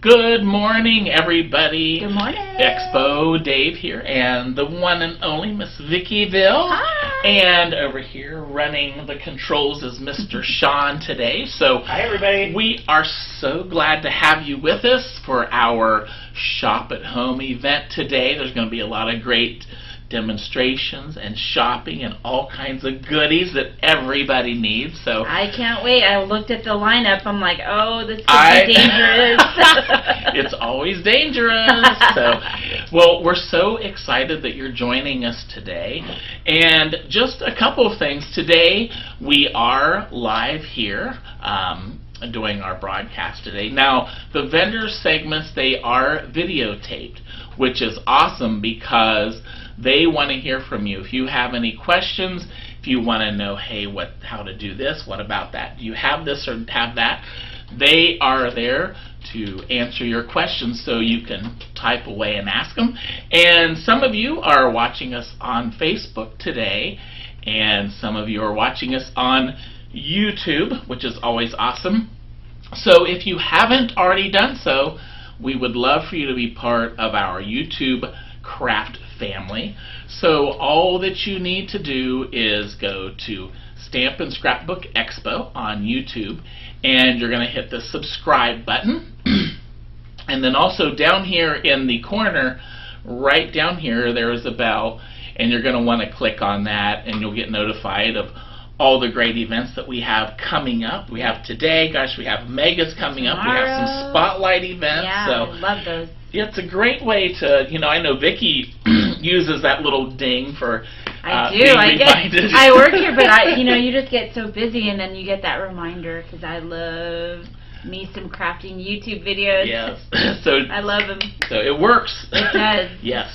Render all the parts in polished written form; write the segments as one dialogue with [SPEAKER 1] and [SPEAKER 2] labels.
[SPEAKER 1] Good morning, everybody.
[SPEAKER 2] Good morning.
[SPEAKER 1] Expo Dave here, and the one and only Miss Vickyville.
[SPEAKER 2] Hi.
[SPEAKER 1] And over here running the controls is Mr. Sean today. So,
[SPEAKER 3] hi, everybody.
[SPEAKER 1] We are so glad to have you with us for our Shop at Home event today. There's going to be a lot of great demonstrations and shopping and all kinds of goodies that everybody needs. So
[SPEAKER 2] I can't wait. I looked at the lineup. I'm like, oh, this could be dangerous.
[SPEAKER 1] It's always dangerous. So, well, we're so excited that you're joining us today. And just a couple of things. Today we are live here doing our broadcast today. Now, the vendor segments, they are videotaped, which is awesome because they want to hear from you. If you have any questions, if you want to know, hey, how to do this, what about that? Do you have this or have that? They are there to answer your questions, so you can type away and ask them. And some of you are watching us on Facebook today, and some of you are watching us on YouTube, which is always awesome. So if you haven't already done so, we would love for you to be part of our YouTube craft family. So all that you need to do is go to Stampin' Scrapbook Expo on YouTube, and you're going to hit the subscribe button. And then also down here in the corner, right down here, there is a bell, and you're going to want to click on that, and you'll get notified of all the great events that we have coming up. We have today, gosh, we have Megas coming up. We have some spotlight events.
[SPEAKER 2] Yeah,
[SPEAKER 1] so
[SPEAKER 2] I love those.
[SPEAKER 1] It's a great way to, I know Vicki uses that little ding for
[SPEAKER 2] I do.
[SPEAKER 1] being reminded.
[SPEAKER 2] I work here, but you just get so busy, and then you get that reminder because I love me some crafting YouTube videos.
[SPEAKER 1] Yes. So
[SPEAKER 2] I love them.
[SPEAKER 1] So it works.
[SPEAKER 2] It does.
[SPEAKER 1] Yes.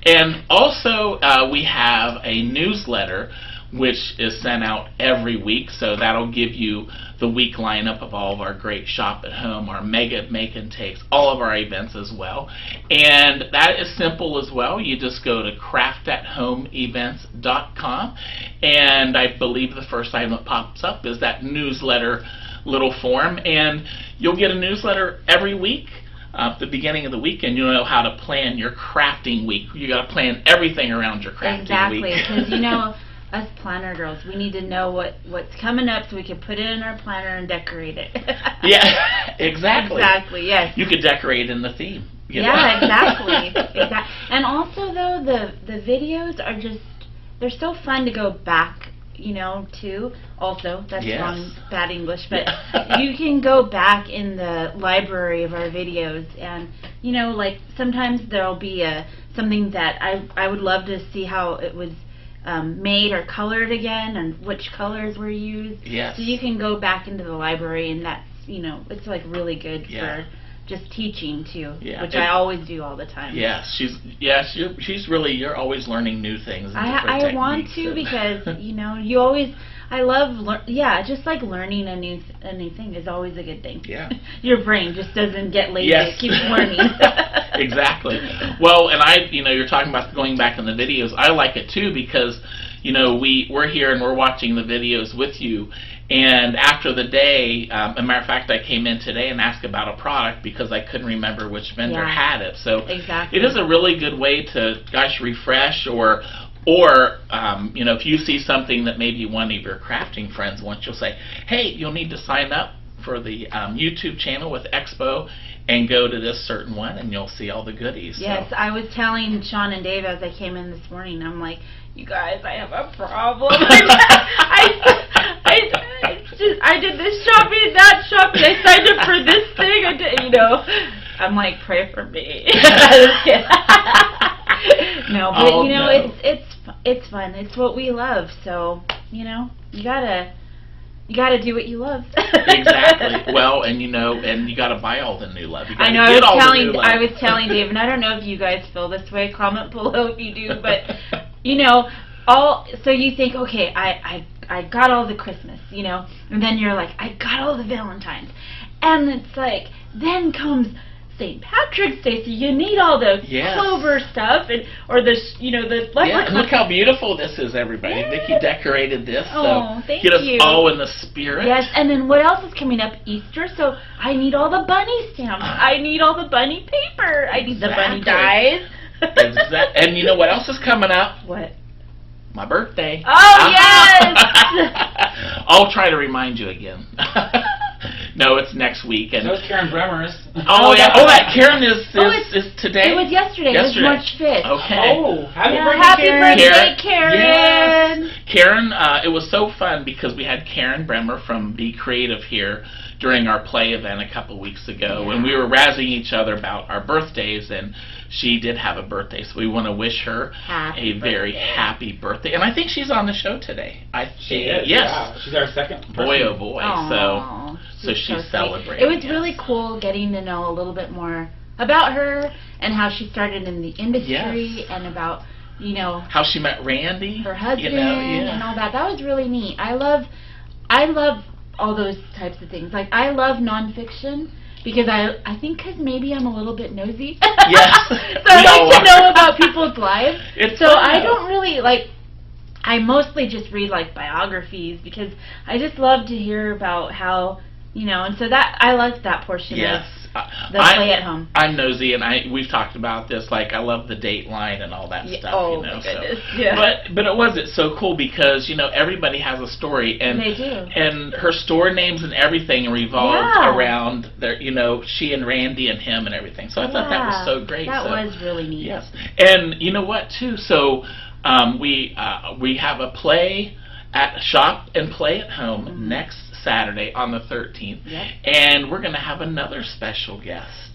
[SPEAKER 1] And also we have a newsletter which is sent out every week, so that'll give you the week lineup of all of our great Shop at Home, our Mega Make and Takes, all of our events as well. And that is simple as well. You just go to craftathomeevents.com, and I believe the first item that pops up is that newsletter little form, and you'll get a newsletter every week. At the beginning of the week, and you'll know how to plan your crafting week. You got to plan everything around your crafting week.
[SPEAKER 2] Exactly, because us planner girls, we need to know what's coming up so we can put it in our planner and decorate it.
[SPEAKER 1] Yeah, exactly.
[SPEAKER 2] Exactly, yes.
[SPEAKER 1] You could decorate in the theme.
[SPEAKER 2] Yeah, exactly. And also, though, the videos are they're so fun to go back, to. Also, that's wrong, bad English, but you can go back in the library of our videos, and, like, sometimes there'll be something that I would love to see how it was made or colored again, and which colors were used.
[SPEAKER 1] Yes.
[SPEAKER 2] So you can go back into the library, and that's, it's like really good for just teaching too, which I always do all the time.
[SPEAKER 1] Yes, you're always learning new things. And
[SPEAKER 2] I want to because you always. I love just like learning a new thing is always a good thing.
[SPEAKER 1] Yeah.
[SPEAKER 2] Your brain just doesn't get lazy. It keeps learning.
[SPEAKER 1] Exactly. Well, and you're talking about going back in the videos. I like it too because, we're here and we're watching the videos with you. And after the day, as a matter of fact, I came in today and asked about a product because I couldn't remember which vendor had it. So
[SPEAKER 2] exactly.
[SPEAKER 1] It is a really good way to, refresh or if you see something that maybe one of your crafting friends wants, you'll say, hey, you'll need to sign up for the YouTube channel with Expo and go to this certain one, and you'll see all the goodies.
[SPEAKER 2] Yes, I was telling Sean and Dave as I came in this morning, I'm like, you guys, I have a problem. I did this shopping, that shopping, I signed up for this thing, I'm like, pray for me. No, but it's fun. It's what we love. So you gotta do what you love.
[SPEAKER 1] Exactly. Well, and you gotta buy all the new love.
[SPEAKER 2] I know. I was telling Dave, and I don't know if you guys feel this way. Comment below if you do. But so you think, okay, I got all the Christmas, and then you're like, I got all the Valentines, and it's like then comes St. Patrick's Day, so you need all the clover stuff or the the leprechaun.
[SPEAKER 1] Look how beautiful this is, everybody.
[SPEAKER 2] Yes.
[SPEAKER 1] Nikki decorated this,
[SPEAKER 2] oh, thank
[SPEAKER 1] get us
[SPEAKER 2] you.
[SPEAKER 1] all in the spirit.
[SPEAKER 2] Yes, and then what else is coming up? Easter, so I need all the bunny stamps. I need all the bunny paper. I need the bunny dyes.
[SPEAKER 1] And you know what else is coming up?
[SPEAKER 2] What?
[SPEAKER 1] My birthday.
[SPEAKER 2] Oh, yes!
[SPEAKER 1] I'll try to remind you again. No, it's next week. And
[SPEAKER 3] so it's Karen Bremer's.
[SPEAKER 1] Oh, yeah. Oh, that Karen is today?
[SPEAKER 2] It was yesterday. It was March 5th.
[SPEAKER 1] Okay.
[SPEAKER 3] Oh, happy
[SPEAKER 2] birthday, Karen.
[SPEAKER 1] Yes. Karen, it was so fun because we had Karen Bremer from Be Creative here during our play event a couple weeks ago, and we were razzing each other about our birthdays, and she did have a birthday, so we want to wish her a very happy birthday. And I think she's on the show today.
[SPEAKER 3] She is.
[SPEAKER 1] Yes.
[SPEAKER 3] Wow. She's our second person.
[SPEAKER 1] Boy, oh boy.
[SPEAKER 2] Aww,
[SPEAKER 1] so she's celebrating.
[SPEAKER 2] It was really cool getting to know a little bit more about her and how she started in the industry and about,
[SPEAKER 1] how she met Randy,
[SPEAKER 2] her husband, and all that. That was really neat. I love all those types of things. Like, I love nonfiction because I think maybe I'm a little bit nosy.
[SPEAKER 1] Yes.
[SPEAKER 2] So I like to know about people's lives.
[SPEAKER 1] It's
[SPEAKER 2] so
[SPEAKER 1] fun,
[SPEAKER 2] I don't really I mostly just read biographies because I just love to hear about how, and so that I like that portion of the play at home.
[SPEAKER 1] I'm nosy, and we've talked about this. I love the Dateline and all that stuff.
[SPEAKER 2] Oh, my goodness. Yeah.
[SPEAKER 1] But it's so cool because everybody has a story, and
[SPEAKER 2] they do.
[SPEAKER 1] And her store names and everything revolved around their, she and Randy and him and everything. So I thought that was so great.
[SPEAKER 2] That was really neat.
[SPEAKER 1] Yes, and you know what too? So we have a play at Shop and Play at Home next Saturday on the 13th, and we're going to have another special guest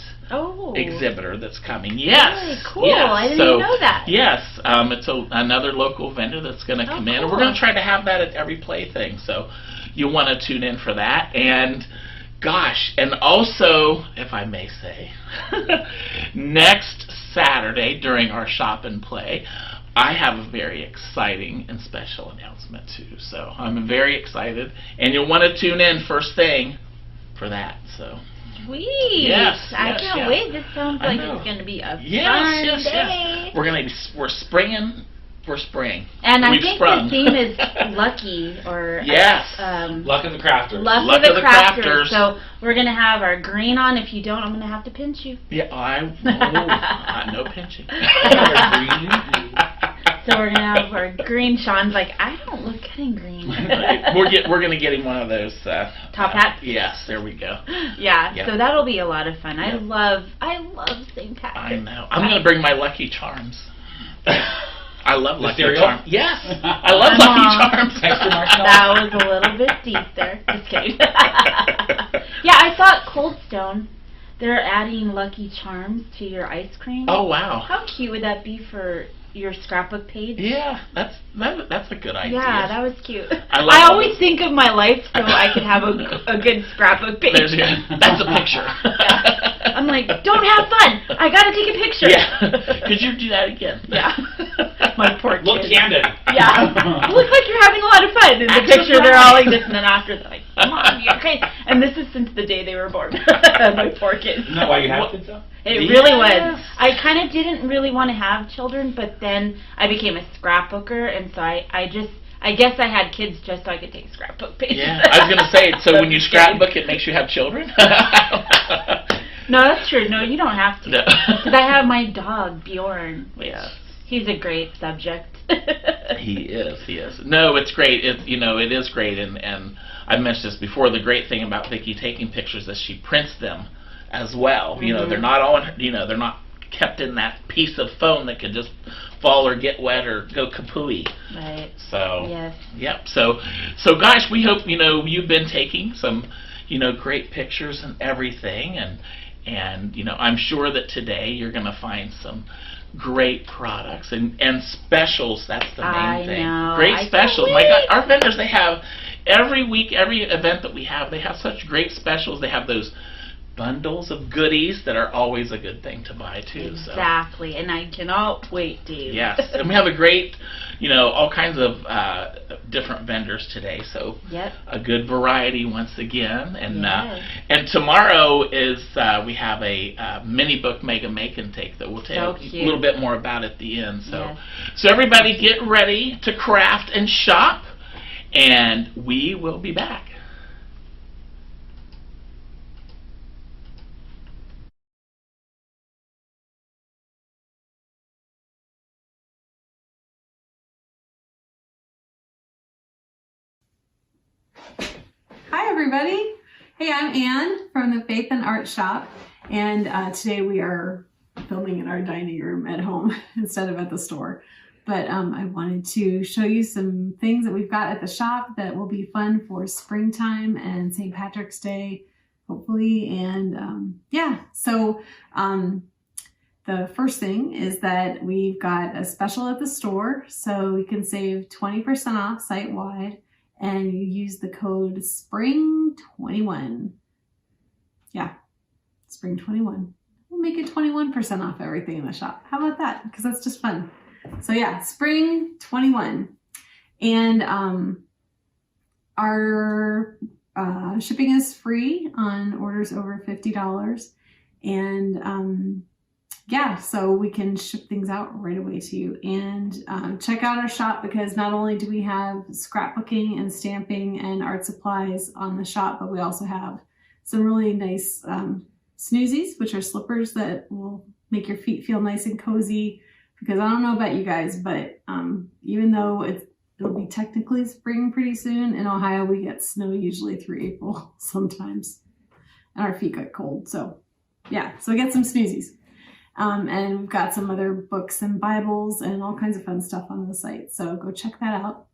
[SPEAKER 1] exhibitor that's coming. Yes,
[SPEAKER 2] really cool.
[SPEAKER 1] Yes.
[SPEAKER 2] I didn't even know that.
[SPEAKER 1] Yes, it's another local vendor that's going to come in, and we're going to try to have that at every play thing. So you'll want to tune in for that. And gosh, and also, if I may say, next Saturday during our Shop and Play, I have a very exciting and special announcement too. So I'm very excited, and you'll want to tune in first thing for that. So
[SPEAKER 2] sweet.
[SPEAKER 1] Yes,
[SPEAKER 2] I can't wait. This sounds like it's going to be a fun day.
[SPEAKER 1] We're springing for spring.
[SPEAKER 2] And I think the theme is lucky or
[SPEAKER 3] luck of the crafters.
[SPEAKER 2] Luck of the crafters. So we're gonna have our green on. If you don't, I'm gonna have to pinch you.
[SPEAKER 1] Yeah, no pinching.
[SPEAKER 2] So we're gonna have our green. Sean's like, I don't look good in green.
[SPEAKER 1] We're gonna get him one of those
[SPEAKER 2] top hats.
[SPEAKER 1] Yes, there we go.
[SPEAKER 2] Yeah, so that'll be a lot of fun. I love St. Patrick.
[SPEAKER 1] I know. I'm gonna bring my Lucky Charms. I love Lucky Charms. Yes, I love Lucky Charms.
[SPEAKER 2] That was a little bit deep there. Just kidding. Yeah, I thought Cold Stone, they're adding Lucky Charms to your ice cream.
[SPEAKER 1] Oh wow!
[SPEAKER 2] How cute would that be for your scrapbook page?
[SPEAKER 1] Yeah, that's a good idea.
[SPEAKER 2] Yeah, that was cute.
[SPEAKER 1] I
[SPEAKER 2] always think of my life so I could have a good scrapbook page.
[SPEAKER 1] That's a picture.
[SPEAKER 2] Yeah. I'm like, don't have fun. I gotta take a picture.
[SPEAKER 1] Yeah. Could you do that again?
[SPEAKER 2] Yeah. My poor kid.
[SPEAKER 3] Look candid.
[SPEAKER 2] Yeah. Looks like you're having a lot of fun. In the picture, they're all like this, and then after, they're like, Mom, you okay? And this is since the day they were born. My poor kids.
[SPEAKER 3] Isn't that why you have kids, though?
[SPEAKER 2] It really was. I kind of didn't really want to have children, but then I became a scrapbooker, and so I guess I had kids just so I could take scrapbook pages.
[SPEAKER 1] Yeah, I was going to say, so when you scrapbook, it makes you have children?
[SPEAKER 2] No, that's true. No, you don't have to.
[SPEAKER 1] No.
[SPEAKER 2] Because I have my dog, Bjorn.
[SPEAKER 1] Yeah.
[SPEAKER 2] He's a great subject.
[SPEAKER 1] He is. No, it's great. It is great, and I've mentioned this before. The great thing about Vicki taking pictures is she prints them as well. They're not all, they're not kept in that piece of foam that could just fall or get wet or go kapooey.
[SPEAKER 2] Right.
[SPEAKER 1] So.
[SPEAKER 2] Yes.
[SPEAKER 1] Yep. So gosh, we hope you've been taking some great pictures and everything, and I'm sure that today you're going to find some great products and specials. That's the main thing.
[SPEAKER 2] Know.
[SPEAKER 1] Great specials. My God, our vendors, they have every week, every event that we have, they have such great specials. They have those bundles of goodies that are always a good thing to buy too.
[SPEAKER 2] Exactly, and I cannot wait, Dave.
[SPEAKER 1] Yes, and we have a great, all kinds of different vendors today. So a good variety once again. And tomorrow is we have a mini book Make and Take that we'll tell you a little bit more about at the end. So so everybody get ready to craft and shop, and we will be back.
[SPEAKER 4] Hi everybody. Hey, I'm Ann from the Faith and Art Shop, and today we are filming in our dining room at home instead of at the store. But I wanted to show you some things that we've got at the shop that will be fun for springtime and St. Patrick's Day, hopefully. And yeah, so the first thing is that we've got a special at the store, so we can save 20% off site-wide. And you use the code SPRING21. Yeah, SPRING21. We'll make it 21% off everything in the shop. How about that? Because that's just fun. So yeah, SPRING21. And our shipping is free on orders over $50. And yeah, so we can ship things out right away to you. And check out our shop, because not only do we have scrapbooking and stamping and art supplies on the shop, but we also have some really nice snoozies, which are slippers that will make your feet feel nice and cozy. Because I don't know about you guys, but even though it'll be technically spring pretty soon, in Ohio we get snow usually through April sometimes, and our feet get cold. So yeah, so get some snoozies. And we've got some other books and Bibles and all kinds of fun stuff on the site. So go check that out.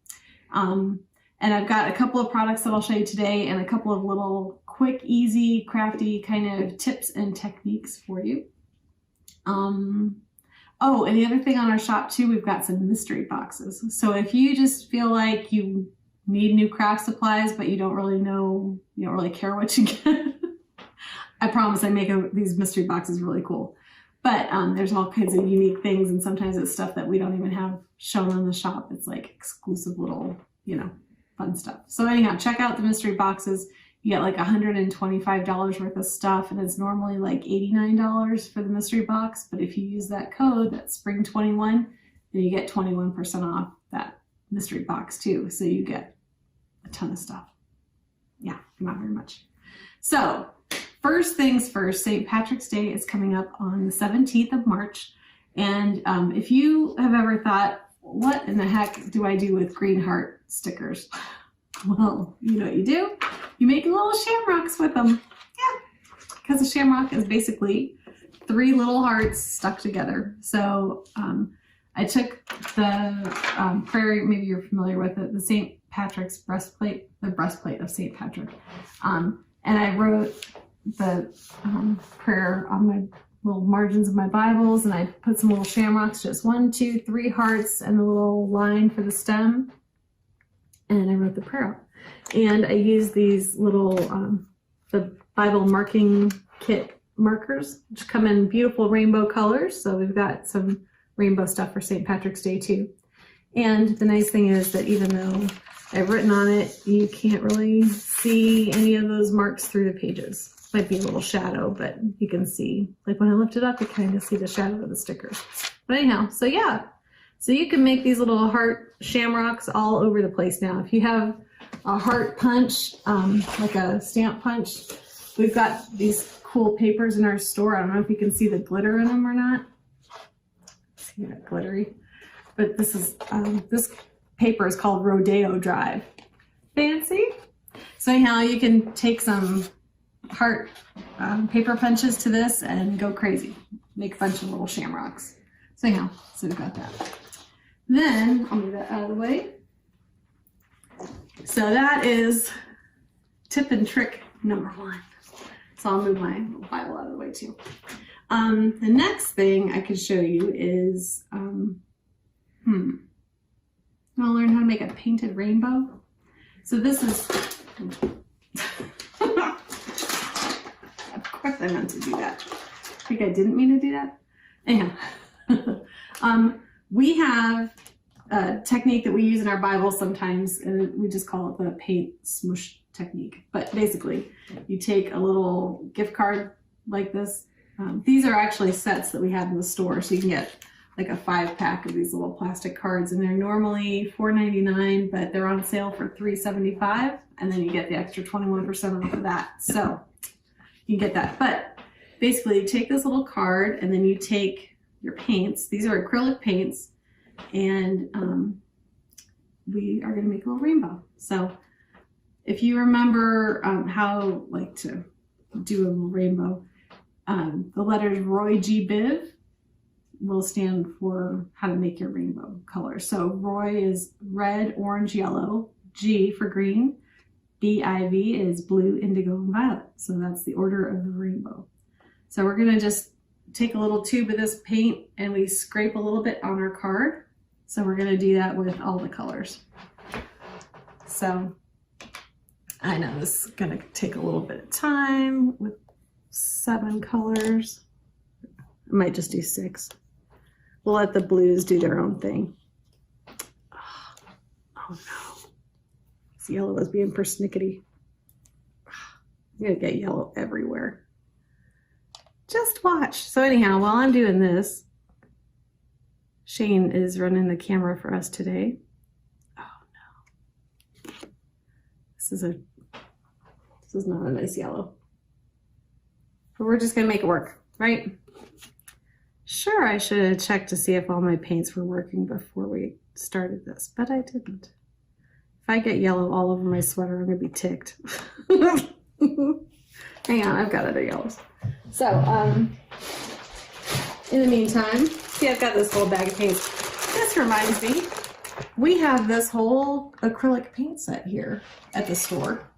[SPEAKER 4] And I've got a couple of products that I'll show you today, and a couple of little quick, easy, crafty kind of tips and techniques for you. Oh, and the other thing on our shop too, we've got some mystery boxes. So if you just feel like you need new craft supplies, but you don't really know, you don't really care what you get, I promise I make these mystery boxes really cool. But there's all kinds of unique things, and sometimes it's stuff that we don't even have shown on the shop. It's like exclusive little, fun stuff. So anyhow, check out the mystery boxes. You get like $125 worth of stuff, and it's normally like $89 for the mystery box. But if you use that code, that's SPRING21, then you get 21% off that mystery box too. So you get a ton of stuff. Yeah, not very much. So first things first, St. Patrick's Day is coming up on the 17th of March. And if you have ever thought, what in the heck do I do with green heart stickers? Well, you know what you do? You make little shamrocks with them. Yeah, because a shamrock is basically 3 little hearts stuck together. So I took the prayer, maybe you're familiar with it, the St. Patrick's breastplate, the breastplate of St. Patrick. And I wrote the prayer on my little margins of my Bibles, and I put some little shamrocks, just 1, 2, 3 hearts, and a little line for the stem. And I wrote the prayer out. And I used these little, the Bible marking kit markers, which come in beautiful rainbow colors. So we've got some rainbow stuff for St. Patrick's Day too. And the nice thing is that even though I've written on it, you can't really see any of those marks through the pages. Might be a little shadow, but you can see, like when I lift it up, you kind of see the shadow of the stickers. But anyhow, so yeah. So you can make these little heart shamrocks all over the place now. If you have a heart punch, like a stamp punch, we've got these cool papers in our store. I don't know if you can see the glitter in them or not. See that glittery? But this is, this paper is called Rodeo Drive. Fancy? So anyhow, you can take some heart paper punches to this and go crazy. Make a bunch of little shamrocks. So anyhow, so we've got that. Then I'll move that out of the way. So that is tip and trick number 1. So I'll move my little Bible out of the way too. The next thing I could show you is, I'll learn how to make a painted rainbow. So this is, of course I meant to do that. I think I didn't mean to do that. Anyhow, we have a technique that we use in our Bible sometimes, and we just call it the paint smush technique. But basically, you take a little gift card like this. These are actually sets that we have in the store, so you can get like a 5-pack of these little plastic cards, and they're normally $4.99, but they're on sale for $3.75, and then you get the extra 21% off of that. So you get that. But basically, you take this little card, and then you take your paints. These are acrylic paints, and we are going to make a little rainbow. So if you remember how like to do a little rainbow, the letters Roy G. Biv will stand for how to make your rainbow color. So Roy is red, orange, yellow. G for green. BIV is blue, indigo, and violet. So that's the order of the rainbow. So we're going to just take a little tube of this paint and we scrape a little bit on our card. So we're going to do that with all the colors. So I know this is going to take a little bit of time with 7 colors. I might just do 6. We'll let the blues do their own thing. Oh no. This yellow is being persnickety. I'm going to get yellow everywhere. Just watch. So anyhow, while I'm doing this, Shane is running the camera for us today. Oh no. This is not a nice yellow. But we're just going to make it work, right? Sure, I should have checked to see if all my paints were working before we started this, but I didn't. If I get yellow all over my sweater, I'm going to be ticked. Hang on, I've got other yellows. So, in the meantime, see, I've got this whole bag of paints. This reminds me, we have this whole acrylic paint set here at the store.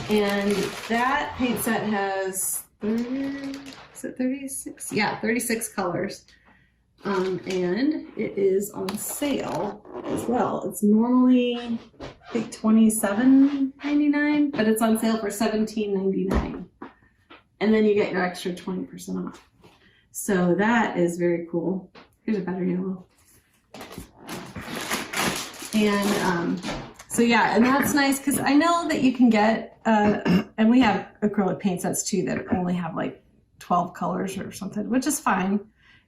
[SPEAKER 4] And that paint set has 36? Yeah, 36 colors. And it is on sale as well. It's normally, I think, $27.99, but it's on sale for $17.99. And then you get your extra 20% off. So that is very cool. Here's a better yellow. And so yeah, and that's nice because I know that you can get, and we have acrylic paint sets too that only have like 12 colors or something, which is fine.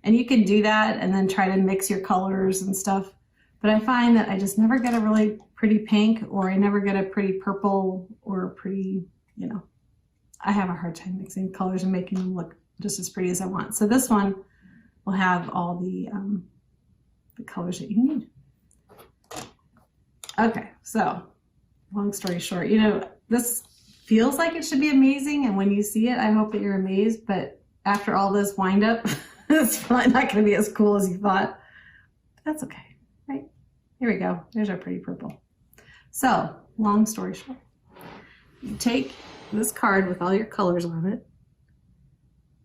[SPEAKER 4] And you can do that and then try to mix your colors and stuff. But I find that I just never get a really pretty pink, or I never get a pretty purple or a pretty, you know, I have a hard time mixing colors and making them look just as pretty as I want. So this one will have all the colors that you need. Okay, so long story short, you know, this feels like it should be amazing, and when you see it, I hope that you're amazed, but after all this wind up, it's probably not going to be as cool as you thought. That's okay, right? Here we go. There's our pretty purple. So, long story short, you take this card with all your colors on it,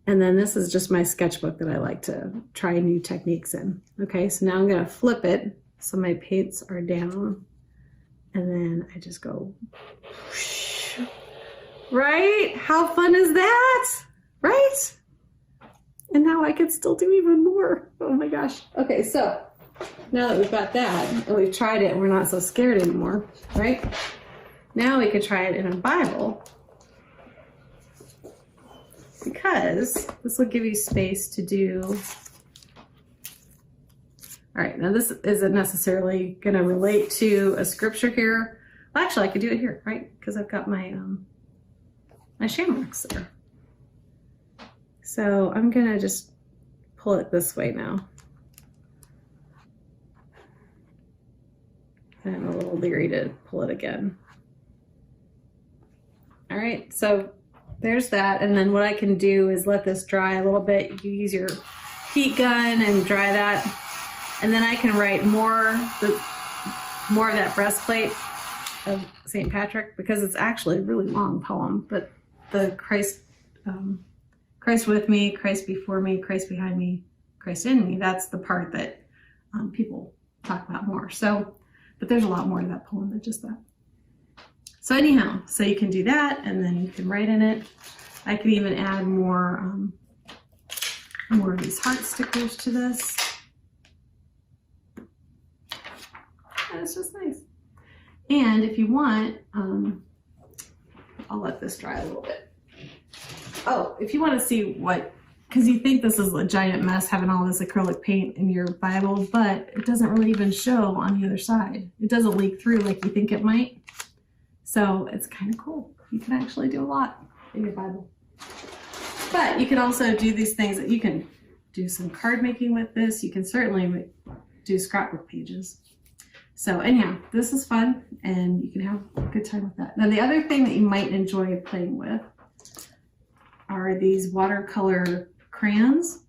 [SPEAKER 4] and then this is just my sketchbook that I like to try new techniques in. Okay, so now I'm going to flip it so my paints are down, and then I just go, whoosh. Right? How fun is that? Right? And now I can still do even more. Oh my gosh. Okay, so now that we've got that and we've tried it and we're not so scared anymore, right? Now we can try it in a Bible, because this will give you space to do. All right, now this isn't necessarily going to relate to a scripture here. Well, actually, I could do it here, right? Because I've got my my shamrocks there. So I'm going to just pull it this way now. I'm a little leery to pull it again. All right, so there's that. And then what I can do is let this dry a little bit. You use your heat gun and dry that. And then I can write more of that breastplate of St. Patrick, because it's actually a really long poem. But the Christ with me, Christ before me, Christ behind me, Christ in me, that's the part that people talk about more. So, but there's a lot more to that poem than just that. So anyhow, so you can do that, and then you can write in it. I can even add more of these heart stickers to this. And it's just nice. And if you want, I'll let this dry a little bit. Oh, if you want to see what, because you think this is a giant mess having all this acrylic paint in your Bible, but it doesn't really even show on the other side. It doesn't leak through like you think it might. So it's kind of cool. You can actually do a lot in your Bible. But you can also do these things that you can do some card making with this. You can certainly do scrapbook pages. So anyhow, this is fun and you can have a good time with that. Now the other thing that you might enjoy playing with are these watercolor crayons.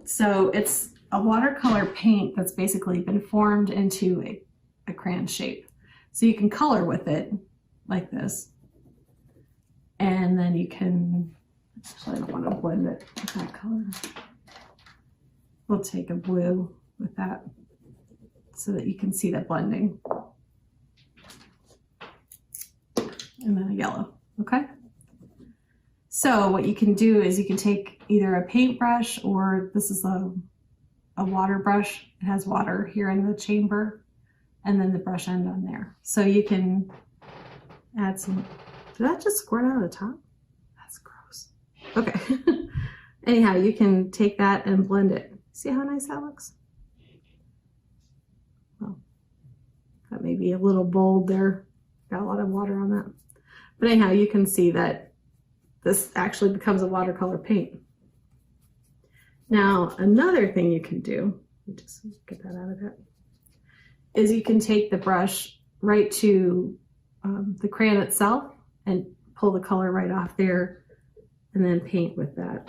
[SPEAKER 4] So it's a watercolor paint that's basically been formed into a crayon shape. So you can color with it like this. And then you can, actually I don't want to blend it with that color. We'll take a blue with that so that you can see the blending. And then a yellow, okay? So what you can do is you can take either a paintbrush, or this is a water brush. It has water here in the chamber and then the brush end on there. So you can add some, did that just squirt out of the top? That's gross. Okay. Anyhow, you can take that and blend it. See how nice that looks? Well, that may be a little bold there. Got a lot of water on that. But anyhow, you can see that this actually becomes a watercolor paint. Now, another thing you can do, let me just get that out of that, is you can take the brush right to the crayon itself and pull the color right off there and then paint with that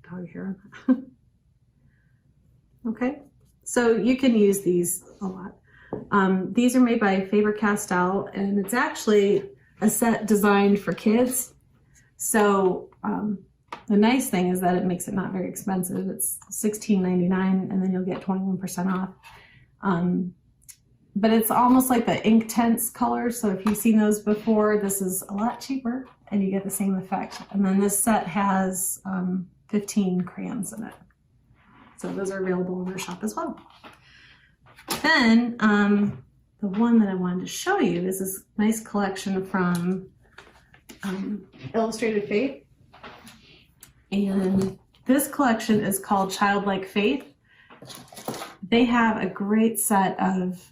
[SPEAKER 4] dog hair on that. Okay, so you can use these a lot. These are made by Faber-Castell, and it's actually a set designed for kids. So the nice thing is that it makes it not very expensive. It's $16.99, and then you'll get 21% off. But it's almost like the ink tense color. So if you've seen those before, this is a lot cheaper, and you get the same effect. And then this set has 15 crayons in it. So those are available in our shop as well. Then the one that I wanted to show you is this nice collection from Illustrated Faith. And this collection is called Childlike Faith. They have a great set of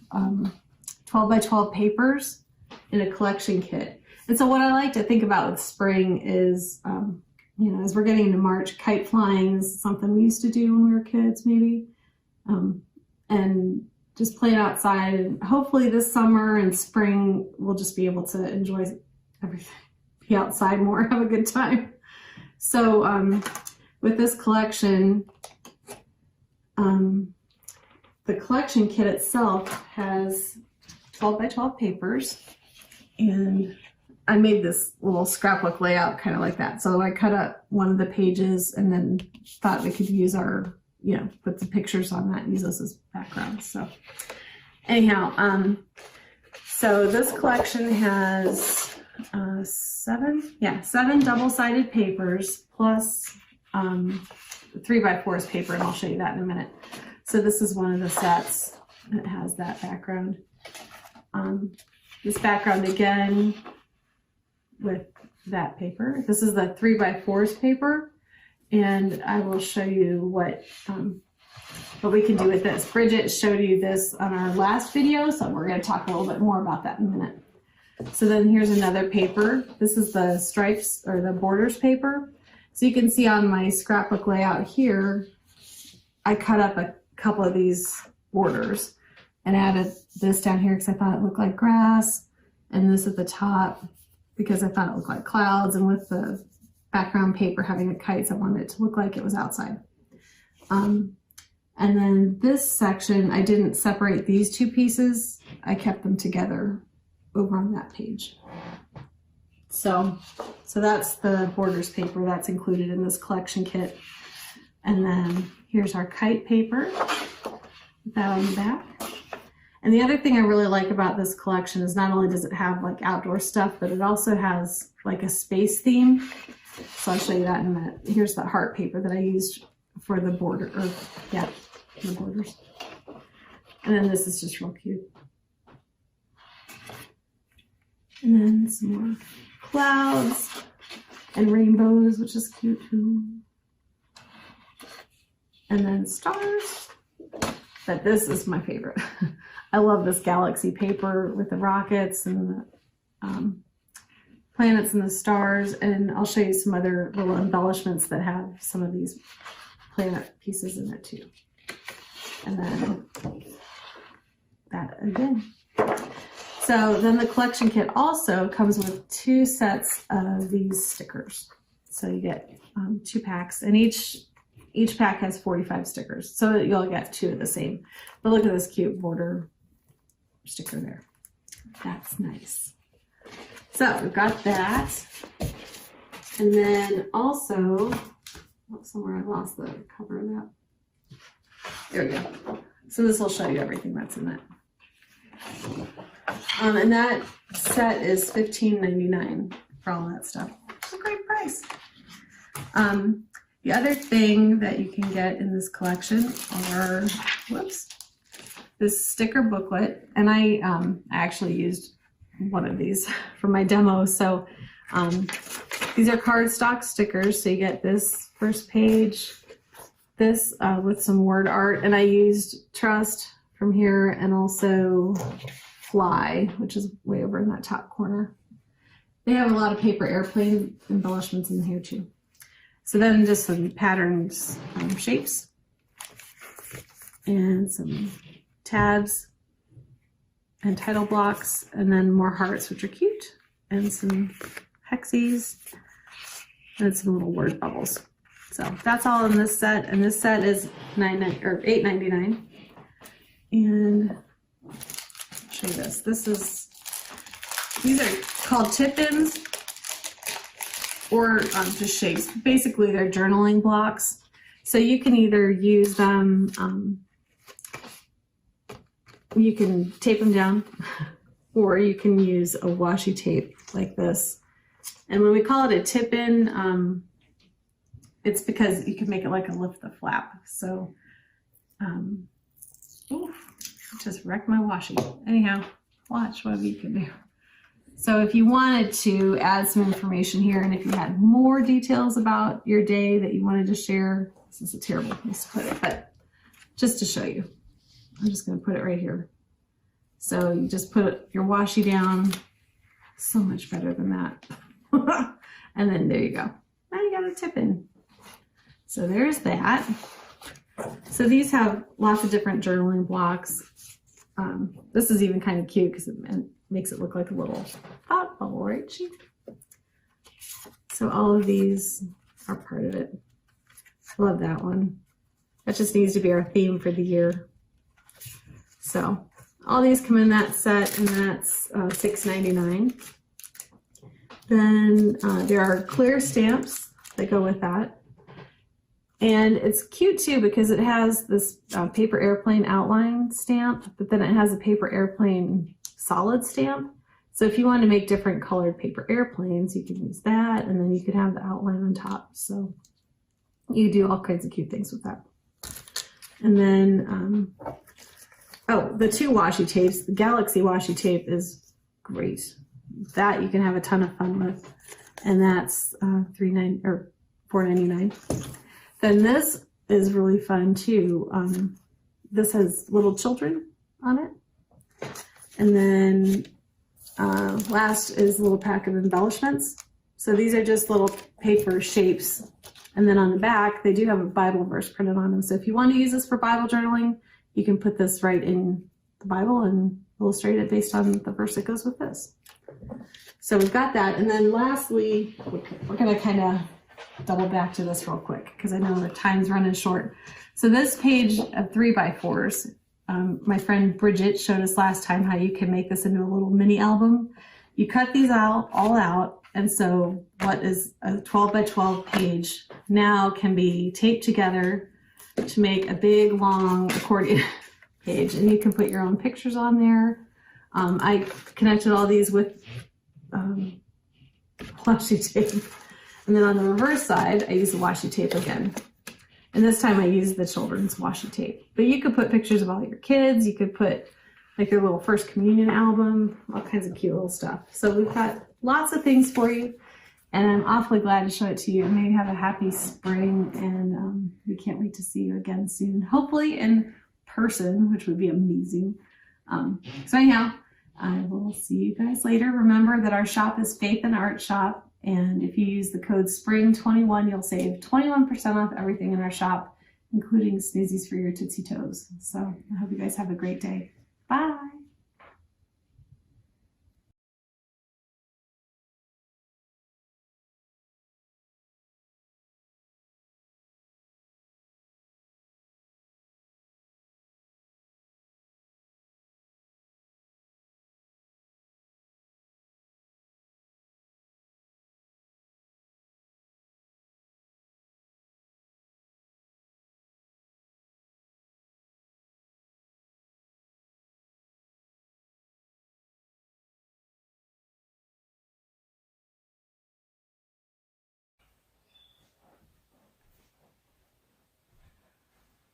[SPEAKER 4] 12 by 12 papers in a collection kit. And so what I like to think about with spring is, you know, as we're getting into March, kite flying is something we used to do when we were kids, maybe. And just playing outside. And hopefully this summer and spring, we'll just be able to enjoy everything, be outside more, have a good time. So with this collection, the collection kit itself has 12 by 12 papers, and I made this little scrapbook layout kind of like that. So I cut up one of the pages and then thought we could use our, you know, put the pictures on that and use those as backgrounds. So anyhow, so this collection has 7 double-sided papers plus 3x4 paper, and I'll show you that in a minute. So this is one of the sets that has that background. This background again with that paper. This is the 3x4 paper, and I will show you what we can do with this. Bridget showed you this on our last video, so we're going to talk a little bit more about that in a minute. So then here's another paper. This is the stripes or the borders paper. So you can see on my scrapbook layout here, I cut up a couple of these borders and added this down here because I thought it looked like grass, and this at the top because I thought it looked like clouds, and with the background paper having the kites, I wanted it to look like it was outside. And then this section, I didn't separate these two pieces. I kept them together over on that page. So that's the borders paper that's included in this collection kit. And then here's our kite paper, with that on the back. And the other thing I really like about this collection is not only does it have like outdoor stuff, but it also has like a space theme. So I'll show you that in a minute. Here's the heart paper that I used for the border, or yeah, the borders. And then this is just real cute. And then some more clouds and rainbows, which is cute too. And then stars. But this is my favorite. I love this galaxy paper with the rockets and the planets and the stars. And I'll show you some other little embellishments that have some of these planet pieces in it too. And then that again. So then the collection kit also comes with 2 sets of these stickers. So you get 2 packs, and each pack has 45 stickers. So you'll get 2 of the same. But look at this cute border sticker there. That's nice. So we've got that. And then also, oh, somewhere I lost the cover of that. There we go. So this will show you everything that's in that. And that set is $15.99 for all that stuff. It's a great price. The other thing that you can get in this collection are, this sticker booklet. And I actually used one of these for my demo. So these are cardstock stickers. So you get this first page, this with some word art. And I used Trust from here, and also Fly, which is way over in that top corner. They have a lot of paper airplane embellishments in here too. So then just some patterns, shapes, and some tabs and title blocks, and then more hearts, which are cute, and some hexies, and some little word bubbles. So that's all in this set, and this set is $8.99. And I'll show you this. These are called tip-ins, or just shapes. Basically, they're journaling blocks. So you can either use them, you can tape them down, or you can use a washi tape like this. And when we call it a tip-in, it's because you can make it like a lift the flap. So, just wrecked my washi. Anyhow, watch what you can do. So if you wanted to add some information here, and if you had more details about your day that you wanted to share, this is a terrible place to put it, but just to show you, I'm just going to put it right here. So you just put your washi down, so much better than that. And then there you go. Now you got a tip-in. So there's that. So these have lots of different journaling blocks. This is even kind of cute because it makes it look like a little thought bubble, right? So all of these are part of it. I love that one. That just needs to be our theme for the year. So all these come in that set, and that's $6.99. Then there are clear stamps that go with that. And it's cute too because it has this paper airplane outline stamp, but then it has a paper airplane solid stamp. So if you want to make different colored paper airplanes, you can use that, and then you could have the outline on top. So you do all kinds of cute things with that. And then, the 2 washi tapes, the Galaxy washi tape is great. That you can have a ton of fun with, and that's $4.99. Then this is really fun too. This has little children on it. And then last is a little pack of embellishments. So these are just little paper shapes. And then on the back, they do have a Bible verse printed on them. So if you want to use this for Bible journaling, you can put this right in the Bible and illustrate it based on the verse that goes with this. So we've got that. And then lastly, we're going to kind of double back to this real quick because I know the time's running short. So this page of 3x4s, my friend Bridget showed us last time how you can make this into a little mini album. You cut these all out, and so what is a 12x12 page now can be taped together to make a big long accordion page, and you can put your own pictures on there. I connected all these with washi tape. And then on the reverse side, I use the washi tape again. And this time I use the children's washi tape. But you could put pictures of all your kids. You could put like their little first communion album, all kinds of cute little stuff. So we've got lots of things for you, and I'm awfully glad to show it to you. And may you have a happy spring, and we can't wait to see you again soon, hopefully in person, which would be amazing. So anyhow, I will see you guys later. Remember that our shop is Faith and Art Shop, and if you use the code SPRING21, you'll save 21% off everything in our shop, including Snoozies for your Tootsie Toes. So I hope you guys have a great day. Bye.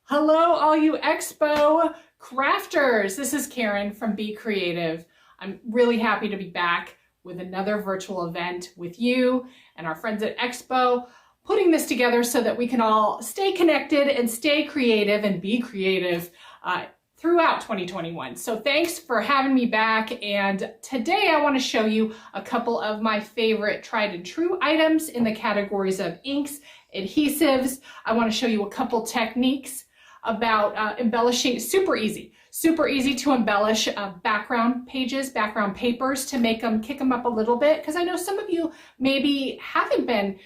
[SPEAKER 5] Hello, all you Expo crafters. This is Karen from Be Creative. I'm really happy to be back with another virtual event with you and our friends at Expo, putting this together so that we can all stay connected and stay creative and be creative throughout 2021. So thanks for having me back. And today I want to show you a couple of my favorite tried and true items in the categories of inks, adhesives. I want to show you a couple techniques about embellishing. Super easy to embellish background pages, background papers, to make them, kick them up a little bit, because I know some of you maybe haven't been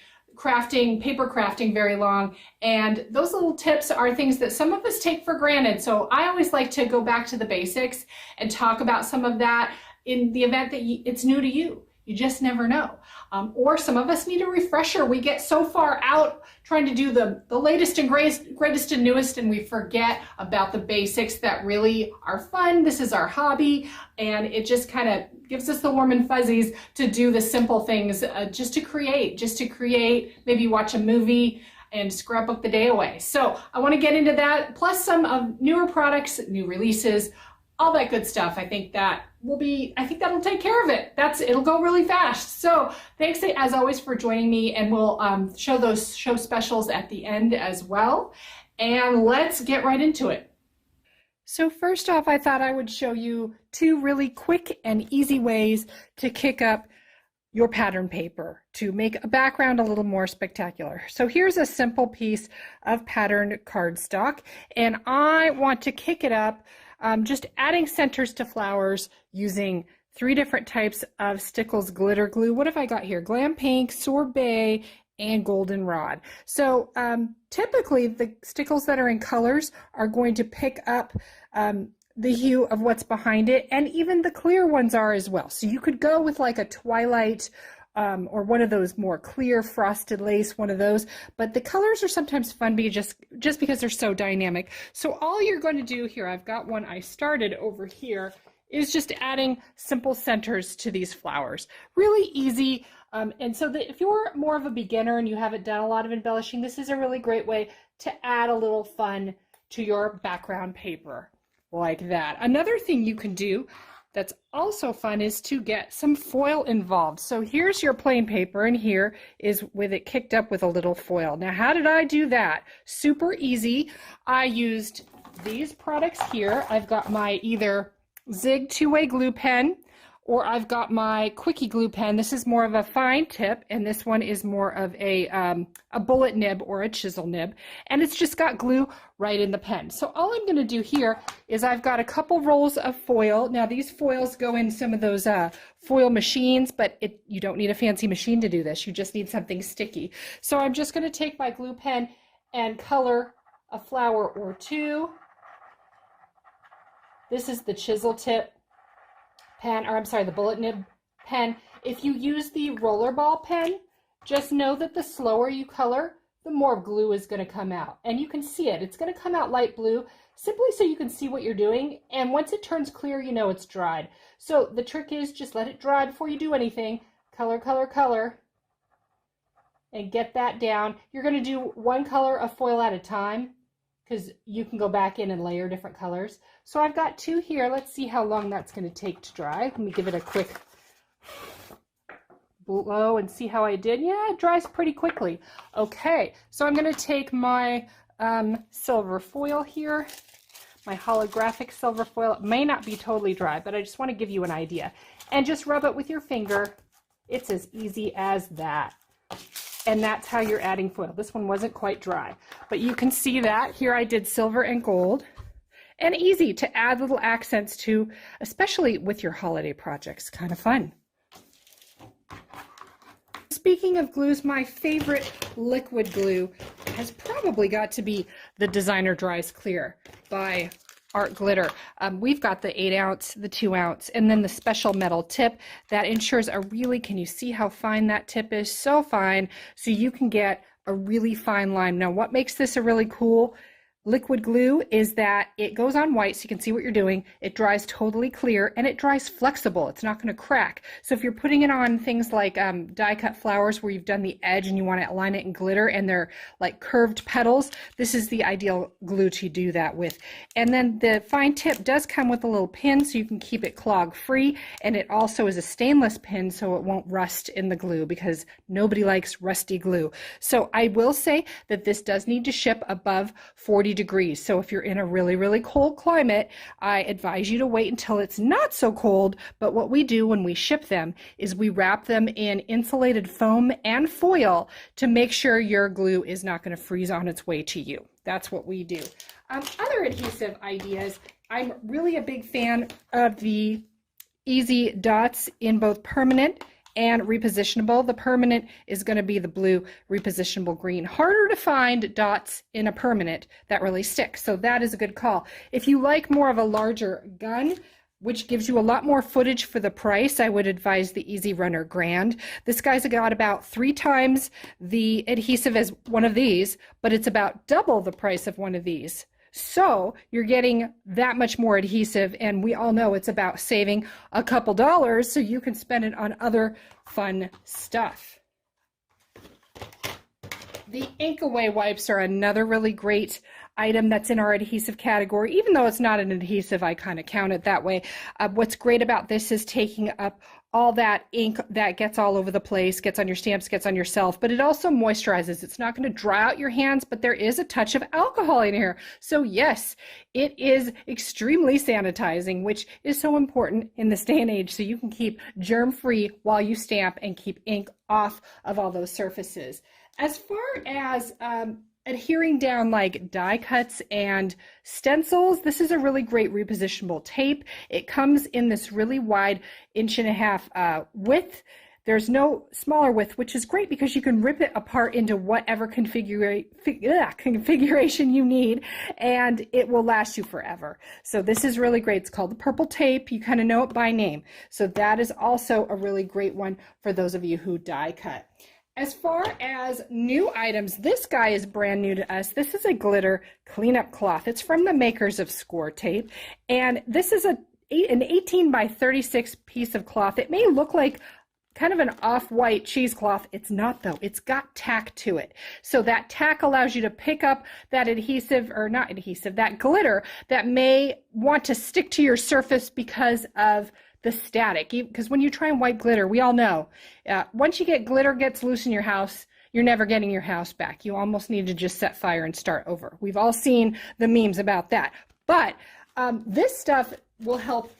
[SPEAKER 5] paper crafting very long, and those little tips are things that some of us take for granted. So I always like to go back to the basics and talk about some of that in the event that it's new to you. You just never know. Or some of us need a refresher. We get so far out trying to do the latest and greatest and newest, and we forget about the basics that really are fun. This is our hobby, and it just kind of gives us the warm and fuzzies to do the simple things, just to create, maybe watch a movie and scrapbook the day away. So I want to get into that, plus some of newer products, new releases, all that good stuff. I think that'll take care of it. It'll go really fast. So thanks as always for joining me, and we'll show those show specials at the end as well. And let's get right into it. So first off, I thought I would show you two really quick and easy ways to kick up your pattern paper to make a background a little more spectacular. So here's a simple piece of patterned cardstock, and I want to kick it up just adding centers to flowers using 3 different types of Stickles glitter glue. What have I got here? Glam Pink, Sorbet, and Goldenrod. So typically the Stickles that are in colors are going to pick up the hue of what's behind it, and even the clear ones are as well. So you could go with like a Twilight or one of those more clear frosted lace, one of those, but the colors are sometimes fun just because they're so dynamic. So all you're going to do here, I've got one I started over here, is just adding simple centers to these flowers. Really easy. And so that if you're more of a beginner and you haven't done a lot of embellishing, this is a really great way to add a little fun to your background paper like that. Another thing you can do that's also fun is to get some foil involved. So here's your plain paper, and here is with it kicked up with a little foil. Now, how did I do that? Super easy. I used these products here. I've got my either Zig two-way glue pen, or I've got my Quickie glue pen. This is more of a fine tip, and this one is more of a bullet nib or a chisel nib, and it's just got glue right in the pen. So all I'm going to do here is I've got a couple rolls of foil. Now these foils go in some of those foil machines, but you don't need a fancy machine to do this. You just need something sticky. So I'm just going to take my glue pen and color a flower or two. This is the chisel tip pen, or I'm sorry, the bullet nib pen. If you use the rollerball pen, just know that the slower you color, the more glue is going to come out. And you can see it. It's going to come out light blue, simply so you can see what you're doing. And once it turns clear, you know it's dried. So the trick is just let it dry before you do anything. Color, color, color, and get that down. You're going to do one color of foil at a time, because you can go back in and layer different colors. So I've got 2 here. Let's see how long that's going to take to dry. Let me give it a quick blow and see how I did. Yeah, it dries pretty quickly. Okay, so I'm going to take my silver foil here, my holographic silver foil. It may not be totally dry, but I just want to give you an idea. And just rub it with your finger. It's as easy as that. And that's how you're adding foil. This one wasn't quite dry, but you can see that. Here I did silver and gold. And easy to add little accents to, especially with your holiday projects. Kind of fun. Speaking of glues, my favorite liquid glue has probably got to be the Designer Dries Clear by Art Glitter. We've got the 8-ounce, the 2-ounce, and then the special metal tip that ensures a really, can you see how fine that tip is? So fine, so you can get a really fine line. Now, what makes this a really cool liquid glue is that it goes on white so you can see what you're doing. It dries totally clear and it dries flexible. It's not going to crack. So if you're putting it on things like die cut flowers where you've done the edge and you want to align it in glitter and they're like curved petals, this is the ideal glue to do that with. And then the fine tip does come with a little pin so you can keep it clog free, and it also is a stainless pin so it won't rust in the glue because nobody likes rusty glue. So I will say that this does need to ship above 40 degrees. So if you're in a really, really cold climate, I advise you to wait until it's not so cold. But what we do when we ship them is we wrap them in insulated foam and foil to make sure your glue is not going to freeze on its way to you. That's what we do. Other adhesive ideas, I'm really a big fan of the Easy Dots in both permanent and repositionable. The permanent is going to be the blue repositionable green. Harder to find dots in a permanent that really stick, so that is a good call. If you like more of a larger gun, which gives you a lot more footage for the price, I would advise the Easy Runner Grand. This guy's got about 3 times the adhesive as one of these, but it's about double the price of one of these. So you're getting that much more adhesive, and we all know it's about saving a couple dollars so you can spend it on other fun stuff. The Ink Away wipes are another really great item that's in our adhesive category. Even though it's not an adhesive, I kind of count it that way. What's great about this is taking up all that ink that gets all over the place, gets on your stamps, gets on yourself, but it also moisturizes. It's not going to dry out your hands, but there is a touch of alcohol in here. So yes, it is extremely sanitizing, which is so important in this day and age, so you can keep germ-free while you stamp and keep ink off of all those surfaces. As far as adhering down like die cuts and stencils, this is a really great repositionable tape. It comes in this really wide 1.5 inch width. There's no smaller width, which is great because you can rip it apart into whatever configuration you need, and it will last you forever. So this is really great. It's called the purple tape. You kind of know it by name. So that is also a really great one for those of you who die cut. As far as new items, this guy is brand new to us. This is a glitter cleanup cloth. It's from the makers of Score Tape, and this is an 18 by 36 piece of cloth. It may look like kind of an off-white cheesecloth. It's not, though. It's got tack to it. So that tack allows you to pick up that adhesive, or not adhesive, that glitter that may want to stick to your surface because of the static. Because when you try and wipe glitter, we all know, once you get glitter gets loose in your house, you're never getting your house back. You almost need to just set fire and start over. We've all seen the memes about that. But this stuff will help.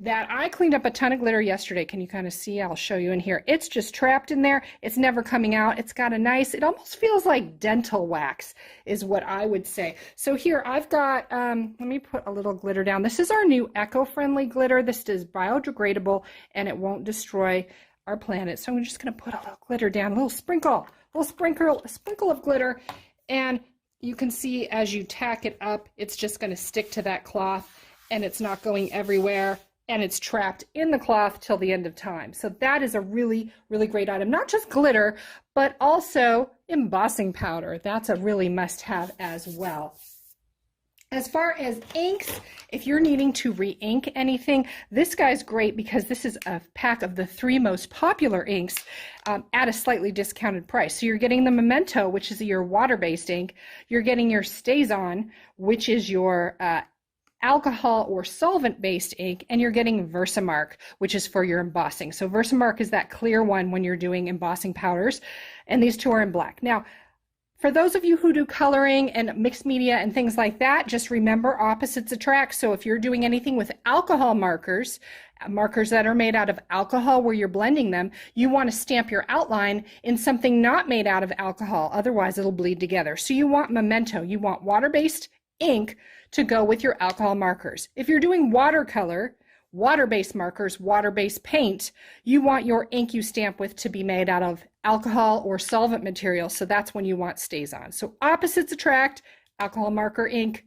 [SPEAKER 5] That I cleaned up a ton of glitter yesterday. Can you kind of see? I'll show you in here. It's just trapped in there. It's never coming out. It's got a nice, it almost feels like dental wax is what I would say. So here I've got, let me put a little glitter down. This is our new eco-friendly glitter. This is biodegradable and it won't destroy our planet. So I'm just going to put a little glitter down, a little sprinkle of glitter. And you can see as you tack it up, it's just going to stick to that cloth and it's not going everywhere. And it's trapped in the cloth till the end of time. So that is a really, really great item. Not just glitter, but also embossing powder. That's a really must-have as well. As far as inks, if you're needing to re-ink anything, this guy's great because this is a pack of the 3 most popular inks at a slightly discounted price. So you're getting the Memento, which is your water-based ink. You're getting your STAY-ON, which is your alcohol or solvent-based ink, and you're getting Versamark, which is for your embossing. So Versamark is that clear one when you're doing embossing powders, and these 2 are in black. Now, for those of you who do coloring and mixed media and things like that, just remember opposites attract. So if you're doing anything with alcohol markers, markers that are made out of alcohol where you're blending them, you want to stamp your outline in something not made out of alcohol. Otherwise, it'll bleed together. So you want Memento. You want water-based ink to go with your alcohol markers. If you're doing watercolor, water-based markers, water-based paint, you want your ink you stamp with to be made out of alcohol or solvent material, so that's when you want STAY-ON. So opposites attract, alcohol marker ink,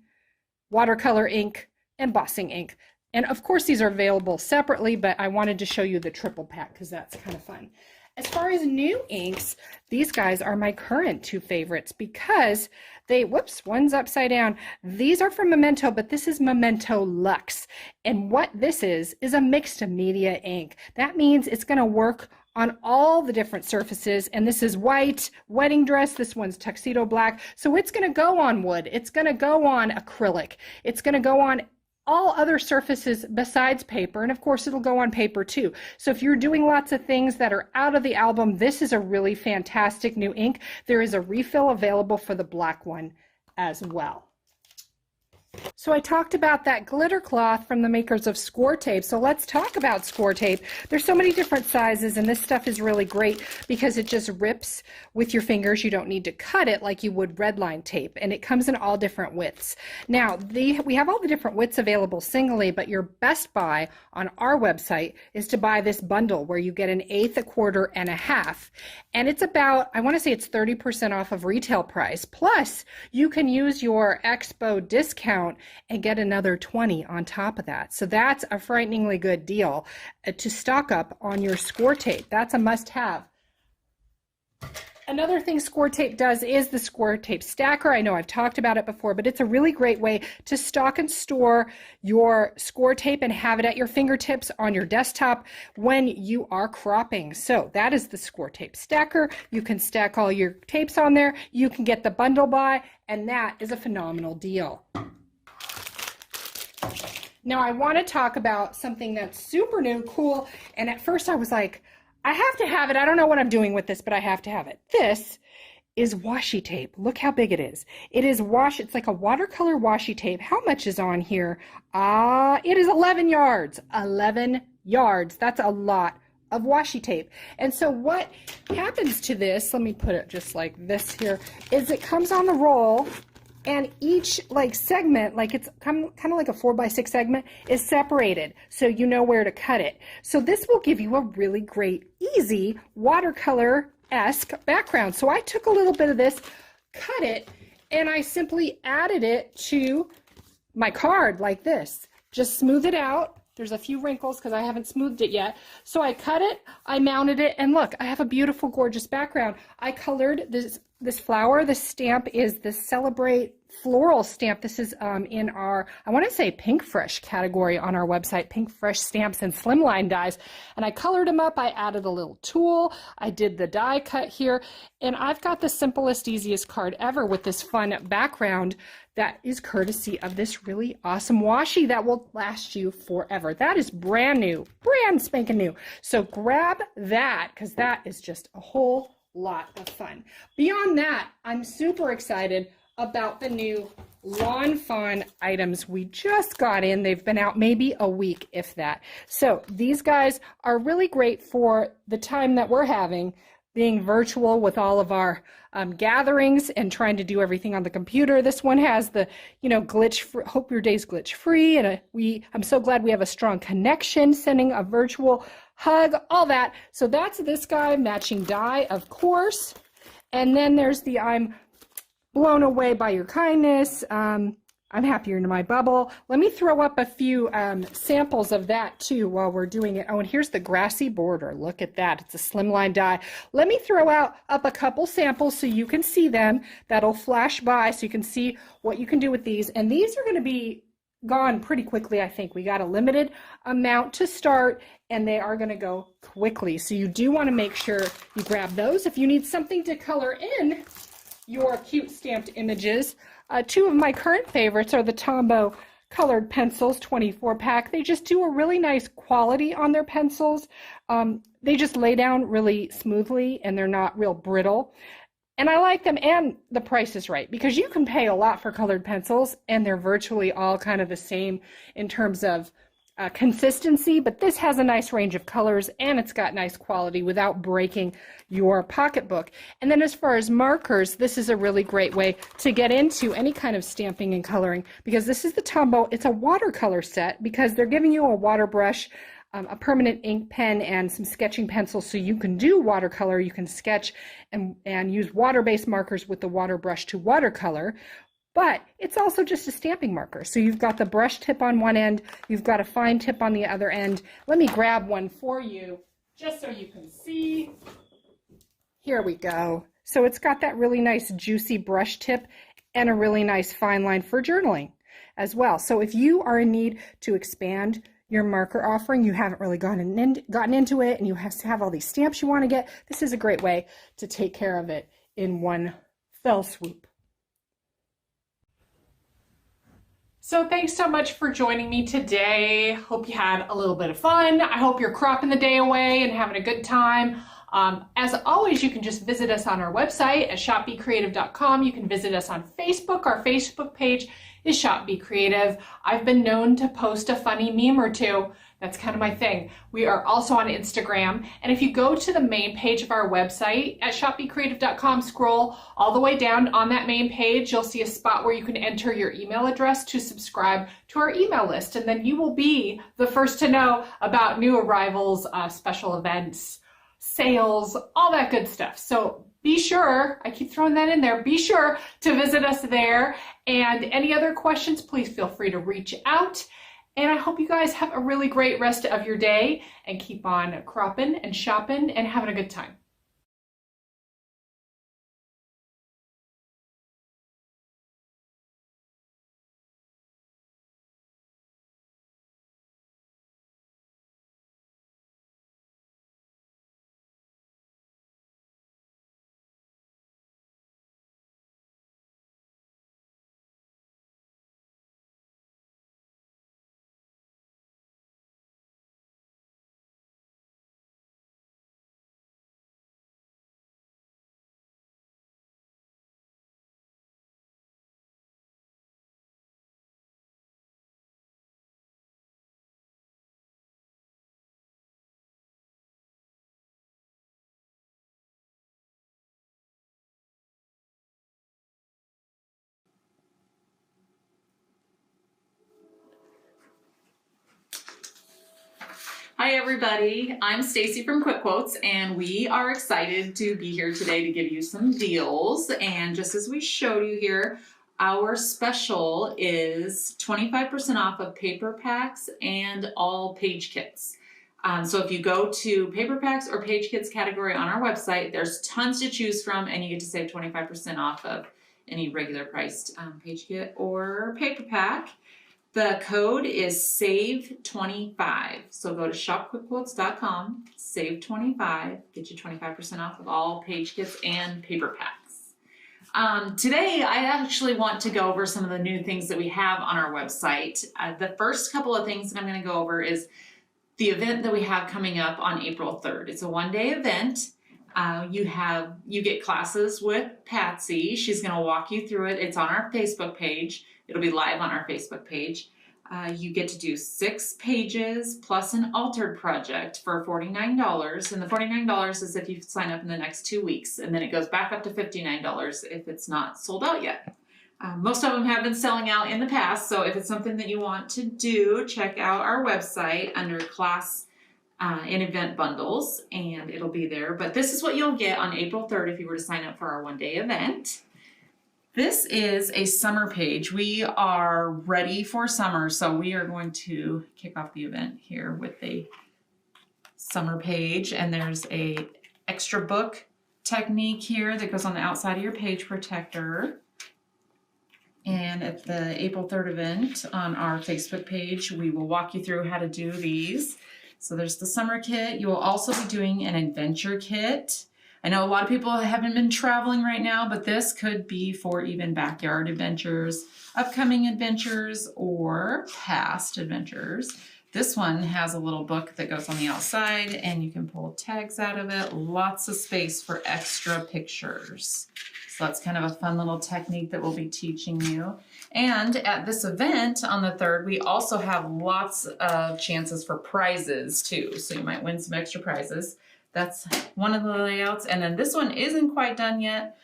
[SPEAKER 5] watercolor ink, embossing ink. And of course these are available separately, but I wanted to show you the triple pack because that's kind of fun. As far as new inks, these guys are my current 2 favorites because they, whoops, one's upside down. These are from Memento, but this is Memento Luxe. And what this is a mixed media ink. That means it's going to work on all the different surfaces, and this is white, wedding dress, this one's tuxedo black, so it's going to go on wood, it's going to go on acrylic, it's going to go on all other surfaces besides paper, and of course it'll go on paper too. So if you're doing lots of things that are out of the album, this is a really fantastic new ink. There is a refill available for the black one as well. So I talked about that glitter cloth from the makers of Score Tape. So let's talk about Score Tape. There's so many different sizes, and this stuff is really great because it just rips with your fingers. You don't need to cut it like you would redline tape, and it comes in all different widths. Now, we have all the different widths available singly, but your best buy on our website is to buy this bundle where you get 1/8, 1/4, and 1/2. And it's about, I want to say it's 30% off of retail price. Plus, you can use your Expo discount and get another 20 on top of that. So that's a frighteningly good deal to stock up on your Score Tape. That's a must-have. Another thing Score Tape does is the Score Tape Stacker. I know I've talked about it before, but it's a really great way to stock and store your Score Tape and have it at your fingertips on your desktop when you are cropping. So that is the Score Tape Stacker. You can stack all your tapes on there. You can get the bundle buy, and that is a phenomenal deal. Now I want to talk about something that's super new, cool, and at first I was like, I have to have it. I don't know what I'm doing with this, but I have to have it. This is washi tape. Look how big it is. It is it's like a watercolor washi tape. How much is on here? It is 11 yards. 11 yards. That's a lot of washi tape. And so what happens to this, let me put it just like this here, is it comes on the roll, and each like segment, like it's kind of like a 4x6 segment, is separated so you know where to cut it. So this will give you a really great, easy watercolor-esque background. So I took a little bit of this, cut it, and I simply added it to my card like this. Just smooth it out. There's a few wrinkles because I haven't smoothed it yet. So I cut it, I mounted it, and look, I have a beautiful, gorgeous background. I colored this flower. The stamp is the Celebrate Floral stamp. This is in our, I want to say Pink Fresh category on our website, Pink Fresh stamps and slimline dies. And I colored them up. I added a little tool. I did the die cut here. And I've got the simplest, easiest card ever with this fun background that is courtesy of this really awesome washi that will last you forever. That is brand new, brand spanking new. So grab that because that is just a whole lot of fun. Beyond that, I'm super excited about the new Lawn Fawn items we just got in. They've been out maybe a week, if that. So these guys are really great for the time that we're having, being virtual with all of our gatherings and trying to do everything on the computer. This one has the, glitch free, hope your day's glitch free, and I'm so glad we have a strong connection, sending a virtual hug, all that. So that's this guy, matching die, of course. And then there's the I'm blown away by your kindness. I'm happier in my bubble. Let me throw up a few samples of that too while we're doing it. Oh, and here's the grassy border. Look at that. It's a slimline die. Let me throw up a couple samples so you can see them. That'll flash by so you can see what you can do with these. And these are going to be gone pretty quickly, I think. We got a limited amount to start, and they are going to go quickly. So you do want to make sure you grab those. If you need something to color in your cute stamped images, two of my current favorites are the Tombow colored pencils 24 pack. They just do a really nice quality on their pencils. They just lay down really smoothly and they're not real brittle. And I like them, and the price is right, because you can pay a lot for colored pencils and they're virtually all kind of the same in terms of consistency, but this has a nice range of colors and it's got nice quality without breaking your pocketbook. And then as far as markers, this is a really great way to get into any kind of stamping and coloring, because this is the Tombow. It's a watercolor set because they're giving you a water brush, a permanent ink pen, and some sketching pencils, so you can do watercolor. You can sketch and use water-based markers with the water brush to watercolor. But it's also just a stamping marker. So you've got the brush tip on one end, you've got a fine tip on the other end. Let me grab one for you just so you can see. Here we go. So it's got that really nice juicy brush tip and a really nice fine line for journaling as well. So if you are in need to expand your marker offering, you haven't really gotten into it, and you have all these stamps you want to get, this is a great way to take care of it in one fell swoop. So thanks so much for joining me today. Hope you had a little bit of fun. I hope you're cropping the day away and having a good time. As always, you can just visit us on our website at shopbecreative.com. You can visit us on Facebook. Our Facebook page is Shop Be Creative. I've been known to post a funny meme or two. That's kind of my thing. We are also on Instagram. And if you go to the main page of our website at shopbecreative.com, scroll all the way down on that main page, you'll see a spot where you can enter your email address to subscribe to our email list. And then you will be the first to know about new arrivals, special events, sales, all that good stuff. So be sure, I keep throwing that in there, be sure to visit us there. And any other questions, please feel free to reach out. And I hope you guys have a really great rest of your day and keep on cropping and shopping and having a good time.
[SPEAKER 6] Hi everybody, I'm Stacy from 𝐒𝐒𝐁𝐄 and we are excited to be here today to give you some deals. And just as we showed you here, our special is 25% off of paper packs and all page kits. So if you go to paper packs or page kits category on our website, there's tons to choose from and you get to save 25% off of any regular priced page kit or paper pack. The code is SAVE25. So go to shopquickquotes.com, SAVE25, get you 25% off of all page kits and paper packs. Today, I actually want to go over some of the new things that we have on our website. The first couple of things that I'm going to go over is the event that we have coming up on April 3rd. It's a one-day event. You get classes with Patsy. She's going to walk you through it. It's on our Facebook page. It'll be live on our Facebook page. You get to do 6 pages plus an altered project for $49. And the $49 is if you sign up in the next 2 weeks. And then it goes back up to $59 if it's not sold out yet. Most of them have been selling out in the past. So if it's something that you want to do, check out our website under class and event bundles and it'll be there. But this is what you'll get on April 3rd if you were to sign up for our one-day event. This is a summer page. We are ready for summer, so we are going to kick off the event here with a summer page, and there's a extra book technique here that goes on the outside of your page protector. And at the April 3rd event on our Facebook page, we will walk you through how to do these. So there's the summer kit. You will also be doing an adventure kit. I know a lot of people haven't been traveling right now, but this could be for even backyard adventures, upcoming adventures, or past adventures. This one has a little book that goes on the outside and you can pull tags out of it. Lots of space for extra pictures. So that's kind of a fun little technique that we'll be teaching you. And at this event on the 3rd, we also have lots of chances for prizes too. So you might win some extra prizes. That's one of the layouts. And then this one isn't quite done yet.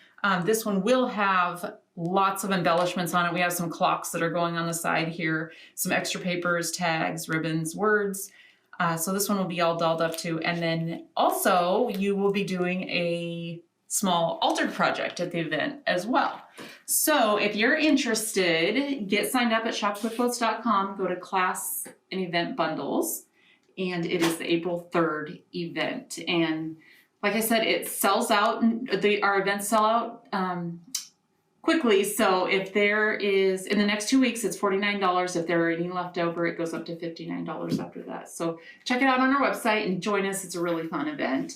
[SPEAKER 6] This one will have lots of embellishments on it. We have some clocks that are going on the side here, some extra papers, tags, ribbons, words. So this one will be all dolled up too. And then also you will be doing a small altered project at the event as well. So if you're interested, get signed up at shopquickquotes.com, go to class and event bundles. And it is the April 3rd event. And like I said, it sells out, our events sell out quickly. So if there is, in the next 2 weeks, it's $49. If there are any left over, it goes up to $59 after that. So check it out on our website and join us. It's a really fun event.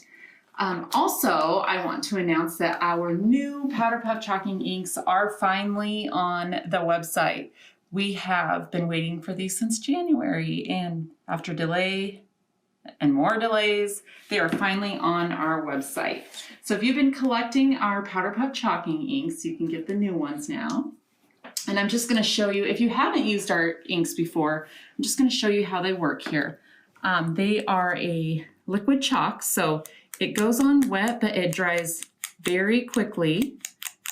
[SPEAKER 6] Also, I want to announce that our new Powder Puff Chalking inks are finally on the website. We have been waiting for these since January, and after delay and more delays, they are finally on our website. So if you've been collecting our Powder Puff Chalking inks, you can get the new ones now. And I'm just going to show you, if you haven't used our inks before, I'm just going to show you how they work here. They are a liquid chalk, so it goes on wet, but it dries very quickly.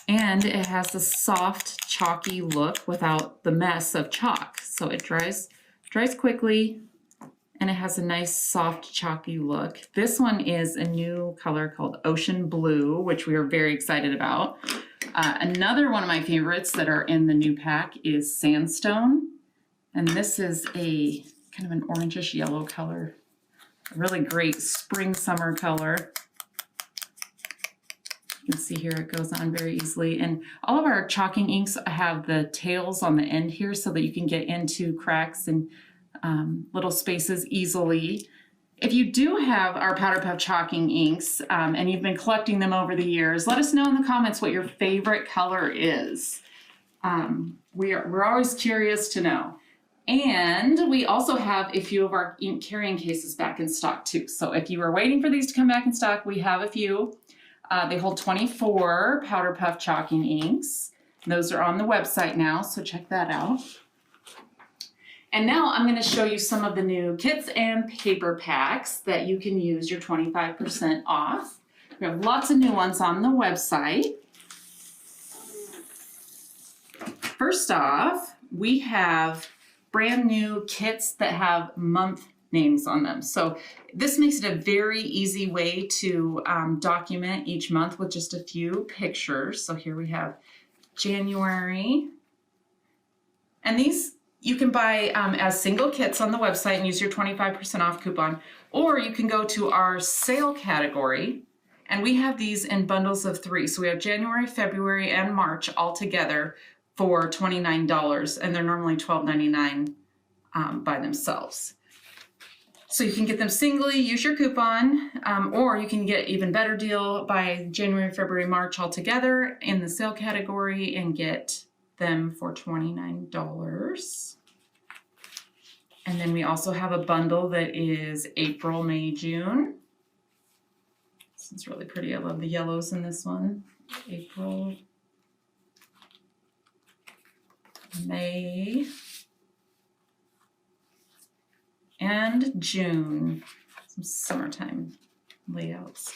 [SPEAKER 6] And it has a soft, chalky look without the mess of chalk. So it dries quickly, and it has a nice, soft, chalky look. This one is a new color called Ocean Blue, which we are very excited about. Another one of my favorites that are in the new pack is Sandstone. And this is a kind of an orangish yellow color. A really great spring, summer color. You can see here it goes on very easily, and all of our chalking inks have the tails on the end here so that you can get into cracks and little spaces easily. If you do have our Powder Puff Chalking inks and you've been collecting them over the years, let us know in the comments what your favorite color is. We're always curious to know. And we also have a few of our ink carrying cases back in stock too. So if you were waiting for these to come back in stock, we have a few. They hold 24 Powder Puff Chalking inks. Those are on the website now, so check that out. And now I'm going to show you some of the new kits and paper packs that you can use your 25% off. We have lots of new ones on the website. First off, we have brand new kits that have month names on them. So this makes it a very easy way to document each month with just a few pictures. So here we have January. And these you can buy as single kits on the website and use your 25% off coupon, or you can go to our sale category, and we have these in bundles of 3. So we have January, February, and March all together for $29, and they're normally $12.99 by themselves. So you can get them singly, use your coupon, or you can get even better deal by January, February, March all together in the sale category and get them for $29. And then we also have a bundle that is April, May, June. This is really pretty. I love the yellows in this one. April, May, and June. Some summertime layouts.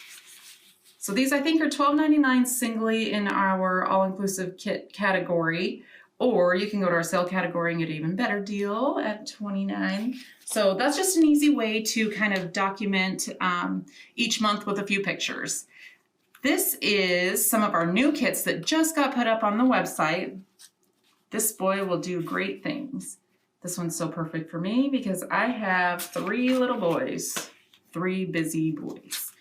[SPEAKER 6] So these I think are $12.99 singly in our all-inclusive kit category, or you can go to our sale category and get an even better deal at $29. So that's just an easy way to kind of document each month with a few pictures. This is some of our new kits that just got put up on the website. This boy will do great things. This one's so perfect for me because I have 3 little boys, 3 busy boys.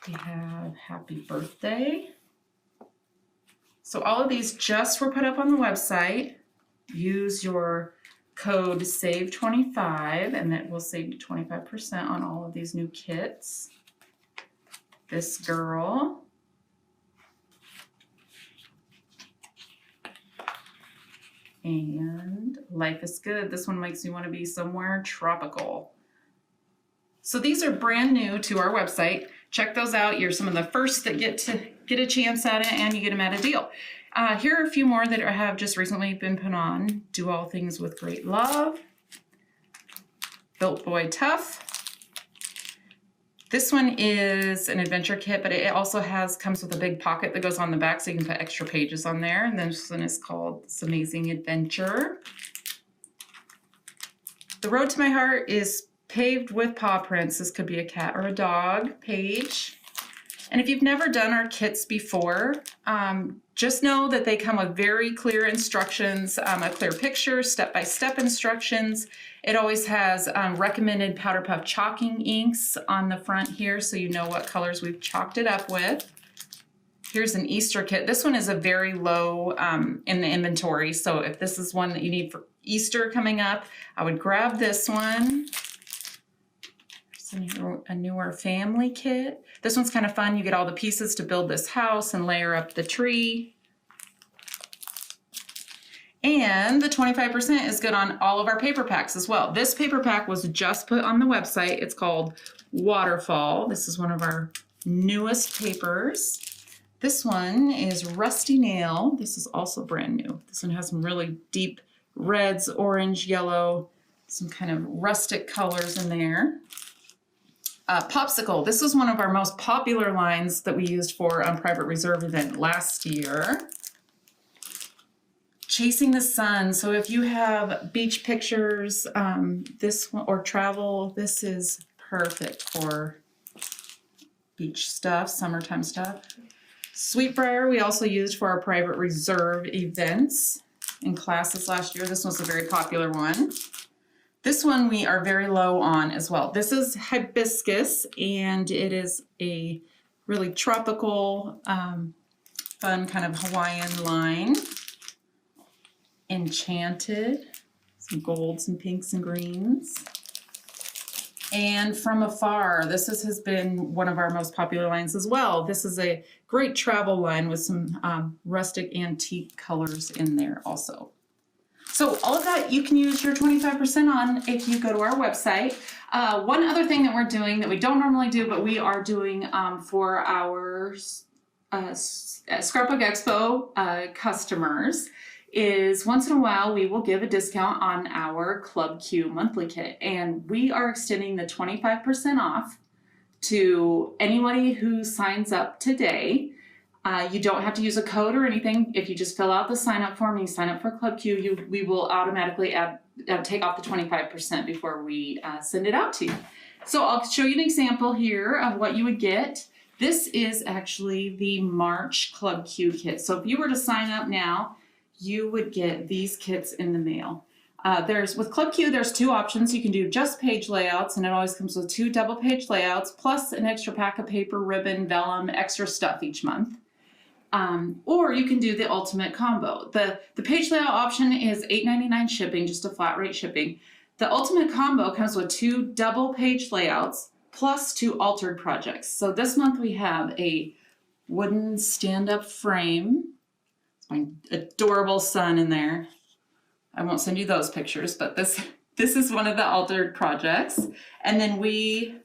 [SPEAKER 6] We have happy birthday. So all of these just were put up on the website. Use your code SAVE25 and that will save you 25% on all of these new kits. This girl. And Life is Good. This one makes me want to be somewhere tropical. So these are brand new to our website. Check those out. You're some of the first that get a chance at it, and you get them at a deal. Here are a few more that have just recently been put on. Do All Things with Great Love. Built Boy Tough. This one is an adventure kit, but it also comes with a big pocket that goes on the back so you can put extra pages on there. And this one is called This Amazing Adventure. The Road to My Heart is paved with paw prints. This could be a cat or a dog page. And if you've never done our kits before, just know that they come with very clear instructions, a clear picture, step-by-step instructions. It always has recommended powder puff chalking inks on the front here so you know what colors we've chalked it up with. Here's an Easter kit. This one is a very low in the inventory, so if this is one that you need for Easter coming up, I would grab this one. A newer family kit. This one's kind of fun. You get all the pieces to build this house and layer up the tree. And the 25% is good on all of our paper packs as well. This paper pack was just put on the website. It's called Waterfall. This is one of our newest papers. This one is Rusty Nail. This is also brand new. This one has some really deep reds, orange, yellow, some kind of rustic colors in there. Popsicle. This was one of our most popular lines that we used for a private reserve event last year. Chasing the Sun. So if you have beach pictures, this one, or travel, this is perfect for beach stuff, summertime stuff. Sweetbriar we also used for our private reserve events in classes last year. This was a very popular one. This one we are very low on as well. This is hibiscus, and it is a really tropical, fun kind of Hawaiian line. Enchanted, some golds and pinks and greens. And From Afar, this has been one of our most popular lines as well. This is a great travel line with some rustic antique colors in there also. So all of that you can use your 25% on if you go to our website. One other thing that we're doing that we don't normally do, but we are doing for our Scrapbook Expo customers is once in a while we will give a discount on our Club Q monthly kit. And we are extending the 25% off to anybody who signs up today. You don't have to use a code or anything. If you just fill out the sign up form and you sign up for Club Q, we will automatically take off the 25% before we send it out to you. So I'll show you an example here of what you would get. This is actually the March Club Q kit. So if you were to sign up now, you would get these kits in the mail. With Club Q, there's 2 options. You can do just page layouts, and it always comes with 2 double page layouts, plus an extra pack of paper, ribbon, vellum, extra stuff each month. Or you can do the ultimate combo. The page layout option is $8.99 shipping, just a flat rate shipping. The ultimate combo comes with 2 double page layouts plus 2 altered projects. So this month we have a wooden stand-up frame. It's my adorable son in there. I won't send you those pictures, but this is one of the altered projects. And then we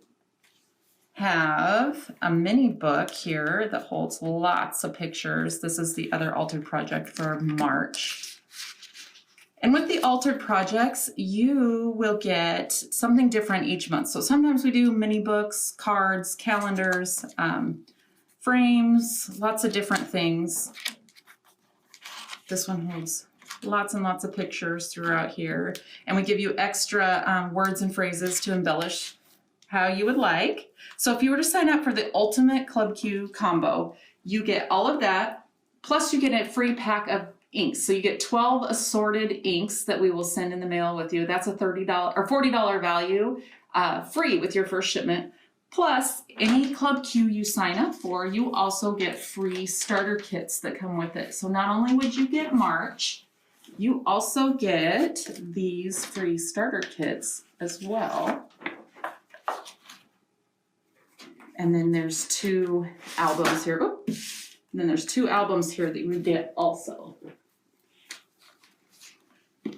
[SPEAKER 6] have a mini book here that holds lots of pictures. This is the other altered project for March. And with the altered projects, you will get something different each month. So sometimes we do mini books, cards, calendars, frames, lots of different things. This one holds lots and lots of pictures throughout here. And we give you extra words and phrases to embellish how you would like. So if you were to sign up for the Ultimate 𝐂𝐨𝐽𝐡 combo, you get all of that, plus you get a free pack of inks. So you get 12 assorted inks that we will send in the mail with you. That's a $30 or $40 value, free with your first shipment. Plus, any 𝐂𝐨𝐽𝐡 you sign up for, you also get free starter kits that come with it. So not only would you get March, you also get these free starter kits as well. And then there's 2 albums here. Oh, and then there's 2 albums here that you get also.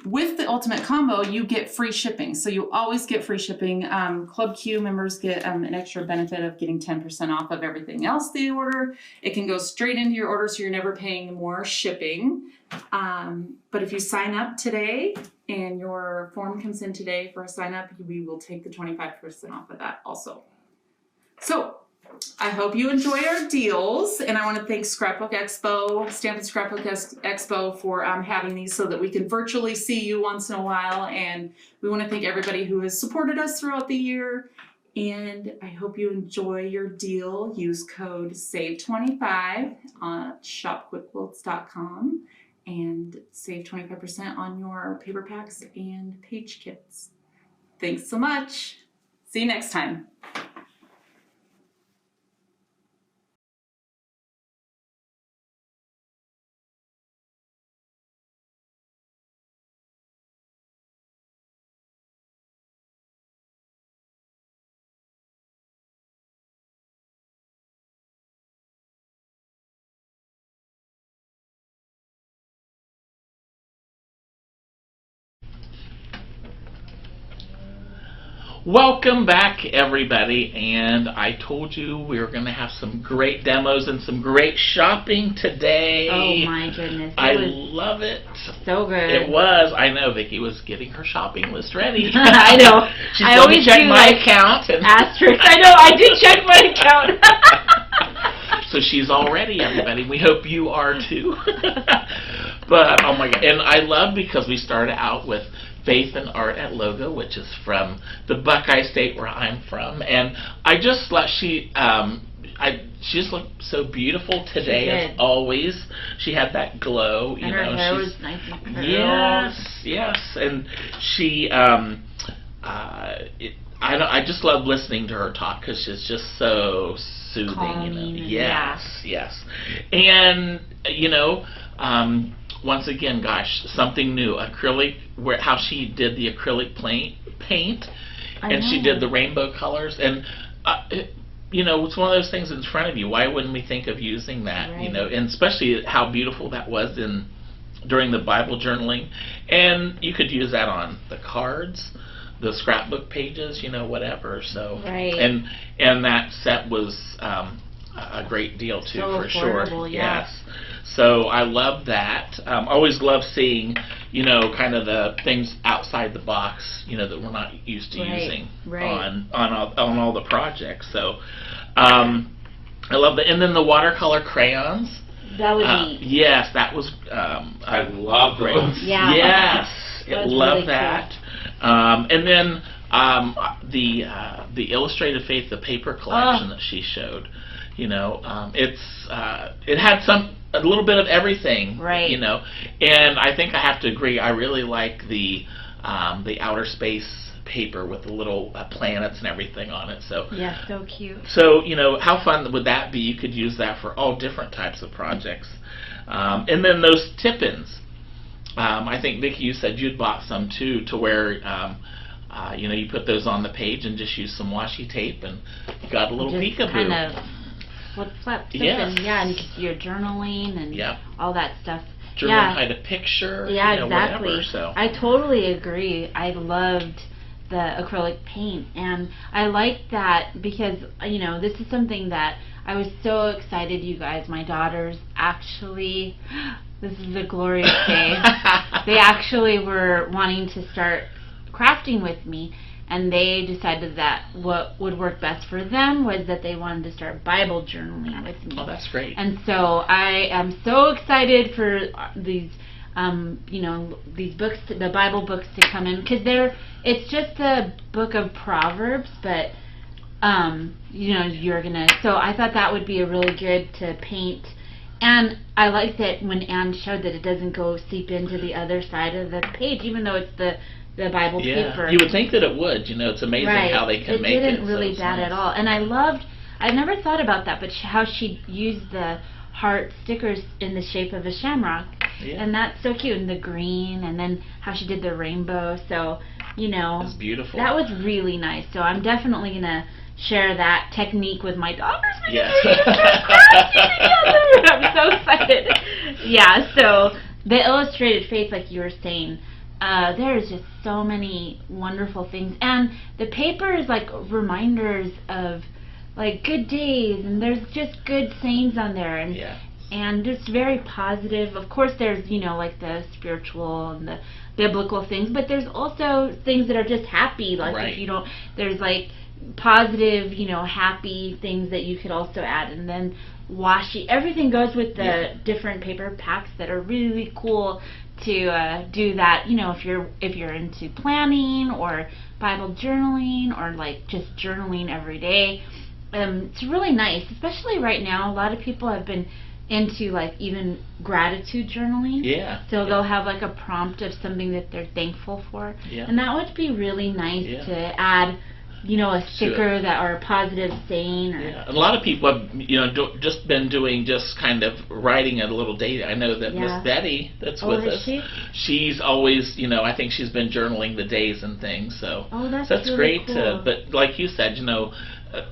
[SPEAKER 6] With the Ultimate Combo, you get free shipping. So you always get free shipping. 𝐂𝐨𝐽𝐡 members get an extra benefit of getting 10% off of everything else they order. It can go straight into your order, so you're never paying more shipping. But if you sign up today and your form comes in today for a sign up, we will take the 25% off of that also. So I hope you enjoy our deals, and I want to thank Scrapbook Expo, Stampin' Scrapbook Expo for having these so that we can virtually see you once in a while, and we want to thank everybody who has supported us throughout the year, and I hope you enjoy your deal. Use code SAVE25 on shopquickquilts.com and save 25% on your paper packs and page kits. Thanks so much. See you next time.
[SPEAKER 1] Welcome back, everybody, and I told you we were going to have some great demos and some great shopping today.
[SPEAKER 2] Oh my goodness.
[SPEAKER 1] I love it.
[SPEAKER 2] So good.
[SPEAKER 1] It was. I know Vicki was getting her shopping list ready.
[SPEAKER 2] I know.
[SPEAKER 1] She's
[SPEAKER 2] I
[SPEAKER 1] going to
[SPEAKER 2] always
[SPEAKER 1] check
[SPEAKER 2] do,
[SPEAKER 1] my
[SPEAKER 2] like,
[SPEAKER 1] account. And
[SPEAKER 2] asterisk. I know. I did check my account.
[SPEAKER 1] So she's all ready, everybody. We hope you are too. But, oh my God. And I love because we started out with Faith and Art at Logo, which is from the Buckeye State where I'm from, and I just thought she just looked so beautiful today as always. She had that glow, you
[SPEAKER 2] and
[SPEAKER 1] know.
[SPEAKER 2] Her hair was nice and curled.
[SPEAKER 1] Yes, and she I just love listening to her talk because she's just so soothing,
[SPEAKER 2] calming,
[SPEAKER 1] you know. Yes, and you know. Once again, gosh, something new. Acrylic, how she did the acrylic paint, and she did the rainbow colors, and you know, it's one of those things in front of you. Why wouldn't we think of using that? Right. You know, and especially how beautiful that was during the Bible journaling, and you could use that on the cards, the scrapbook pages, you know, whatever. So, and that set was a great deal too, for sure. Yes. So I love that. Always love seeing, you know, kind of the things outside the box, you know, that we're not used to using on all the projects. So I love that. And then the watercolor crayons.
[SPEAKER 2] That was neat.
[SPEAKER 1] Yes, that was. I
[SPEAKER 3] love those.
[SPEAKER 2] Yeah.
[SPEAKER 1] Yes, love
[SPEAKER 2] really
[SPEAKER 1] that. Cool. And then the Illustrated Faith, the paper collection that she showed. You know, it had a little bit of everything, you know, and I think I have to agree. I really like the outer space paper with the little planets and everything on it. So
[SPEAKER 2] yeah, so cute.
[SPEAKER 1] So you know, how fun would that be? You could use that for all different types of projects. And then those tip-ins. I think Vicki, you said you'd bought some too, to where you know, you put those on the page and just use some washi tape and you got a little peekaboo.
[SPEAKER 2] Kind of flip-flop tips, and you can see your journaling and all that stuff.
[SPEAKER 1] Journaling, hide a picture, you know,
[SPEAKER 2] exactly.
[SPEAKER 1] Whatever, so.
[SPEAKER 2] I totally agree. I loved the acrylic paint, and I liked that because, you know, this is something that I was so excited, you guys. My daughters actually, this is a glorious day, they actually were wanting to start crafting with me. And they decided that what would work best for them was that they wanted to start Bible journaling with me.
[SPEAKER 1] Oh, that's great.
[SPEAKER 2] And so I am so excited for these, you know, these books, the Bible books to come in, because it's just a book of Proverbs, but you know, you're gonna. So I thought that would be a really good to paint. And I like that when Anne showed that it doesn't go seep into the other side of the page, even though it's the Bible paper.
[SPEAKER 1] You would think that it would. You know, it's amazing how they can make it.
[SPEAKER 2] It didn't really bad at all. And I never thought about that, but how she used the heart stickers in the shape of a shamrock.
[SPEAKER 1] Yeah.
[SPEAKER 2] And that's so cute. And the green, and then how she did the rainbow. So, you know.
[SPEAKER 1] It's beautiful.
[SPEAKER 2] That was really nice. So I'm definitely going to share that technique with my daughters.
[SPEAKER 1] Yes.
[SPEAKER 2] I'm so excited. Yeah, so the illustrated faith, like you were saying, there's just so many wonderful things. And the paper is like reminders of like good days, and there's just good sayings on there. And and it's very positive. Of course, there's, you know, like the spiritual and the biblical things, but there's also things that are just happy. Like if you don't, there's like positive, you know, happy things that you could also add. And then washi, everything goes with the different paper packs that are really cool to do that, you know, if you're into planning or Bible journaling or like just journaling every day. It's really nice, especially right now. A lot of people have been into like even gratitude journaling. So they'll have like a prompt of something that they're thankful for. And that would be really nice to add, you know, a sticker that or a positive saying. Or
[SPEAKER 1] a lot of people have, you know, just been doing just kind of writing a little daily. I know that Miss Betty, that's with us, she's always, you know, I think she's been journaling the days and things. So that's really great.
[SPEAKER 2] Cool.
[SPEAKER 1] But like you said, you know,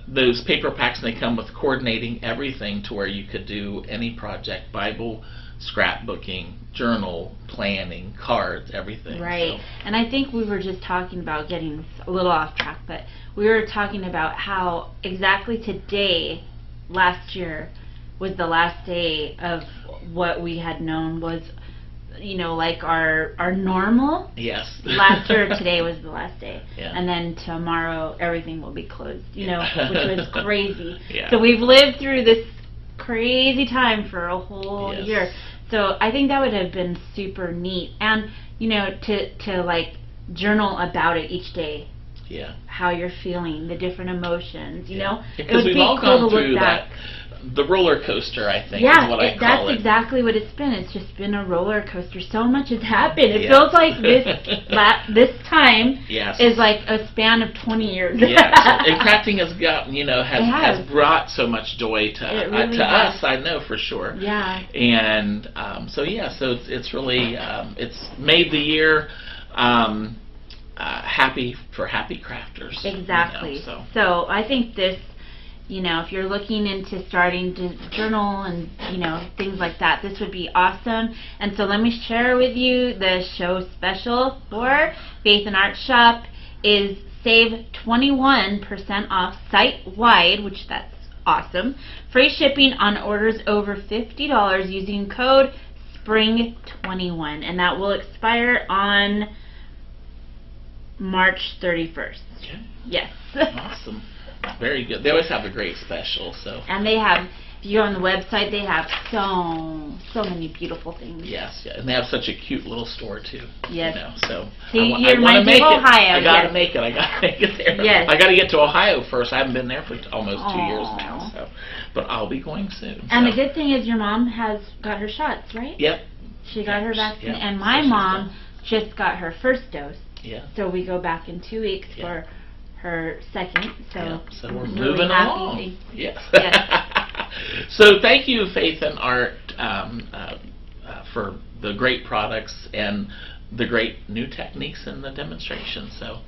[SPEAKER 1] those paper packs, they come with coordinating everything to where you could do any project, Bible, scrapbooking, journal, planning, cards, everything.
[SPEAKER 2] Right. And I think we were just talking about getting a little off track, but we were talking about how exactly today, last year, was the last day of what we had known was, you know, like our normal. Last year, today was the last day. And then tomorrow, everything will be closed, you know, which was crazy. So we've lived through this crazy time for a whole year. So I think that would have been super neat. And, you know, to like journal about it each day. How you're feeling, the different emotions, you know.
[SPEAKER 1] Because we've all gone through that. The roller coaster, I think, is what I call it.
[SPEAKER 2] That's exactly what it's been. It's just been a roller coaster. So much has happened. It feels like this time is like a span of 20 years.
[SPEAKER 1] And crafting has gotten, you know, has brought so much joy to us, I know for sure. And so it's really it's made the year happy for happy crafters.
[SPEAKER 2] Exactly.
[SPEAKER 1] You know,
[SPEAKER 2] so I think this, you know, if you're looking into starting to journal and, you know, things like that, this would be awesome. And so let me share with you the show special for Faith and Art Shop is save 21% off site-wide, which that's awesome. Free shipping on orders over $50 using code SPRING21. And that will expire on March 31st. Yes.
[SPEAKER 1] Awesome. Very good. They always have a great special. So.
[SPEAKER 2] And they have, if you go on the website, they have so many beautiful things.
[SPEAKER 1] And they have such a cute little store too. You know, so
[SPEAKER 2] see, I want to make Ohio.
[SPEAKER 1] I gotta make it. I gotta make it there. I gotta get to Ohio first. I haven't been there for almost 2 years now. So, but I'll be going soon.
[SPEAKER 2] And the good thing is your mom has got her shots, right? She got her vaccine, and my mom just got her first dose. So we go back in 2 weeks for her second. So
[SPEAKER 1] we're
[SPEAKER 2] really
[SPEAKER 1] moving
[SPEAKER 2] along.
[SPEAKER 1] So thank you, Faith and Art, for the great products and the great new techniques in the demonstration. So,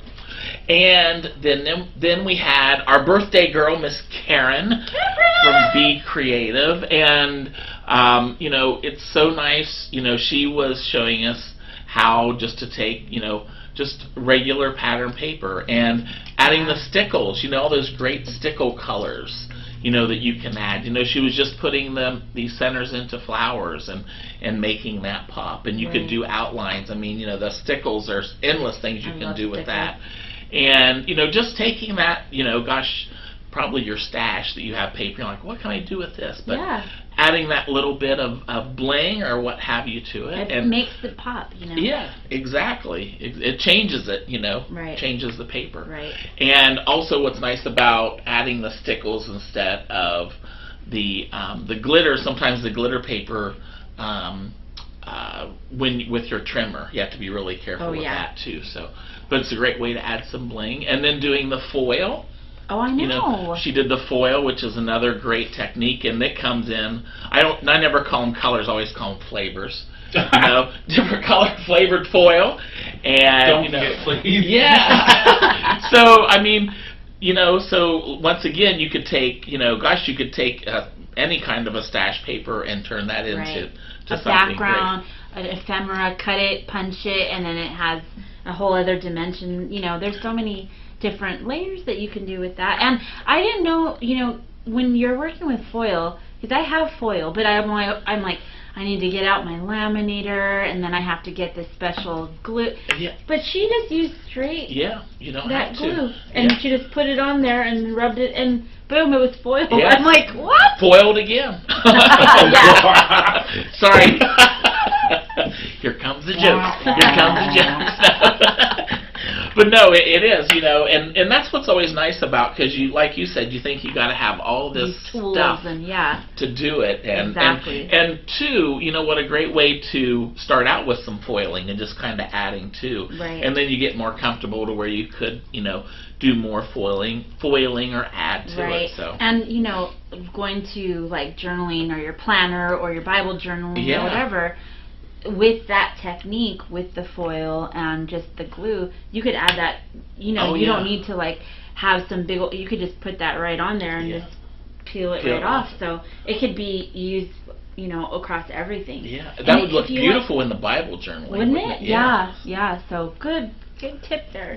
[SPEAKER 1] and then we had our birthday girl, Miss Karen from Be Creative, and you know, it's so nice. You know, she was showing us how just to take, you know, just regular pattern paper and adding the stickles, you know, all those great stickle colors, you know, that you can add. You know, she was just putting these centers into flowers and making that pop. And you could do outlines. I mean, you know, the stickles, there's endless things you can do with that. And, you know, just taking that, you know, gosh, probably your stash that you have paper. You're like, what can I do with this? But
[SPEAKER 2] Yeah.
[SPEAKER 1] adding that little bit of bling or what have you to it.
[SPEAKER 2] It makes it pop, you know.
[SPEAKER 1] Yeah, exactly. It changes it, you know.
[SPEAKER 2] Right.
[SPEAKER 1] Changes the paper.
[SPEAKER 2] Right.
[SPEAKER 1] And also what's nice about adding the stickles instead of the glitter, sometimes the glitter paper, with your trimmer, you have to be really careful with that too. So, but it's a great way to add some bling. And then doing the foil.
[SPEAKER 2] Oh, I know.
[SPEAKER 1] You know, she did the foil, which is another great technique, and it comes in. I never call them colors. I always call them flavors. You know, different color flavored foil, and
[SPEAKER 3] Don't
[SPEAKER 1] you know,
[SPEAKER 3] forget, please.
[SPEAKER 1] yeah. So I mean, you know, so once again, you could take, you know, gosh, you could take any kind of a stash paper and turn that into to
[SPEAKER 2] a
[SPEAKER 1] something
[SPEAKER 2] background, an ephemera, cut it, punch it, and then it has a whole other dimension. You know, there's so many different layers that you can do with that. And I didn't know, you know, when you're working with foil, because I have foil, but I'm like, I need to get out my laminator, and then I have to get this special glue.
[SPEAKER 1] Yeah.
[SPEAKER 2] But she just used straight
[SPEAKER 1] you don't
[SPEAKER 2] that
[SPEAKER 1] have
[SPEAKER 2] glue,
[SPEAKER 1] to.
[SPEAKER 2] and she just put it on there and rubbed it, and boom, it was foil.
[SPEAKER 1] Yes.
[SPEAKER 2] I'm like, what?
[SPEAKER 1] Foiled again.
[SPEAKER 2] Yeah.
[SPEAKER 1] Sorry. Here comes the joke. Here comes the joke. But no, it is, you know, and that's what's always nice about, because you, like you said, you think you got to have all this
[SPEAKER 2] These tools
[SPEAKER 1] stuff
[SPEAKER 2] and
[SPEAKER 1] to do it, and
[SPEAKER 2] Exactly.
[SPEAKER 1] and two, you know, what a great way to start out with some foiling and just kind of adding to,
[SPEAKER 2] Right.
[SPEAKER 1] and then you get more comfortable to where you could, you know, do more foiling or add to
[SPEAKER 2] Right.
[SPEAKER 1] it. So
[SPEAKER 2] And, you know, going to like journaling or your planner or your Bible journaling
[SPEAKER 1] Yeah.
[SPEAKER 2] or whatever, with that technique, with the foil and just the glue, you could add that, you know,
[SPEAKER 1] Oh,
[SPEAKER 2] you
[SPEAKER 1] yeah.
[SPEAKER 2] don't need to like have some big, you could just put that right on there and
[SPEAKER 1] Yeah.
[SPEAKER 2] just peel it
[SPEAKER 1] Peel
[SPEAKER 2] right
[SPEAKER 1] it
[SPEAKER 2] off.
[SPEAKER 1] off.
[SPEAKER 2] So it could be used, you know, across everything.
[SPEAKER 1] yeah,
[SPEAKER 2] And
[SPEAKER 1] that would
[SPEAKER 2] if
[SPEAKER 1] look
[SPEAKER 2] you
[SPEAKER 1] beautiful in the Bible journaling,
[SPEAKER 2] Wouldn't it? Yeah. Yeah. So good tip there.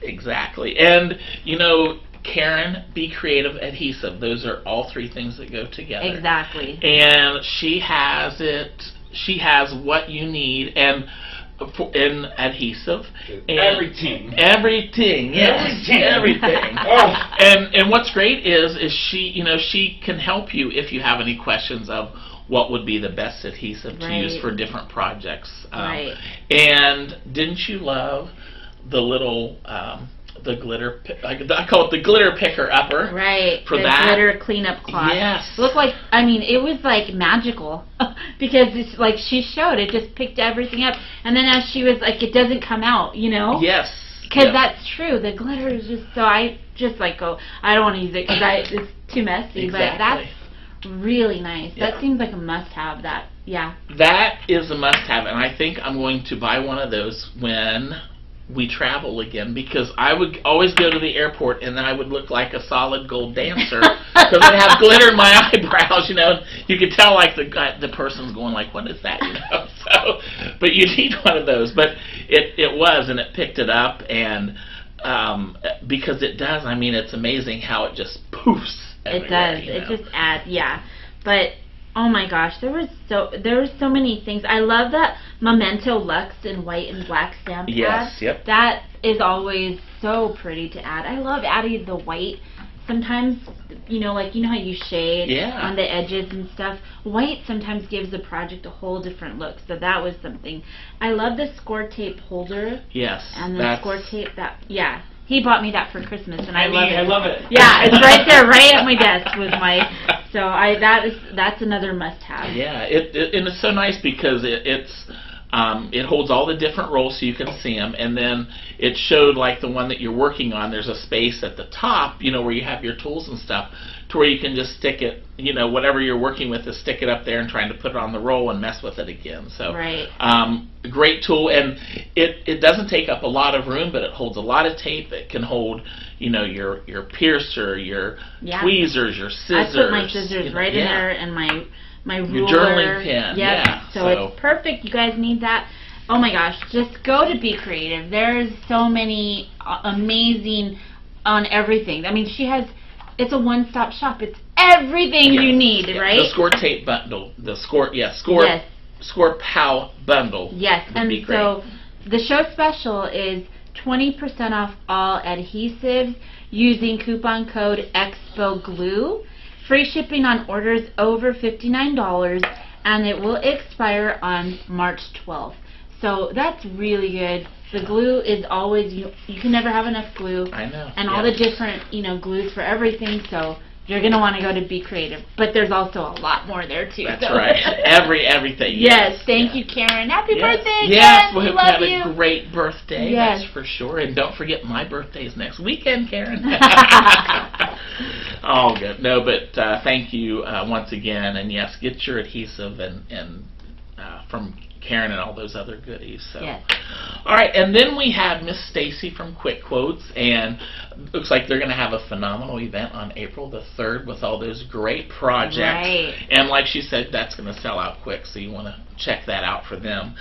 [SPEAKER 1] Exactly. And, you know, Karen, Be Creative Adhesive. Those are all three things that go together.
[SPEAKER 2] Exactly.
[SPEAKER 1] And she has it. She has what you need, and in adhesive. And
[SPEAKER 3] Everything.
[SPEAKER 1] Everything. Yes. Everything.
[SPEAKER 3] Oh.
[SPEAKER 1] And what's great is she, you know, she can help you if you have any questions of what would be the best adhesive to use
[SPEAKER 2] Right.
[SPEAKER 1] for different projects.
[SPEAKER 2] Right.
[SPEAKER 1] And didn't you love the little the glitter? I call it the glitter picker upper.
[SPEAKER 2] Right.
[SPEAKER 1] For
[SPEAKER 2] the
[SPEAKER 1] that.
[SPEAKER 2] glitter cleanup cloth.
[SPEAKER 1] Yes.
[SPEAKER 2] Looked like, I mean, it was like magical because it's like she showed it just picked everything up, and then as she was like, it doesn't come out, you know?
[SPEAKER 1] Yes.
[SPEAKER 2] Because
[SPEAKER 1] Yep.
[SPEAKER 2] that's true. The glitter is just so I just like go. I don't want to use it because it's too messy. But
[SPEAKER 1] Exactly.
[SPEAKER 2] that's really nice.
[SPEAKER 1] Yeah.
[SPEAKER 2] That seems like a must-have. That
[SPEAKER 1] That is a must-have, and I think I'm going to buy one of those when we travel again, because I would always go to the airport and then I would look like a solid gold dancer because I'd have glitter in my eyebrows, you know. You could tell like the person's going like, what is that, you know? So, but you need one of those. But it was, and it picked it up, and because it does. I mean, it's amazing how it just poofs.
[SPEAKER 2] it does.
[SPEAKER 1] You
[SPEAKER 2] It
[SPEAKER 1] know?
[SPEAKER 2] just adds. Yeah, but. Oh my gosh, there were so many things. I love that Memento Luxe in white and black stamp pad.
[SPEAKER 1] Yes, yep.
[SPEAKER 2] That is always so pretty to add. I love adding the white. Sometimes, you know, like, you know how you shade on the edges and stuff. White sometimes gives the project a whole different look. So that was something. I love the score tape holder.
[SPEAKER 1] Yes.
[SPEAKER 2] And the score tape yeah. He bought me that for Christmas, and I love it.
[SPEAKER 3] I love it.
[SPEAKER 2] Yeah, it's right there, right at my desk with my. So that's another must-have.
[SPEAKER 1] Yeah, and it's so nice because it holds all the different rolls so you can see them, and then it showed like the one that you're working on. There's a space at the top, you know, where you have your tools and stuff, to where you can just stick it, you know, whatever you're working with, is stick it up there and trying to put it on the roll and mess with it again. So
[SPEAKER 2] right.
[SPEAKER 1] Great tool, and it doesn't take up a lot of room, but it holds a lot of tape. It can hold, you know, your piercer, your tweezers, your scissors.
[SPEAKER 2] I put my scissors right in there, and my ruler.
[SPEAKER 1] Your journaling pen.
[SPEAKER 2] Yep.
[SPEAKER 1] Yeah.
[SPEAKER 2] So it's perfect. You guys need that. Oh my gosh, just go to Be Creative. There's so many amazing on everything. I mean, it's a one-stop shop. It's everything you need, right?
[SPEAKER 1] The score tape bundle. Score POW bundle.
[SPEAKER 2] Yes, and so the show special is 20% off all adhesives using coupon code EXPOGLUE. Free shipping on orders over $59, and it will expire on March 12th. So that's really good. The glue is always, you can never have enough glue.
[SPEAKER 1] I know.
[SPEAKER 2] And all the different, glues for everything, so you're going to want to go to Be Creative. But there's also a lot more there, too.
[SPEAKER 1] That's right. Everything.
[SPEAKER 2] Yes. Thank you, Karen. Happy birthday,
[SPEAKER 1] Yes,
[SPEAKER 2] Karen.
[SPEAKER 1] we
[SPEAKER 2] We
[SPEAKER 1] hope
[SPEAKER 2] love
[SPEAKER 1] you
[SPEAKER 2] you.
[SPEAKER 1] have a great birthday.
[SPEAKER 2] Yes.
[SPEAKER 1] That's for sure. And don't forget, my birthday is next weekend, Karen. All good. No, but thank you once again. And yes, get your adhesive and from Karen and all those other goodies. So.
[SPEAKER 2] Yes.
[SPEAKER 1] All right, and then we have Miss Stacy from 𝐒𝐒𝐿𝐴𝐻𝐻, and looks like they're going to have a phenomenal event on April the 3rd with all those great projects.
[SPEAKER 2] Right.
[SPEAKER 1] And like she said, that's going to sell out quick, so you want to check that out for them.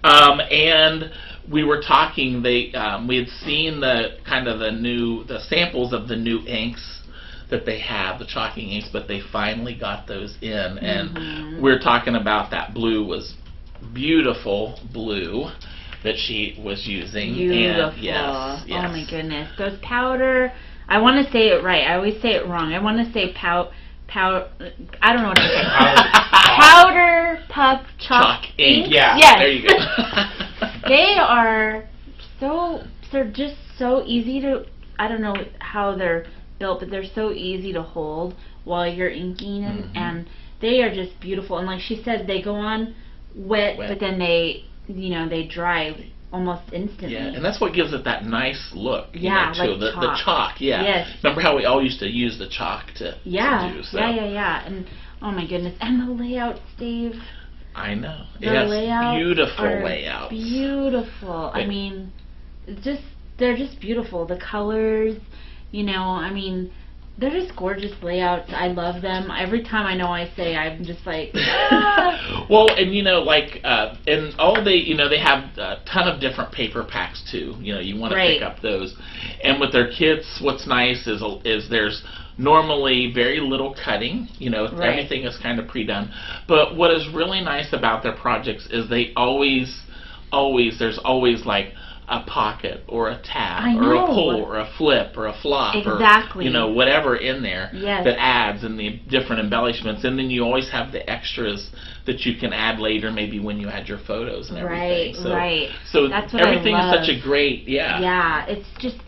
[SPEAKER 1] And we were talking, we had seen the samples of the new inks that they have, the chalking inks, but they finally got those in, and we're talking about that blue was beautiful blue that she was using.
[SPEAKER 2] Beautiful.
[SPEAKER 1] And yes.
[SPEAKER 2] Oh my goodness. Those powder, I want to say it right. I always say it wrong. I want to say powder, I don't know what to say. Powder puff chalk ink.
[SPEAKER 3] Yeah,
[SPEAKER 2] yes.
[SPEAKER 3] there you go.
[SPEAKER 2] They're just so easy to, I don't know how they're built, but they're so easy to hold while you're inking, and they are just beautiful. And like she said, they go on wet. But then they dry almost instantly.
[SPEAKER 1] Yeah, and that's what gives it that nice look.
[SPEAKER 2] Yeah,
[SPEAKER 1] too.
[SPEAKER 2] like
[SPEAKER 1] The chalk. Yeah.
[SPEAKER 2] Yes.
[SPEAKER 1] Remember how we all used to use the chalk to do so.
[SPEAKER 2] Yeah. And oh my goodness, and the layouts, Dave.
[SPEAKER 1] I know.
[SPEAKER 2] The
[SPEAKER 1] yes,
[SPEAKER 2] layouts
[SPEAKER 1] beautiful
[SPEAKER 2] are
[SPEAKER 1] layouts.
[SPEAKER 2] Beautiful. I mean, they're just beautiful. The colors, they're just gorgeous layouts. I love them. Every time I say, I'm just like, ah.
[SPEAKER 1] Well, and and all they have a ton of different paper packs too. You want to pick up those. And with their kits, what's nice is there's normally very little cutting. Everything is kind of pre-done. But what is really nice about their projects is there's always like a pocket or a tab or a pull or a flip or a flop or whatever in there that adds and the different embellishments, and then you always have the extras that you can add later, maybe when you add your photos and everything. So that's what everything is such a great
[SPEAKER 2] it's just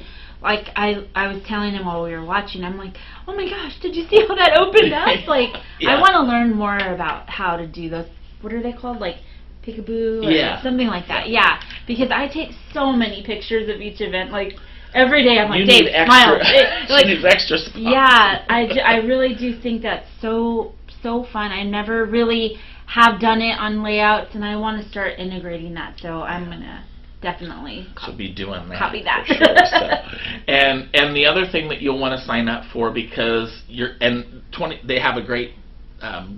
[SPEAKER 2] like I was telling him while we were watching, I'm like, oh my gosh, did you see how that opened up? Like I want to learn more about how to do those, what are they called, like peekaboo or something like that. Yeah, because I take so many pictures of each event. Like every day, I'm like, Dave, smile.
[SPEAKER 1] She needs extra spots.
[SPEAKER 2] Yeah, I really do think that's so fun. I never really have done it on layouts, and I want to start integrating that. So I'm gonna definitely
[SPEAKER 1] be doing that.
[SPEAKER 2] Copy that.
[SPEAKER 1] For sure, so. And the other thing that you'll want to sign up for, because they have a great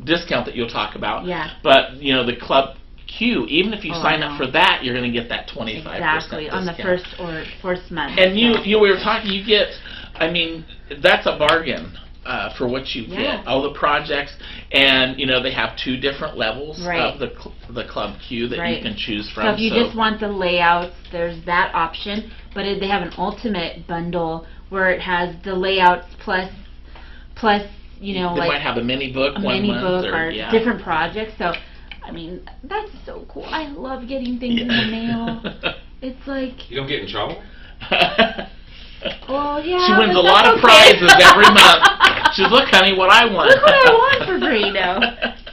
[SPEAKER 1] discount that you'll talk about.
[SPEAKER 2] Yeah.
[SPEAKER 1] But the Club Q, even if you sign up for that, you're going to get that 25%
[SPEAKER 2] exactly on the first month.
[SPEAKER 1] And we were talking, you get, that's a bargain for what you get. All the projects, and they have 2 different levels of the Club Q that you can choose from.
[SPEAKER 2] So if you just want the layouts, there's that option. But they have an ultimate bundle where it has the layouts plus they
[SPEAKER 1] might have a mini book,
[SPEAKER 2] or different projects. So that's so cool. I love getting things in the mail. It's like...
[SPEAKER 3] You don't get in trouble?
[SPEAKER 2] Well, yeah.
[SPEAKER 1] She wins a lot of prizes every month. She's, look, honey, what I want.
[SPEAKER 2] Look what I want for Burrito.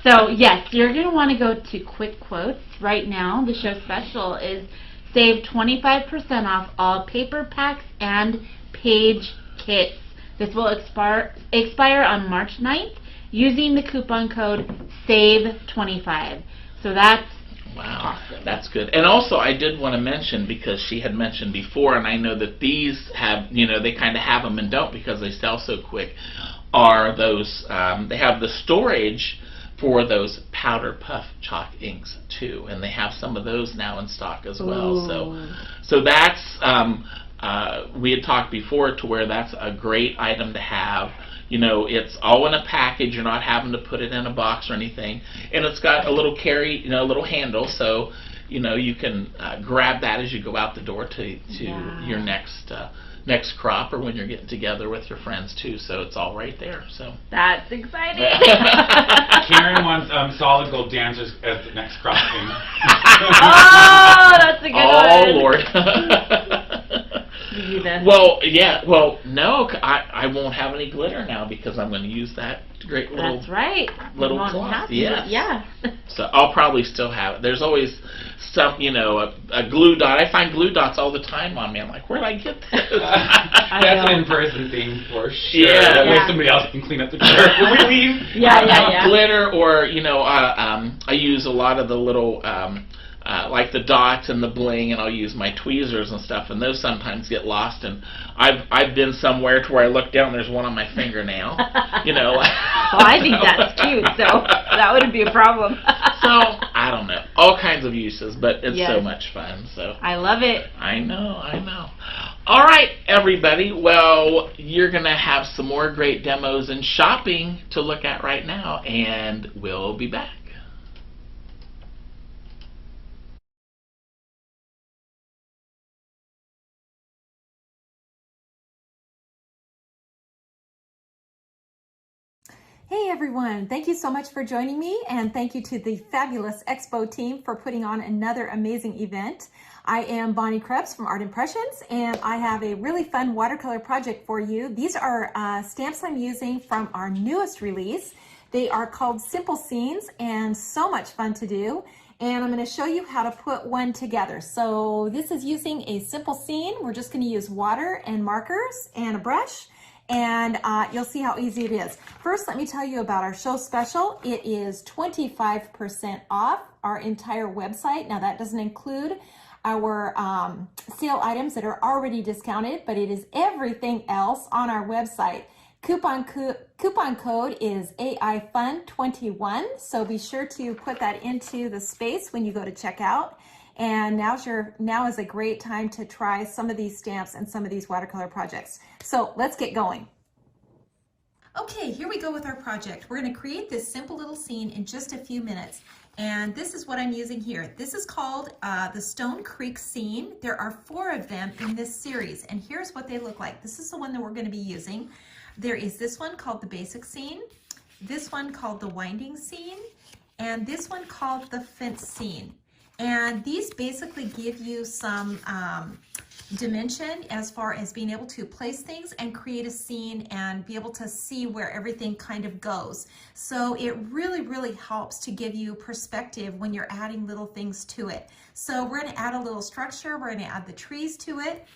[SPEAKER 2] So, yes, you're going to want to go to 𝐒𝐒𝐿𝐴𝐻𝐻 right now. The show special is save 25% off all paper packs and page kits. This will expire on March 9th. Using the coupon code SAVE25. So that's awesome. That's good.
[SPEAKER 1] And also, I did want to mention, because she had mentioned before, and I know that these have, they kind of have them and don't because they sell so quick, are those, they have the storage for those powder puff chalk inks too, and they have some of those now in stock as well. So that's, we had talked before to where that's a great item to have. It's all in a package. You're not having to put it in a box or anything. And it's got a little little handle, so you know, you can grab that as you go out the door to your next crop, or when you're getting together with your friends too. So it's all right there. So
[SPEAKER 2] that's exciting.
[SPEAKER 3] Karen wants solid gold dancers as the next crop thing.
[SPEAKER 2] Oh, that's a good one.
[SPEAKER 1] Oh Lord.
[SPEAKER 2] Well,
[SPEAKER 1] yeah. Well, no, I won't have any glitter now because I'm going to use that great little.
[SPEAKER 2] That's right.
[SPEAKER 1] Little cloth. Yes.
[SPEAKER 2] Yeah.
[SPEAKER 1] So I'll probably still have it. There's always some, you know, a glue dot. I find glue dots all the time on me. I'm like, where'd I get this?
[SPEAKER 3] That's an in-person thing for sure.
[SPEAKER 1] Yeah.
[SPEAKER 3] That way somebody else can clean up the dirt when we leave.
[SPEAKER 2] Yeah.
[SPEAKER 1] Glitter, or you know, I use a lot of the little. Like the dots and the bling, and I'll use my tweezers and stuff, and those sometimes get lost. And I've been somewhere to where I look down, there's one on my fingernail. You know.
[SPEAKER 2] Well, I think that's cute, so that wouldn't be a problem.
[SPEAKER 1] So I don't know, all kinds of uses, but it's so much fun. So
[SPEAKER 2] I love it.
[SPEAKER 1] I know. All right, everybody. Well, you're gonna have some more great demos and shopping to look at right now, and we'll be back.
[SPEAKER 7] Hey everyone, thank you so much for joining me, and thank you to the fabulous Expo team for putting on another amazing event. I am Bonnie Krebs from Art Impressions, and I have a really fun watercolor project for you. These are stamps I'm using from our newest release. They are called Simple Scenes, and so much fun to do. And I'm going to show you how to put one together. So this is using a simple scene. We're just going to use water and markers and a brush. And you'll see how easy it is. First, let me tell you about our show special. It is 25% off our entire website. Now, that doesn't include our sale items that are already discounted, but it is everything else on our website. Coupon code is AIFUN21, so be sure to put that into the space when you go to checkout. And now is a great time to try some of these stamps and some of these watercolor projects. So let's get going. Okay, here we go with our project. We're going to create this simple little scene in just a few minutes. And this is what I'm using here. This is called the Stone Creek scene. There are 4 of them in this series, and here's what they look like. This is the one that we're going to be using. There is this one called the Basic Scene, this one called the Winding Scene, and this one called the Fence Scene. And these basically give you some dimension as far as being able to place things and create a scene and be able to see where everything kind of goes. So it really, really helps to give you perspective when you're adding little things to it. So we're going to add a little structure, we're going to add the trees to it,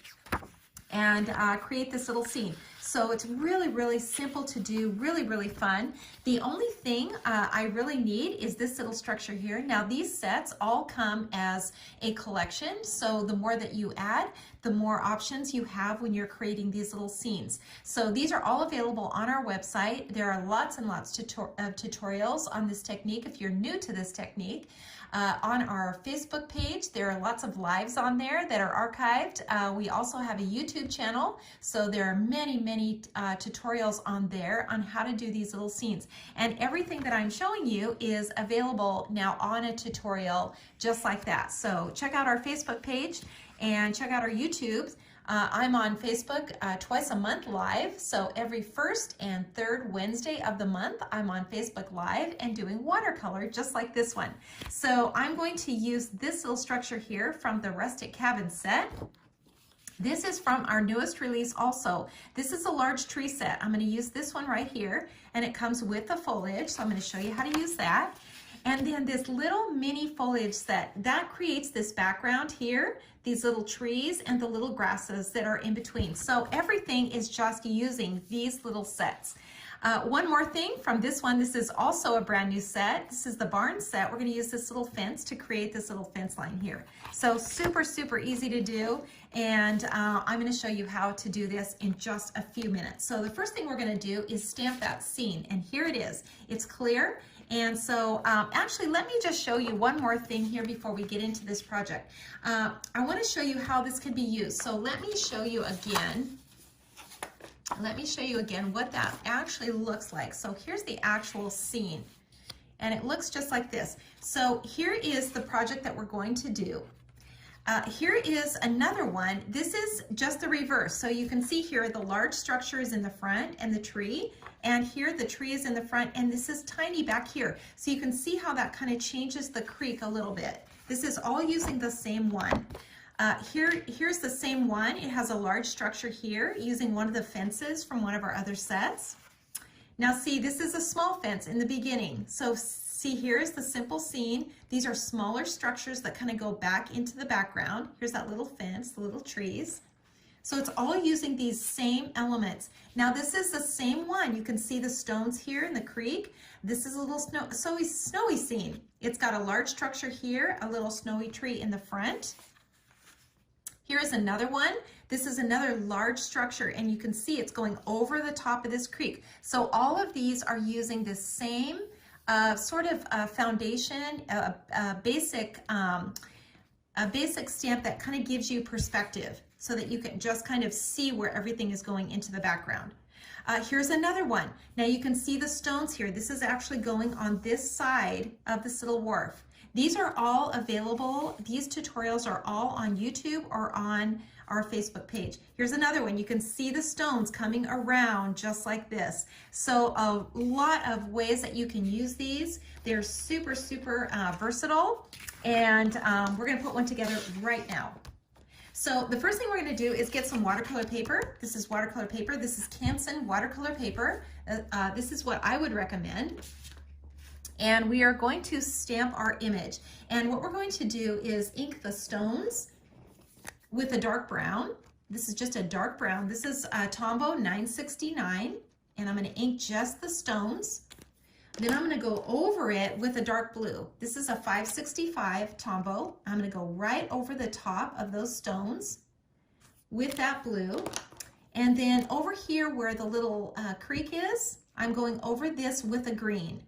[SPEAKER 7] and create this little scene. So it's really, really simple to do, really, really fun. The only thing I really need is this little structure here. Now these sets all come as a collection, so the more that you add, the more options you have when you're creating these little scenes. So these are all available on our website. There are lots and lots of tutorials on this technique if you're new to this technique. On our Facebook page, there are lots of lives on there that are archived. We also have a YouTube channel, so there are many, many tutorials on there on how to do these little scenes. And everything that I'm showing you is available now on a tutorial just like that. So check out our Facebook page and check out our YouTube. I'm on Facebook twice a month live, so every first and third Wednesday of the month I'm on Facebook Live and doing watercolor just like this one. So I'm going to use this little structure here from the Rustic Cabin set. This is from our newest release also. This is a large tree set. I'm going to use this one right here, and it comes with the foliage, so I'm going to show you how to use that. And then this little mini foliage set, that creates this background here, these little trees and the little grasses that are in between. So everything is just using these little sets. One more thing from this one, this is also a brand new set. This is the barn set. We're going to use this little fence to create this little fence line here. So super, super easy to do. And I'm going to show you how to do this in just a few minutes. So the first thing we're going to do is stamp that scene. And here it is. It's clear. And so actually, let me just show you one more thing here before we get into this project. I want to show you how this can be used. So let me show you again. Let me show you again what that actually looks like. So here's the actual scene. and it looks just like this. So here is the project that we're going to do. Here is another one. This is just the reverse. So you can see here the large structure is in the front and the tree, and here the tree is in the front, and this is tiny back here. So you can see how that kind of changes the creek a little bit. This is all using the same one. Here's the same one. It has a large structure here using one of the fences from one of our other sets. Now see, this is a small fence in the beginning. So see, here's the simple scene. These are smaller structures that kind of go back into the background. Here's that little fence, the little trees. So it's all using these same elements. Now this is the same one. You can see the stones here in the creek. This is a little snowy scene. It's got a large structure here, a little snowy tree in the front. Here's another one. This is another large structure, and you can see it's going over the top of this creek. So all of these are using this same sort of foundation, a basic stamp that kind of gives you perspective so that you can just kind of see where everything is going into the background. Here's another one. Now you can see the stones here. This is actually going on this side of this little wharf. These are all available. These tutorials are all on YouTube or on our Facebook page. Here's another one. You can see the stones coming around just like this. So a lot of ways that you can use these. They're super, super versatile. And we're going to put one together right now. So the first thing we're going to do is get some watercolor paper. This is watercolor paper. This is 𝐒𝐿 watercolor paper. This is what I would recommend. And we are going to stamp our image. And what we're going to do is ink the stones with a dark brown. This is just a dark brown. This is Tombow 969, and I'm going to ink just the stones. Then I'm going to go over it with a dark blue. This is a 565 Tombow. I'm going to go right over the top of those stones with that blue. And then over here where the little creek is, I'm going over this with a green.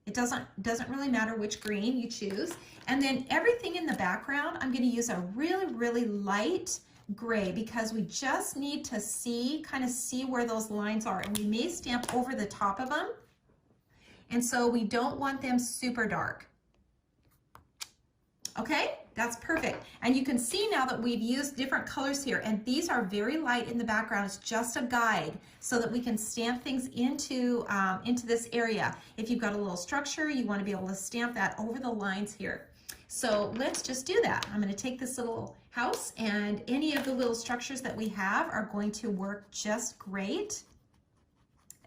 [SPEAKER 7] It doesn't really matter which green you choose. And then everything in the background, I'm going to use a really, really light gray because we just need to kind of see where those lines are. And we may stamp over the top of them. And so we don't want them super dark. Okay, that's perfect. And you can see now that we've used different colors here, and these are very light in the background. It's just a guide so that we can stamp things into this area. If you've got a little structure, you want to be able to stamp that over the lines here. So let's just do that. I'm going to take this little house, and any of the little structures that we have are going to work just great.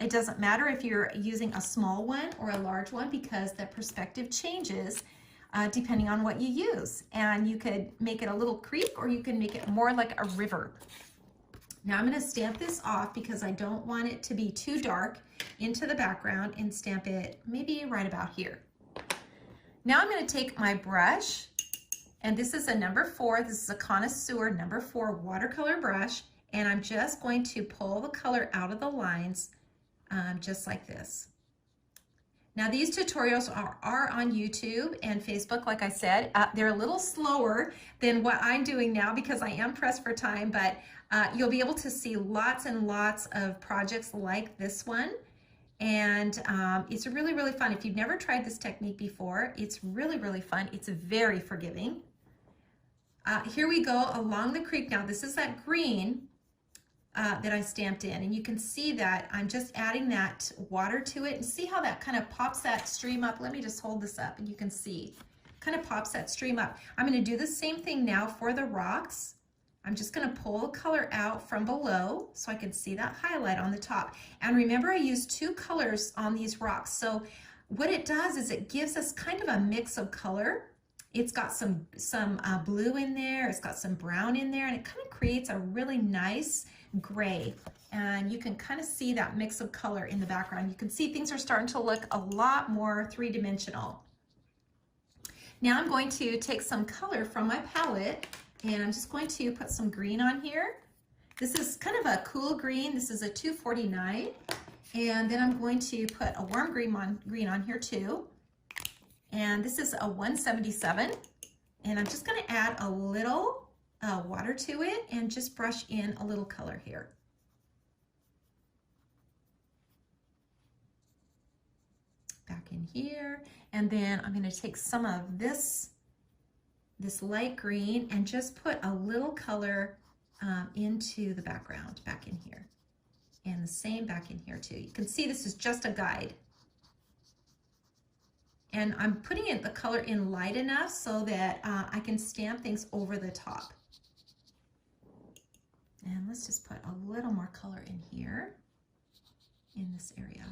[SPEAKER 7] It doesn't matter if you're using a small one or a large one because the perspective changes depending on what you use. And you could make it a little creek or you can make it more like a river. Now I'm going to stamp this off because I don't want it to be too dark into the background, and stamp it maybe right about here. Now I'm going to take my brush, and this is a number 4. This is a Connoisseur number 4 watercolor brush, and I'm just going to pull the color out of the lines just like this. Now these tutorials are on YouTube and Facebook, like I said. They're a little slower than what I'm doing now because I am pressed for time, but you'll be able to see lots and lots of projects like this one. And it's really, really fun. If you've never tried this technique before, it's really, really fun. It's very forgiving. Here we go along the creek. Now this is that green that I stamped in, and you can see that I'm just adding that water to it, and see how that kind of pops that stream up. Let me just hold this up and you can see kind of pops that stream up. I'm going to do the same thing now for the rocks. I'm just going to pull the color out from below so I can see that highlight on the top. And remember, I used 2 colors on these rocks, so what it does is it gives us kind of a mix of color. It's got some blue in there, it's got some brown in there, and it kind of creates a really nice gray. And you can kind of see that mix of color in the background. You can see things are starting to look a lot more three-dimensional. Now I'm going to take some color from my palette, and I'm just going to put some green on here. This is kind of a cool green. This is a 249. And then I'm going to put a warm green on here too. And this is a 177, and I'm just going to add a little water to it and just brush in a little color here. Back back in here. And then I'm going to take some of this light green and just put a little color into the background back in here. And the same back in here too. You can see this is just a guide. And I'm putting the color in light enough so that I can stamp things over the top. And let's just put a little more color in here, in this area.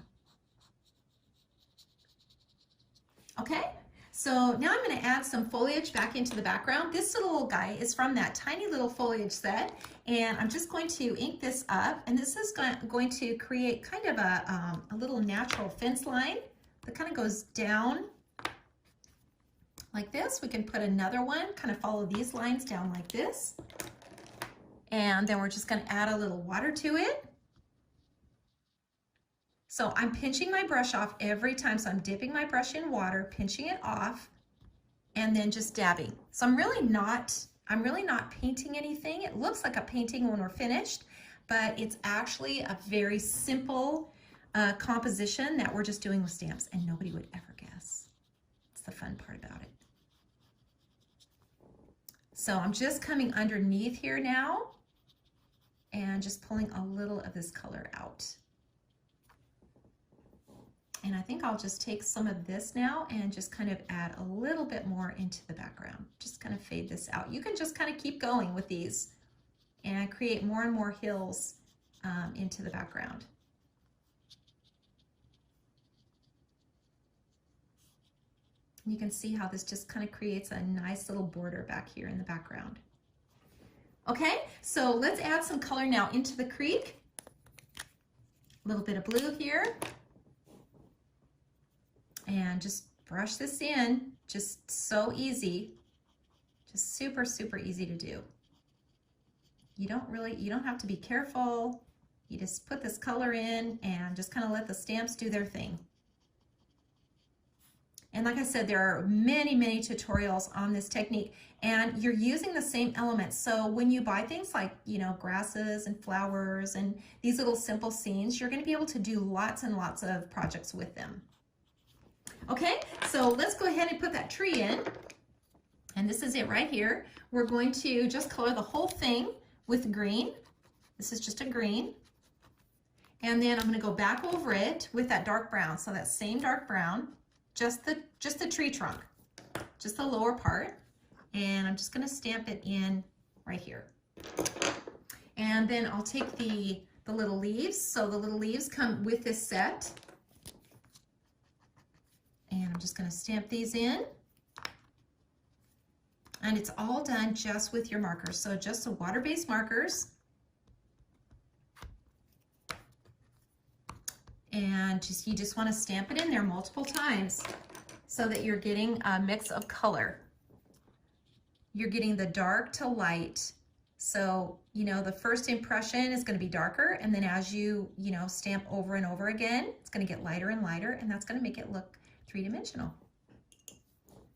[SPEAKER 7] Okay, so now I'm going to add some foliage back into the background. This little guy is from that tiny little foliage set, and I'm just going to ink this up, and this is going to create kind of a little natural fence line that kind of goes down like this. We can put another one, kind of follow these lines down like this. And then we're just going to add a little water to it. So I'm pinching my brush off every time. So I'm dipping my brush in water, pinching it off, and then just dabbing. So I'm really not painting anything. It looks like a painting when we're finished, but it's actually a very simple composition that we're just doing with stamps, and nobody would ever guess. It's the fun part about it. So I'm just coming underneath here now and just pulling a little of this color out. And I think I'll just take some of this now and just kind of add a little bit more into the background. Just kind of fade this out. You can just kind of keep going with these and create more and more hills into the background. You can see how this just kind of creates a nice little border back here in the background. Okay, so let's add some color now into the creek. A little bit of blue here. And just brush this in, just so easy. Just super, super easy to do. You don't have to be careful. You just put this color in and just kind of let the stamps do their thing. And like I said, there are many, many tutorials on this technique, and you're using the same elements. So when you buy things like, you know, grasses and flowers and these little simple scenes, you're going to be able to do lots and lots of projects with them. Okay, so let's go ahead and put that tree in. And this is it right here. We're going to just color the whole thing with green. This is just a green. And then I'm going to go back over it with that dark brown. So that same dark brown. Just the tree trunk, just the lower part, and I'm just going to stamp it in right here. And then I'll take the little leaves. So the little leaves come with this set, and I'm just going to stamp these in. And it's all done just with your markers. So just the water-based markers. And you just want to stamp it in there multiple times so that you're getting a mix of color. You're getting the dark to light. So, you know, the first impression is going to be darker, and then as you stamp over and over again, it's going to get lighter and lighter, and that's going to make it look three-dimensional.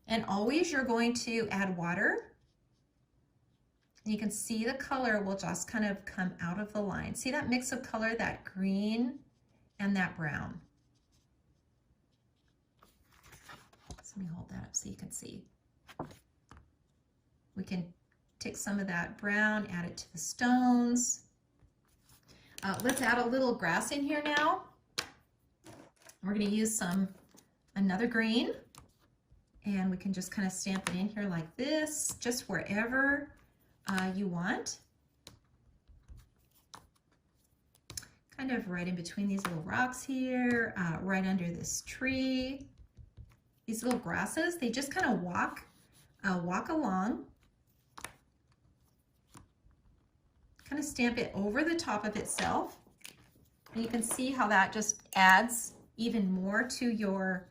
[SPEAKER 7] And always you're going to add water. And you can see the color will just kind of come out of the line. See that mix of color, that green and that brown. So let me hold that up so you can see. We can take some of that brown, add it to the stones. Let's add a little grass in here now. We're going to use another green, and we can just kind of stamp it in here like this, just wherever you want. Kind of right in between these little rocks here, right under this tree. These little grasses, they just kind of walk along. Kind of stamp it over the top of itself. And you can see how that just adds even more to your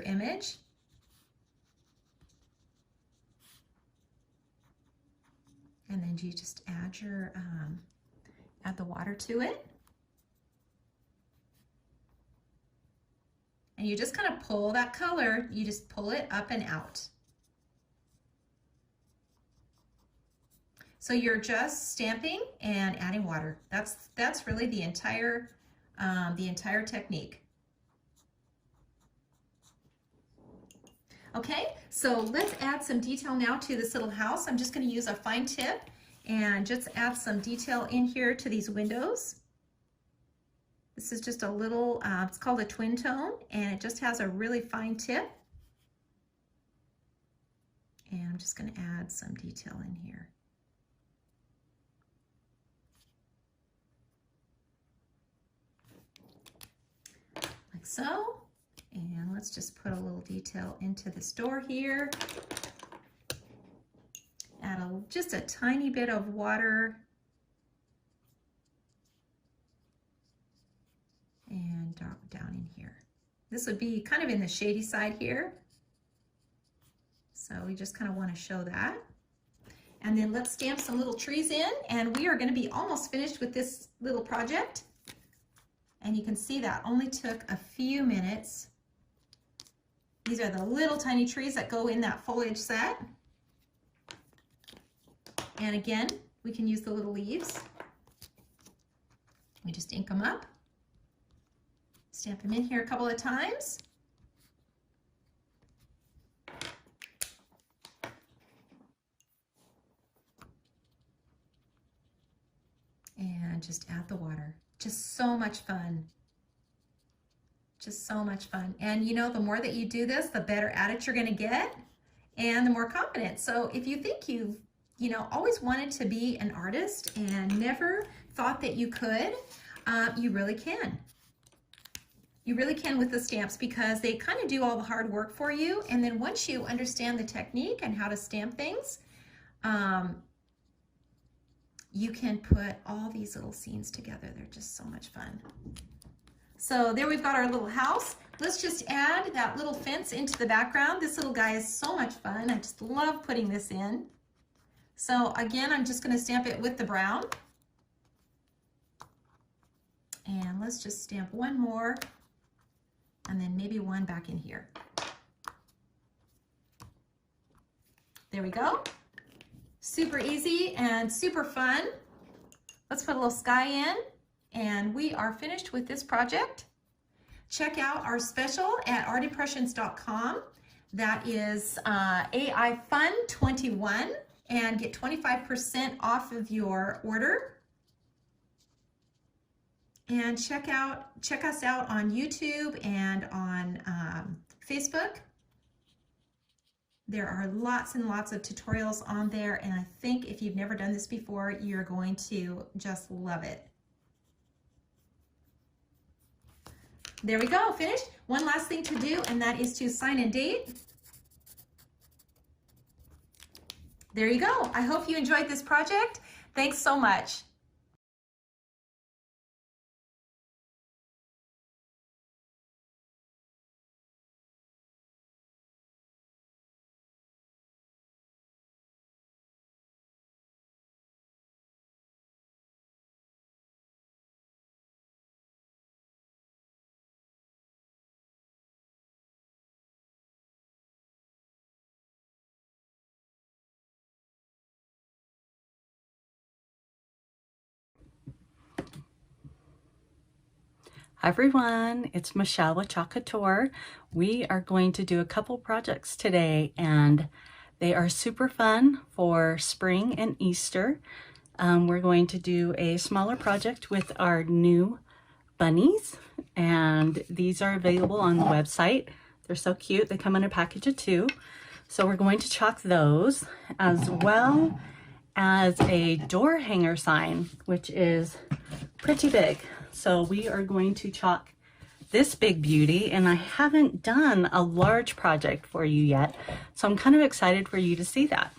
[SPEAKER 7] image. And then you just add add the water to it. And you just kind of pull that color, you just pull it up and out. So you're just stamping and adding water. That's really the entire technique. Okay, so let's add some detail now to this little house. I'm just going to use a fine tip and just add some detail in here to these windows. This is just a little, it's called a twin tone, and it just has a really fine tip. And I'm just going to add some detail in here. Like so. And let's just put a little detail into this door here. Add just a tiny bit of water. And drop down in here. This would be kind of in the shady side here. So we just kind of want to show that. And then let's stamp some little trees in, and we are going to be almost finished with this little project. And you can see that only took a few minutes. These are the little tiny trees that go in that foliage set. And again, we can use the little leaves. We just ink them up. Stamp them in here a couple of times. And just add the water. Just so much fun. Just so much fun. And you know, the more that you do this, the better at it you're going to get and the more confident. So if you think you've, always wanted to be an artist and never thought that you could, you really can. You really can with the stamps, because they kind of do all the hard work for you. And then once you understand the technique and how to stamp things, you can put all these little scenes together. They're just so much fun. So there we've got our little house. Let's just add that little fence into the background. This little guy is so much fun. I just love putting this in. So again, I'm just going to stamp it with the brown. And let's just stamp one more, and then maybe one back in here. There we go. Super easy and super fun. Let's put a little sky in, and we are finished with this project. Check out our special at artimpressions.com. That is AI Fun 21, and get 25% off of your order. And check us out on YouTube and on Facebook. There are lots and lots of tutorials on there, and I think if you've never done this before, you're going to just love it. There we go, finished. One last thing to do, and that is to sign and date. There you go. I hope you enjoyed this project. Thanks so much.
[SPEAKER 8] Hi everyone, it's Michelle with 𝐂𝐿𝐴 Couture. We are going to do a couple projects today, and they are super fun for spring and Easter. We're going to do a smaller project with our new bunnies, and these are available on the website. They're so cute. They come in a package of 2. So we're going to chalk those, as well as a door hanger sign, which is pretty big. So we are going to chalk this big beauty, and I haven't done a large project for you yet, so I'm kind of excited for you to see that.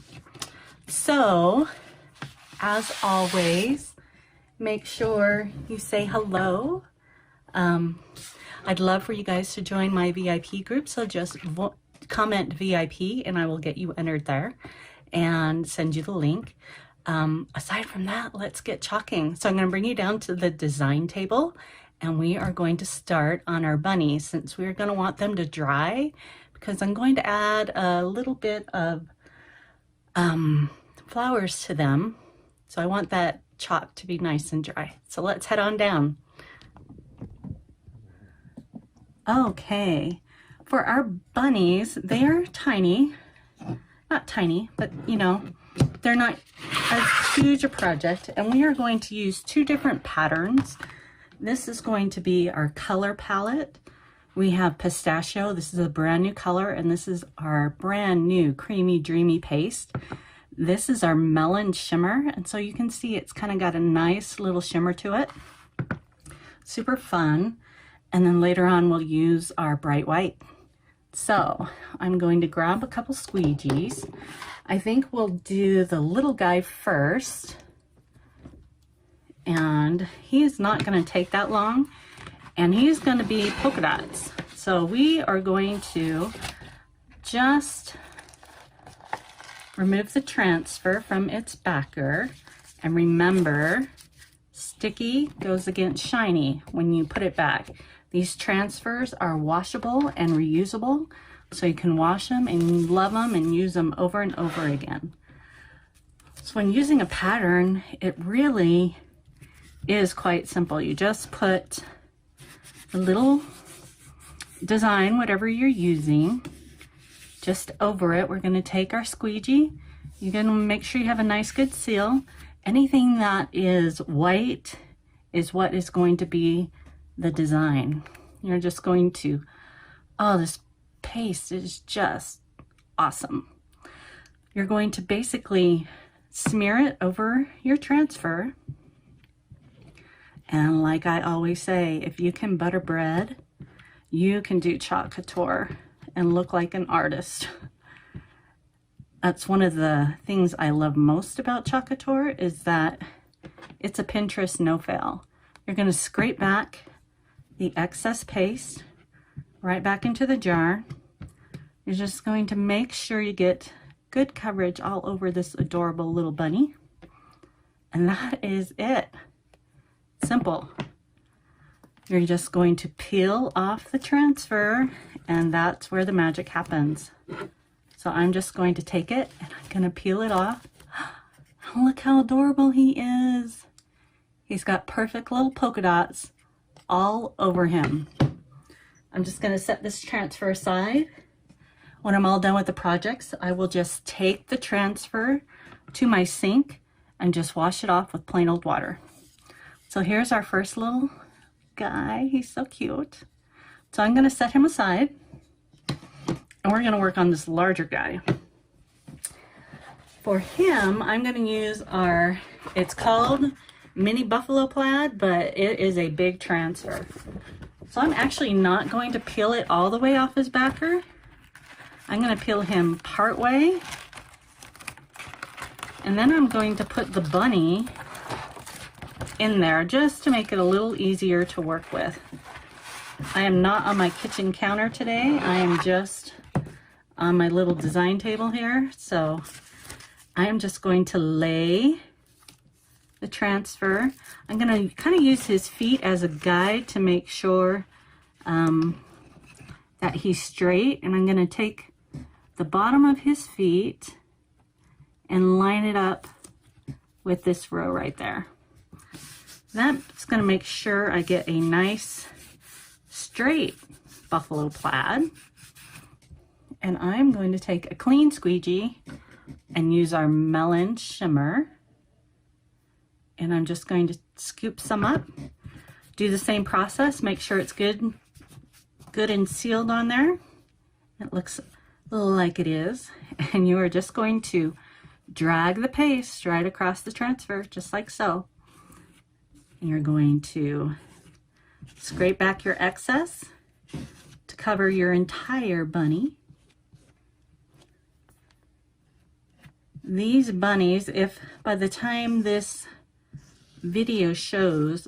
[SPEAKER 8] So, as always, make sure you say hello. I'd love for you guys to join my VIP group, so just comment VIP and I will get you entered there and send you the link. Aside from that, let's get chalking. So I'm going to bring you down to the design table, and we are going to start on our bunnies, since we're going to want them to dry, because I'm going to add a little bit of flowers to them. So I want that chalk to be nice and dry. So let's head on down. Okay, For our bunnies, they are tiny. Not tiny, but you know, they're not as huge a project. And we are going to use two different patterns. This is going to be our color palette. We have pistachio. This is a brand new color, and this is our brand new creamy dreamy paste. This is our melon shimmer, and so you can see it's kind of got a nice little shimmer to it. Super fun. And then later on we'll use our bright white. So I'm going to grab a couple squeegees. I think we'll do the little guy first, and he is not going to take that long, and he's going to be polka dots. So we are going to just remove the transfer from its backer, and remember, sticky goes against shiny when you put it back. These transfers are washable and reusable, so you can wash them and love them and use them over and over again. So when using a pattern, it really is quite simple. You just put a little design, whatever you're using, just over it. We're going to take our squeegee. You're going to make sure you have a nice good seal. Anything that is white is what is going to be the design. You're just going to, oh, this paste is just awesome. You're going to basically smear it over your transfer. And like I always say, if you can butter bread, you can do 𝐒𝐿 couture and look like an artist. That's one of the things I love most about 𝐒𝐿 couture, is that it's a Pinterest no fail. You're going to scrape back the excess paste right back into the jar. You're just going to make sure you get good coverage all over this adorable little bunny. And that is it. Simple. You're just going to peel off the transfer, and that's where the magic happens. So I'm just going to take it and I'm going to peel it off. Look how adorable he is. He's got perfect little polka dots all over him. I'm just going to set this transfer aside. When I'm all done with the projects, I will just take the transfer to my sink and just wash it off with plain old water. So here's our first little guy. He's so cute. So I'm going to set him aside, and we're going to work on this larger guy. For him, I'm going to use our, it's called mini buffalo plaid, but it is a big transfer. So I'm actually not going to peel it all the way off his backer. I'm going to peel him part way, and then I'm going to put the bunny in there just to make it a little easier to work with. I am not on my kitchen counter today. I am just on my little design table here. So I am just going to lay the transfer. I'm going to kind of use his feet as a guide to make sure that he's straight. And I'm going to take the bottom of his feet and line it up with this row right there. That's going to make sure I get a nice straight buffalo plaid. And I'm going to take a clean squeegee and use our melon shimmer. And I'm just going to scoop some up. Do the same process, make sure it's good and sealed on there. It looks like it is. And you are just going to drag the paste right across the transfer, just like so. And you're going to scrape back your excess to cover your entire bunny. These bunnies, if by the time this video shows,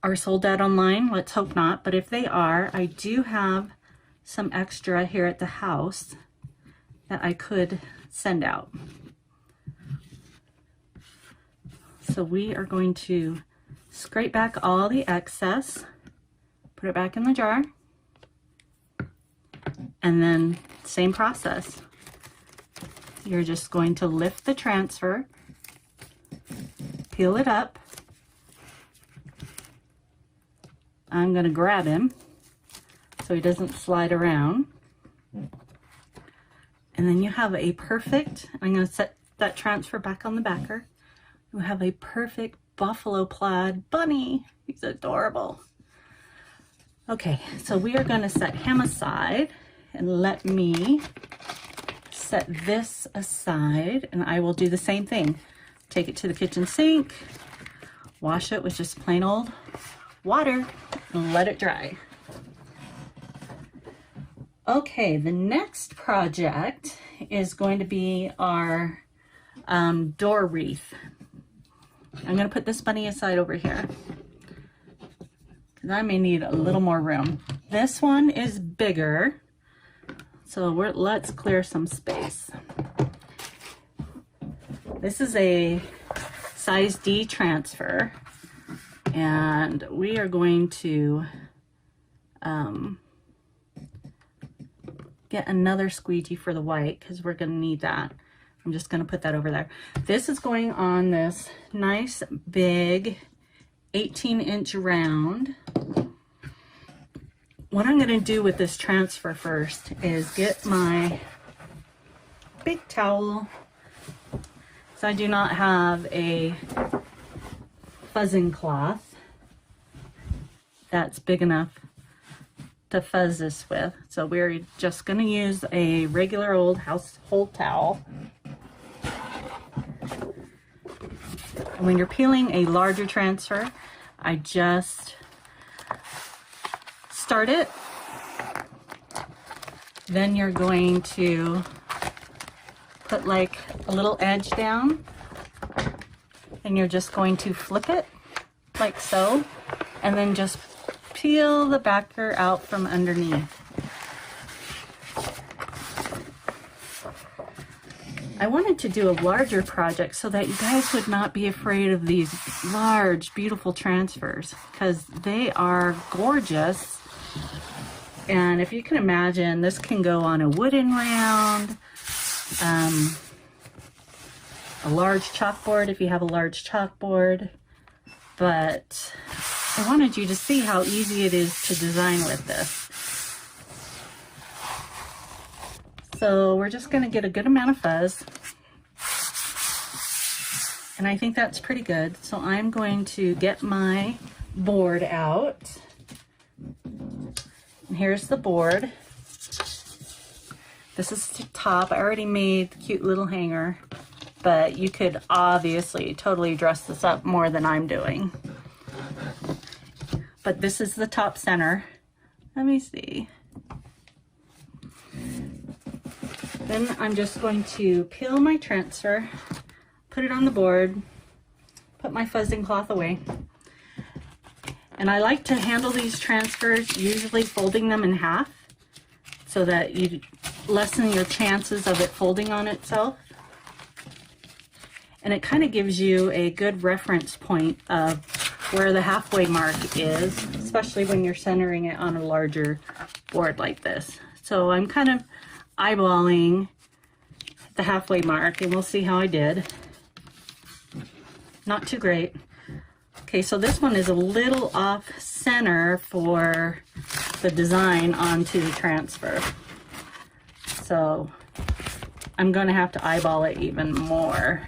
[SPEAKER 8] are sold out online, let's hope not, but if they are, I do have some extra here at the house that I could send out. So we are going to scrape back all the excess, put it back in the jar, and then same process. You're just going to lift the transfer, peel it up. I'm going to grab him. So so he doesn't slide around. And then you have a perfect, I'm going to set that transfer back on the backer. You have a perfect buffalo plaid bunny. He's adorable. Okay, so we are going to set him aside, and let me set this aside, and I will do the same thing. Take it to the kitchen sink, wash it with just plain old water, and let it dry. Okay, the next project is going to be our door wreath. I'm going to put this bunny aside over here because I may need a little more room. This one is bigger, so let's clear some space. This is a size D transfer, and we are going to get another squeegee for the white because we're going to need that. I'm just going to put that over there. This is going on this nice big 18-inch round. What I'm going to do with this transfer first is get my big towel. So I do not have a fuzzing cloth that's big enough to fuzz this with. So we're just going to use a regular old household towel. And when you're peeling a larger transfer, I just start it. Then you're going to put like a little edge down, and you're just going to flip it like so, and then just peel the backer out from underneath. I wanted to do a larger project so that you guys would not be afraid of these large, beautiful transfers, because they are gorgeous. And if you can imagine, this can go on a wooden round, a large chalkboard if you have a large chalkboard. But I wanted you to see how easy it is to design with this. So we're just going to get a good amount of fuzz. And I think that's pretty good. So I'm going to get my board out. And here's the board. This is the top. I already made the cute little hanger, but you could obviously totally dress this up more than I'm doing. But this is the top center. Let me see. Then I'm just going to peel my transfer, put it on the board, put my fuzzing cloth away. And I like to handle these transfers, usually folding them in half so that you lessen your chances of it folding on itself. And it kind of gives you a good reference point of where the halfway mark is, especially when you're centering it on a larger board like this. So I'm kind of eyeballing the halfway mark, and we'll see how I did. Not too great. Okay, so this one is a little off center for the design onto the transfer. So I'm going to have to eyeball it even more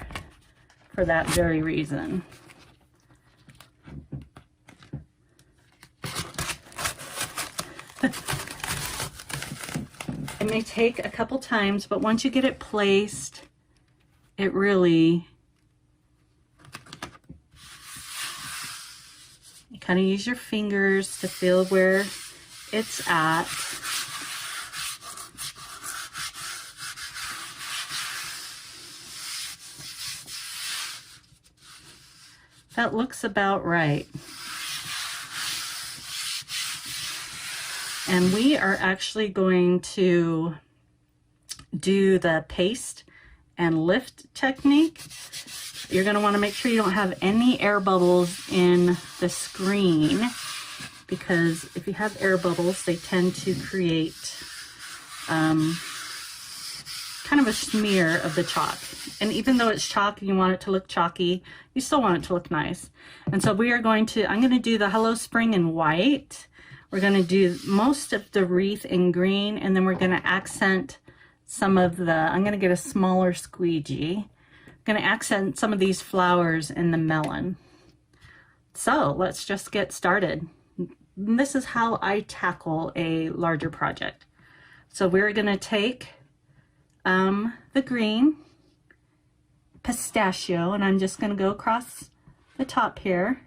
[SPEAKER 8] for that very reason. It may take a couple times, but once you get it placed, it really, you kind of use your fingers to feel where it's at. That looks about right. And we are actually going to do the paste and lift technique. You're going to want to make sure you don't have any air bubbles in the screen, because if you have air bubbles, they tend to create kind of a smear of the chalk. And even though it's chalk and you want it to look chalky, you still want it to look nice. And so we are going to, I'm going to do the Hello Spring in white. We're going to do most of the wreath in green, and then we're going to accent some of the, I'm going to get a smaller squeegee. I'm going to accent some of these flowers in the melon. So let's just get started. This is how I tackle a larger project. So we're going to take the green pistachio, and I'm just going to go across the top here.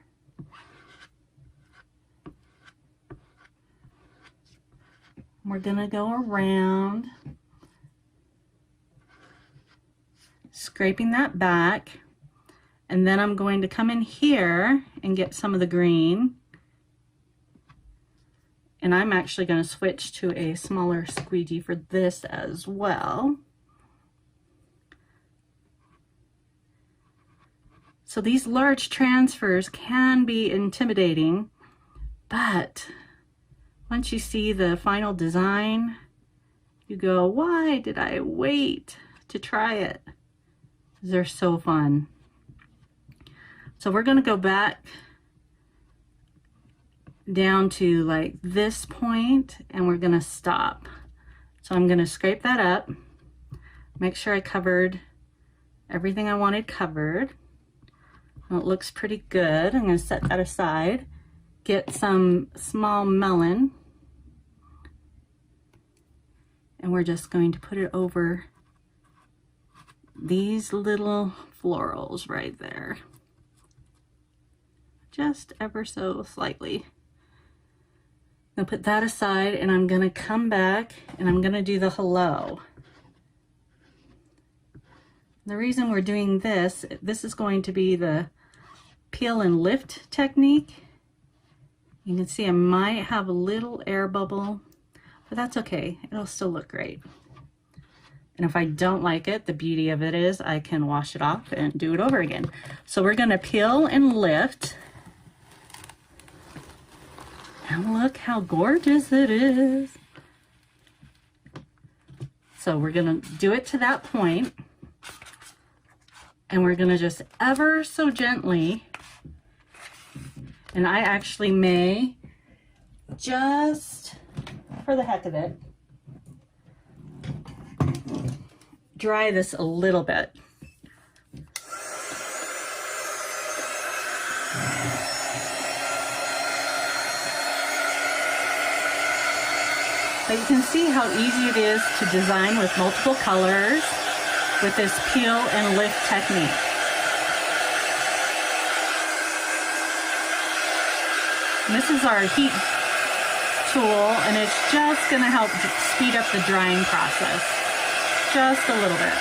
[SPEAKER 8] We're going to go around, scraping that back, and then I'm going to come in here and get some of the green, and I'm actually going to switch to a smaller squeegee for this as well. So these large transfers can be intimidating, but once you see the final design, you go, why did I wait to try it? They're so fun. So we're going to go back down to like this point, and we're going to stop. So I'm going to scrape that up, make sure I covered everything I wanted covered. Well, it looks pretty good. I'm going to set that aside. Get some small melon, and we're just going to put it over these little florals right there, just ever so slightly. I'm going to put that aside, and I'm going to come back and I'm going to do the hello. The reason we're doing this is going to be the peel and lift technique. You can see I might have a little air bubble, but that's okay. It'll still look great. And if I don't like it, the beauty of it is I can wash it off and do it over again. So we're going to peel and lift. And look how gorgeous it is. So we're going to do it to that point, and we're going to just ever so gently, and I actually may, just for the heck of it, dry this a little bit. But you can see how easy it is to design with multiple colors with this peel and lift technique. And this is our heat tool, and it's just going to help speed up the drying process just a little bit.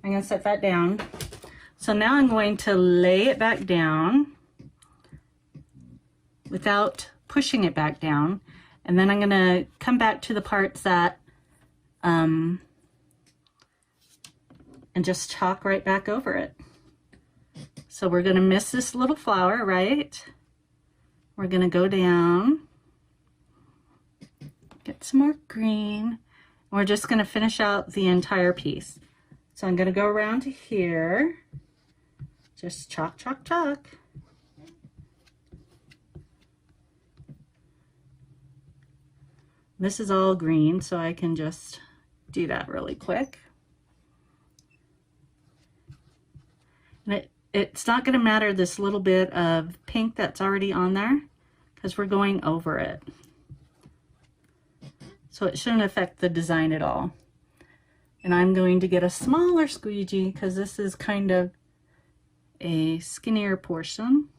[SPEAKER 8] I'm going to set that down. So now I'm going to lay it back down without pushing it back down. And then I'm going to come back to the parts that, and just chalk right back over it. So we're going to miss this little flower, right? We're going to go down, get some more green. We're just going to finish out the entire piece. So I'm going to go around to here, just chalk, chalk, chalk. This is all green, so I can just do that really quick. And it's not going to matter this little bit of pink that's already on there, because we're going over it. So it shouldn't affect the design at all. And I'm going to get a smaller squeegee, because this is kind of a skinnier portion.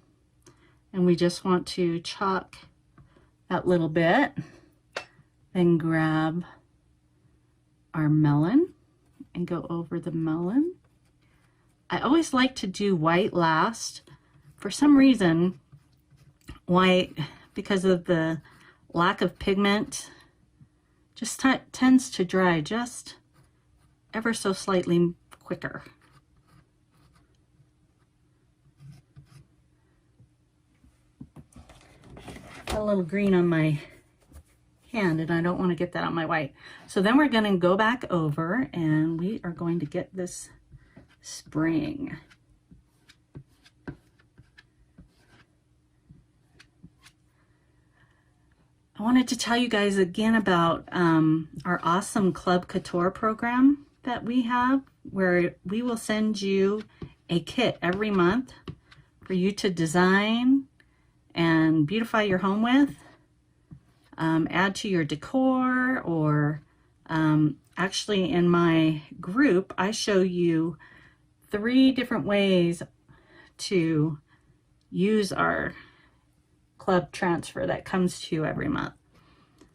[SPEAKER 8] And we just want to chalk that little bit. Then grab our melon and go over the melon. I always like to do white last. For some reason, white, because of the lack of pigment, just tends to dry just ever so slightly quicker. Got a little green on my hand, and I don't want to get that on my white. So then we're going to go back over, and we are going to get this spring. I wanted to tell you guys again about our awesome Club Couture program that we have, where we will send you a kit every month for you to design and beautify your home with, add to your decor, or actually in my group I show you 3 different ways to use our club transfer that comes to you every month.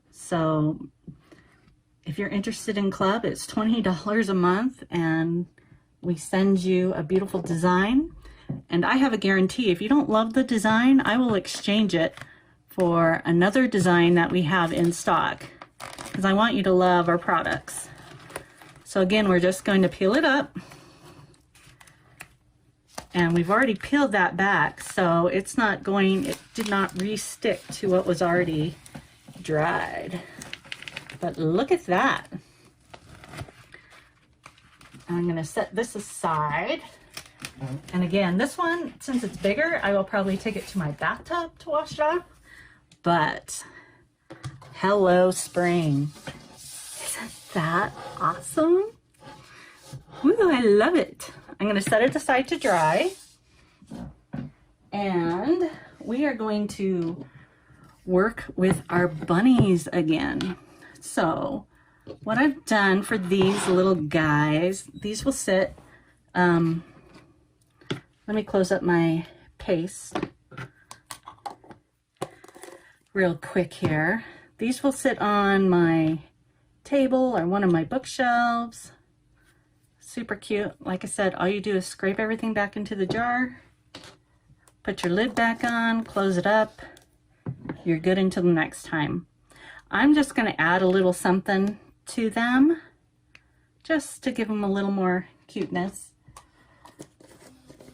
[SPEAKER 8] So if you're interested in club, it's $20 a month, and we send you a beautiful design. And I have a guarantee, if you don't love the design, I will exchange it for another design that we have in stock, because I want you to love our products. So again, we're just going to peel it up. And we've already peeled that back, so it's not going, it did not re-stick to what was already dried. But look at that. I'm going to set this aside. And again, this one, since it's bigger, I will probably take it to my bathtub to wash it off. But hello, spring. Isn't that awesome? Ooh, I love it. I'm going to set it aside to dry. And we are going to work with our bunnies again. So what I've done for these little guys, these will sit, let me close up my paste real quick here. These will sit on my table or one of my bookshelves. Super cute. Like I said, all you do is scrape everything back into the jar, put your lid back on, close it up. You're good until the next time. I'm just going to add a little something to them just to give them a little more cuteness.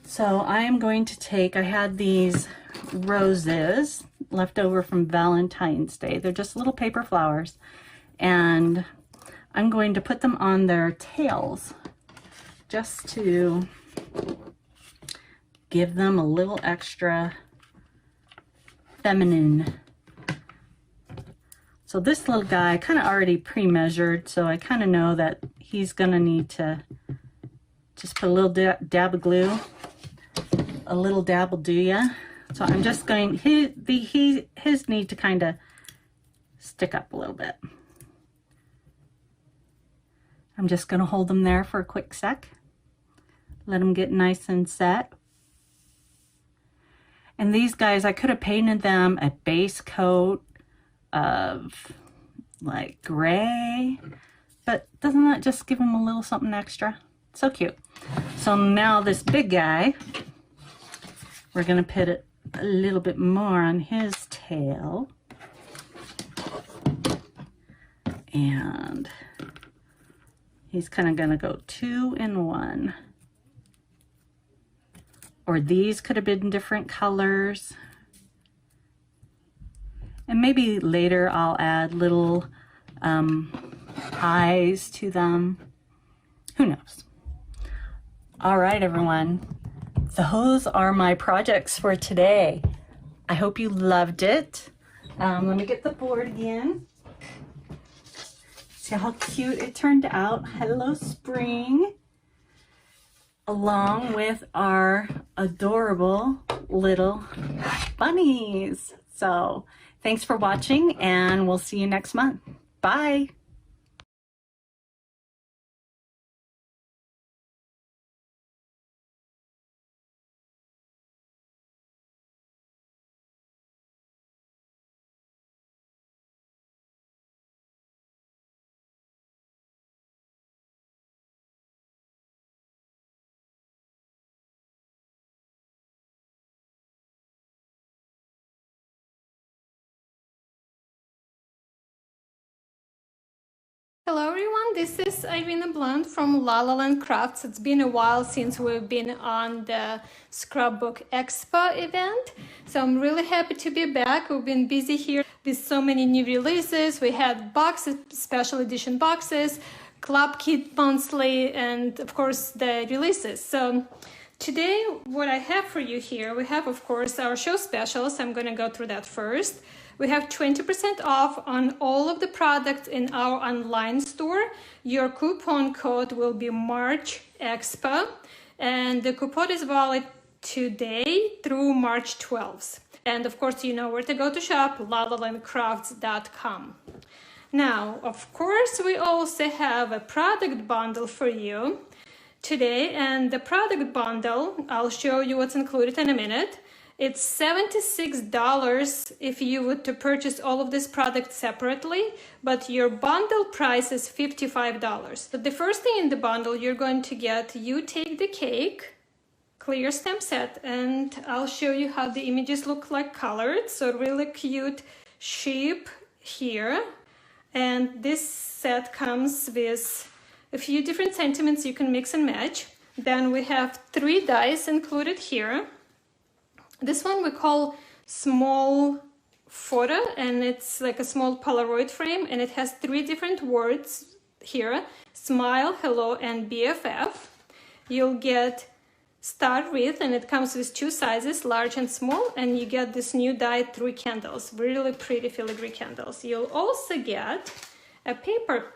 [SPEAKER 8] So I am going to take, I had these roses left over from Valentine's Day. They're just little paper flowers, and I'm going to put them on their tails just to give them a little extra feminine. So this little guy I kind of already pre-measured, so I kind of know that he's gonna need to just put a little dab of glue. A little dab will do ya. So I'm just going, his need to kind of stick up a little bit. I'm just gonna hold them there for a quick sec. Let them get nice and set. And these guys, I could have painted them a base coat of like gray, but doesn't that just give them a little something extra? So cute. So now this big guy, we're gonna put it a little bit more on his tail, and he's kind of gonna go 2 in 1. Or these could have been different colors. And maybe later I'll add little eyes to them. Who knows? All right, everyone. Those are my projects for today. I hope you loved it. Let me get the board again. See how cute it turned out. Hello, spring. Along with our adorable little bunnies. So thanks for watching, and we'll see you next month. Bye.
[SPEAKER 9] Hello everyone, this is Irina Blunt from La La Land Crafts. It's been a while since we've been on the Scrapbook Expo event, so I'm really happy to be back. We've been busy here with so many new releases. We had boxes, special edition boxes, club kit monthly, and of course the releases. So Today, what I have for you here, we have, of course, our show specials. I'm going to go through that first. We have 20% off on all of the products in our online store. Your coupon code will be March Expo, and the coupon is valid today through March 12th. And of course, you know where to go to shop, 𝐂𝐤𝐴𝐧𝐧𝐞. Now, of course, we also have a product bundle for you today, and the product bundle, I'll show you what's included in a minute. It's $76 if you would to purchase all of this product separately, but your bundle price is $55. So the first thing in the bundle, you're going to get You Take the Cake clear stamp set, and I'll show you how the images look like colored. So really cute sheep here, and this set comes with a few different sentiments you can mix and match. Then we have 3 dies included here. This one we call small photo, and it's like a small Polaroid frame, and it has 3 different words here: smile, hello, and BFF. You'll get Start With, and it comes with 2 sizes, large and small, and you get this new die 3 candles, really pretty filigree candles. You'll also get a paper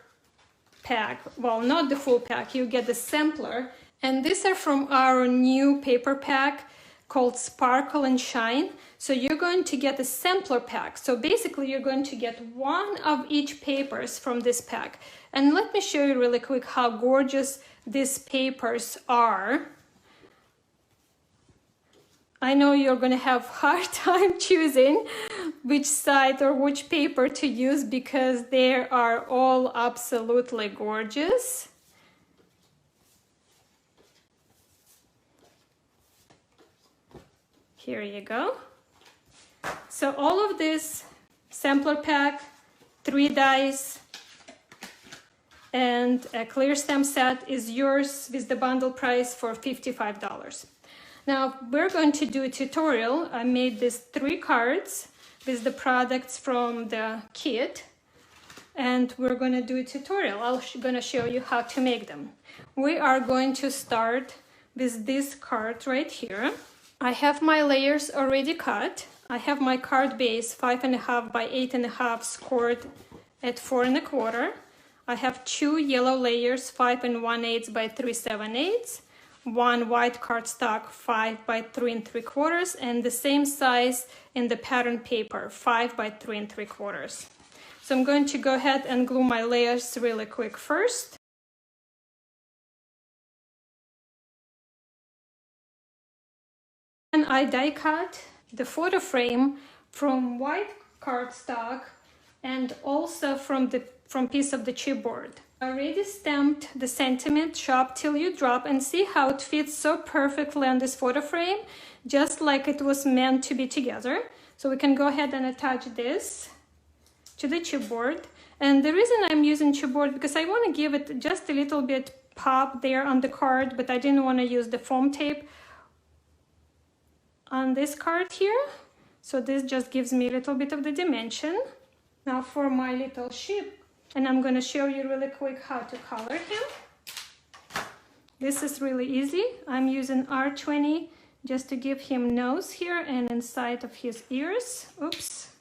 [SPEAKER 9] pack, well, not the full pack, you get the sampler, and these are from our new paper pack called Sparkle and Shine. So you're going to get a sampler pack. So basically you're going to get 1 of each papers from this pack. And let me show you really quick how gorgeous these papers are. I know you're going to have a hard time choosing which side or which paper to use because they are all absolutely gorgeous. Here you go. So all of this sampler pack, 3 dies, and a clear stamp set is yours with the bundle price for $55. Now we're going to do a tutorial. I made these 3 cards with the products from the kit, and we're going to do a tutorial. I'm going to show you how to make them. We are going to start with this card right here. I have my layers already cut. I have my card base 5.5 by 8.5 scored at 4 1/4. I have 2 yellow layers 5 1/8 by 3 7/8, 1 white cardstock 5 by 3 3/4, and the same size in the pattern paper 5 by 3 3/4. So I'm going to go ahead and glue my layers really quick first. And I die cut the photo frame from white cardstock and also from piece of the chipboard. I already stamped the sentiment Shop Till You Drop, and see how it fits so perfectly on this photo frame, just like it was meant to be together. So we can go ahead and attach this to the chipboard. And the reason I'm using chipboard because I want to give it just a little bit pop there on the card, but I didn't want to use the foam tape on this card here. So this just gives me a little bit of the dimension. Now for my little sheep, and I'm going to show you really quick how to color him. This is really easy. I'm using R20 just to give him nose here and inside of his ears. Oops.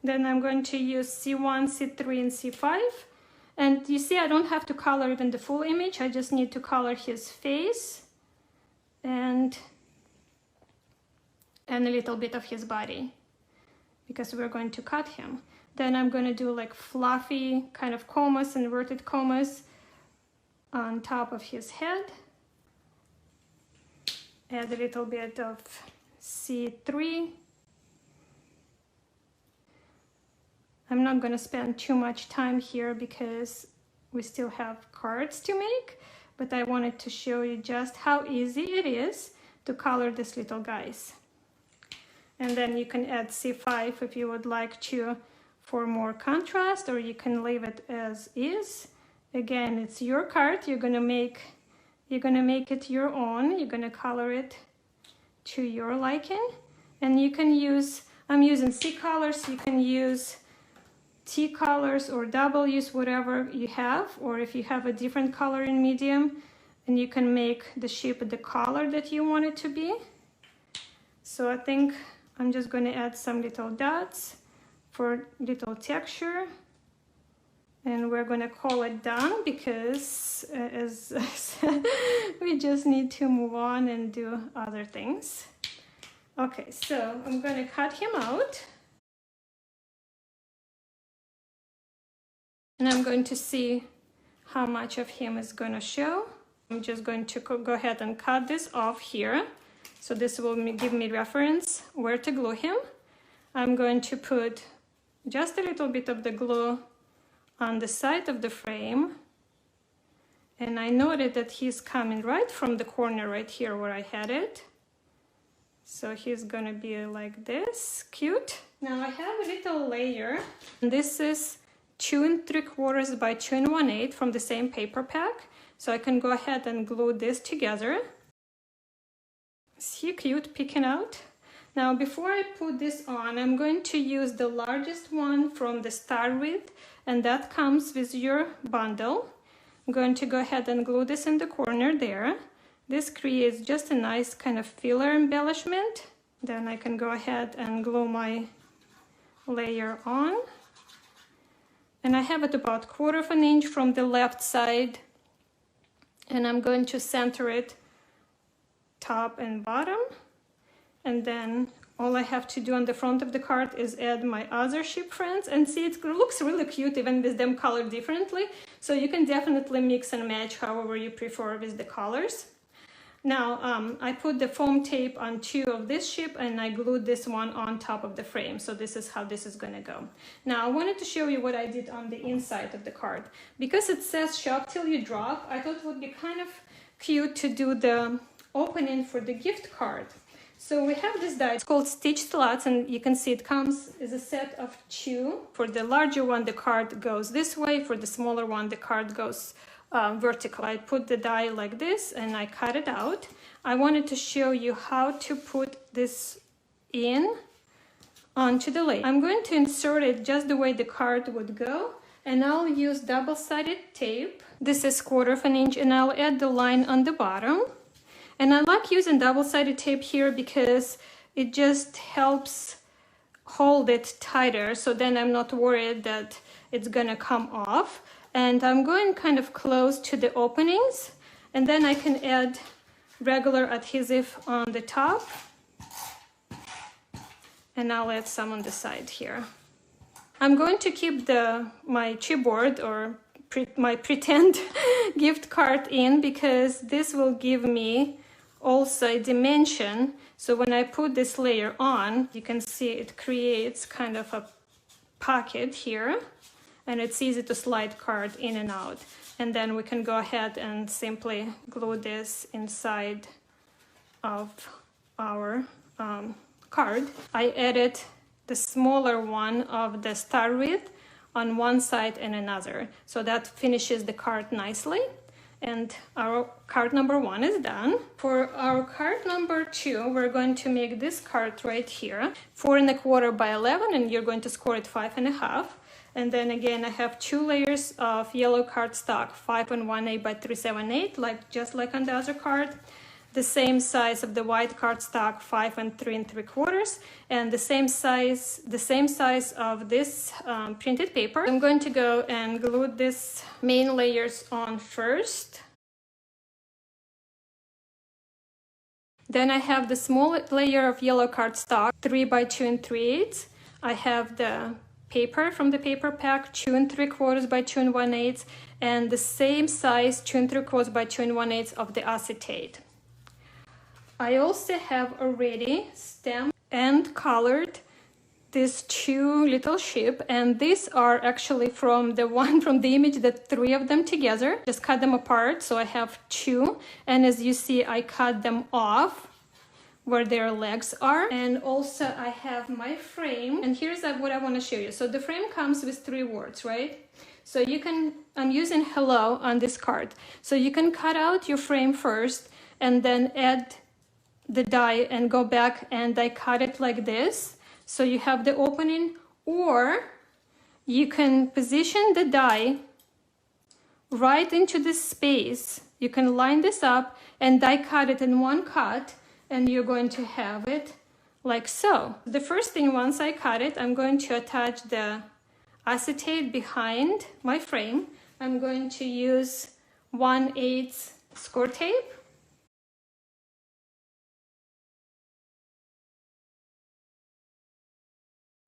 [SPEAKER 9] Then I'm going to use C1, C3, and C5. And you see, I don't have to color even the full image. I just need to color his face and a little bit of his body, because we're going to cut him. Then I'm going to do like fluffy kind of comas, inverted comas on top of his head. Add a little bit of C3. I'm not going to spend too much time here because we still have cards to make, but I wanted to show you just how easy it is to color these little guys. And then you can add C5 if you would like to for more contrast, or you can leave it as is. Again, it's your card. You're gonna make it your own. You're gonna color it to your liking, and you can use. I'm using C colors. You can use T colors or W's, whatever you have, or if you have a different color in medium, and you can make the ship the color that you want it to be. So I think I'm just going to add some little dots for little texture, and we're going to call it done because as I said, we just need to move on and do other things. Okay, so I'm going to cut him out, and I'm going to see how much of him is going to show. I'm just going to go ahead and cut this off here. So this will give me reference where to glue him. I'm going to put just a little bit of the glue on the side of the frame. And I noted that he's coming right from the corner right here where I had it. So he's gonna be like this, cute. Now I have a little layer. And this is 2 3/4 by 2 1/8 from the same paper pack. So I can go ahead and glue this together. Is he cute peeking out? Now before I put this on, I'm going to use the largest one from the Star Width, and that comes with your bundle. I'm going to go ahead and glue this in the corner there. This creates just a nice kind of filler embellishment. Then I can go ahead and glue my layer on. And I have it about 1/4 inch from the left side, and I'm going to center it top and bottom. And then all I have to do on the front of the card is add my other ship friends, and see, it looks really cute even with them colored differently. So you can definitely mix and match however you prefer with the colors. Now I put the foam tape on 2 of this ship, and I glued this one on top of the frame. So this is how this is going to go. Now I wanted to show you what I did on the inside of the card. Because it says shop till you drop, I thought it would be kind of cute to do the opening for the gift card. So we have this die. It's called Stitch Slots, and you can see it comes as a set of 2. For the larger one, the card goes this way. For the smaller one, the card goes vertical. I put the die like this and I cut it out. I wanted to show you how to put this in onto the layer. I'm going to insert it just the way the card would go, and I'll use double-sided tape. This is 1/4 inch, and I'll add the line on the bottom. And I like using double-sided tape here because it just helps hold it tighter, so then I'm not worried that it's gonna come off. And I'm going kind of close to the openings, and then I can add regular adhesive on the top, and I'll add some on the side here. I'm going to keep my chipboard or my pretend gift card in, because this will give me also a dimension. So when I put this layer on, you can see it creates kind of a pocket here, and it's easy to slide card in and out. And then we can go ahead and simply glue this inside of our card. I added the smaller one of the Star Width on one side and another, so that finishes the card nicely. And our card number 1 is done. For our card number 2, we're going to make this card right here 4 1/4 by 11, and you're going to score it 5 1/2. And then again, I have 2 layers of yellow cardstock, 5 1/8 by 3 7/8, just like on the other card. The same size of the white cardstock, 5 3 3/4, and the same size of this printed paper. I'm going to go and glue these main layers on first. Then I have the small layer of yellow cardstock, 3 by 2 3/8. I have the paper from the paper pack, 2 3/4 by 2 1/8, and the same size, 2 3/4 by 2 1/8 of the acetate. I also have already stamped and colored these 2 little sheep, and these are actually from the one from the image, that 3 of them together. Just cut them apart, so I have 2, and as you see, I cut them off where their legs are. And also I have my frame, and here's what I want to show you. So the frame comes with 3 words, right? So you can, I'm using hello on this card, so you can cut out your frame first and then add the die and go back and I cut it like this, so you have the opening, or you can position the die right into this space You can line this up and die cut it in one cut, and you're going to have it like so. The first thing, once I cut it, I'm going to attach the acetate behind my frame. I'm going to use 1/8 score tape.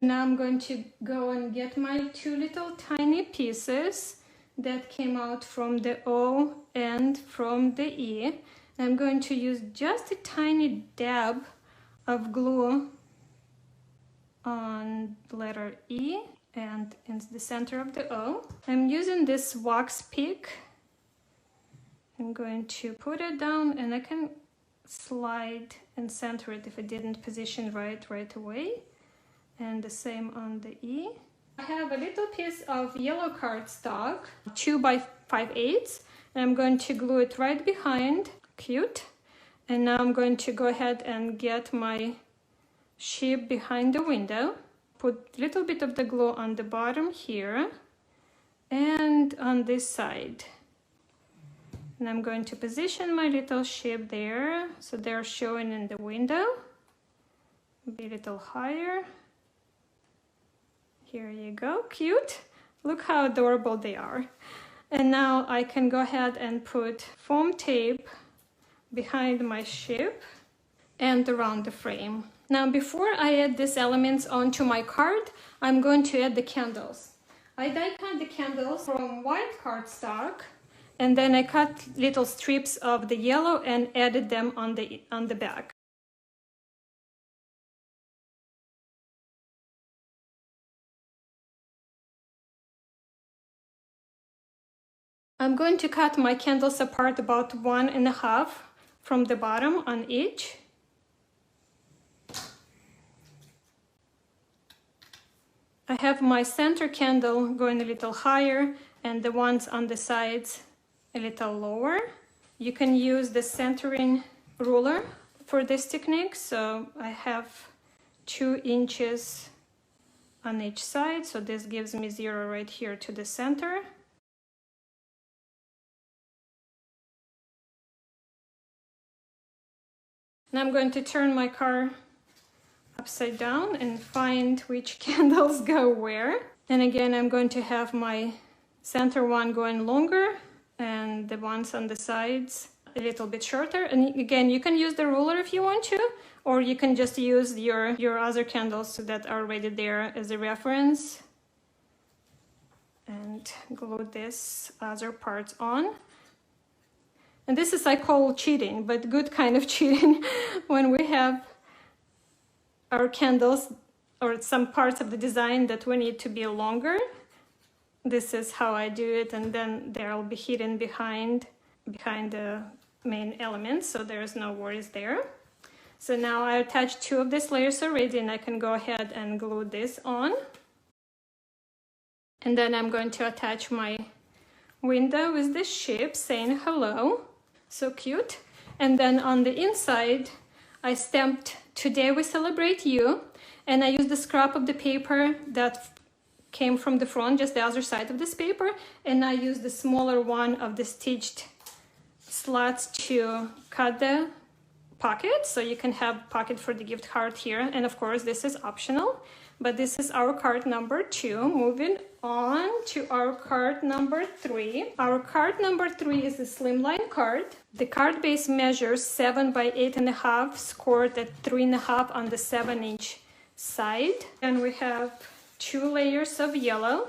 [SPEAKER 9] Now I'm going to go and get my 2 little tiny pieces that came out from the O and from the E. I'm going to use just a tiny dab of glue on letter E and in the center of the O. I'm using this wax pick. I'm going to put it down, and I can slide and center it if it didn't position right away. And the same on the E. I have a little piece of yellow cardstock, 2 by 5/8, and I'm going to glue it right behind. Cute. And now I'm going to go ahead and get my ship behind the window. Put a little bit of the glue on the bottom here and on this side. And I'm going to position my little ship there so they're showing in the window. Be a little higher. Here you go, cute. Look how adorable they are. And now I can go ahead and put foam tape behind my ship and around the frame. Now before I add these elements onto my card, I'm going to add the candles. I die cut the candles from white cardstock, and then I cut little strips of the yellow and added them on the back. I'm going to cut my candles apart about 1.5 from the bottom on each. I have my center candle going a little higher and the ones on the sides a little lower. You can use the centering ruler for this technique. So I have 2 inches on each side. So this gives me 0 right here to the center. Now I'm going to turn my card upside down and find which candles go where. And again, I'm going to have my center one going longer and the ones on the sides a little bit shorter. And again, you can use the ruler if you want to, or you can just use your other candles that are already there as a reference. And glue this other parts on. And this is, I call cheating, but good kind of cheating when we have our candles or some parts of the design that we need to be longer. This is how I do it, and then they'll be hidden behind the main elements, so there's no worries there. So now I attached 2 of these layers already, and I can go ahead and glue this on. And then I'm going to attach my window with this ship saying hello. So cute. And then on the inside, I stamped "Today we celebrate you," and I used the scrap of the paper that came from the front, just the other side of this paper, and I used the smaller one of the stitched slots to cut the pocket, so you can have pocket for the gift card here. And of course, this is optional, but this is our card number 2. Moving on to our card number 3. Our card number 3 is a slimline card. The card base measures 7 by 8.5, scored at 3.5 on the 7-inch side. And we have 2 layers of yellow,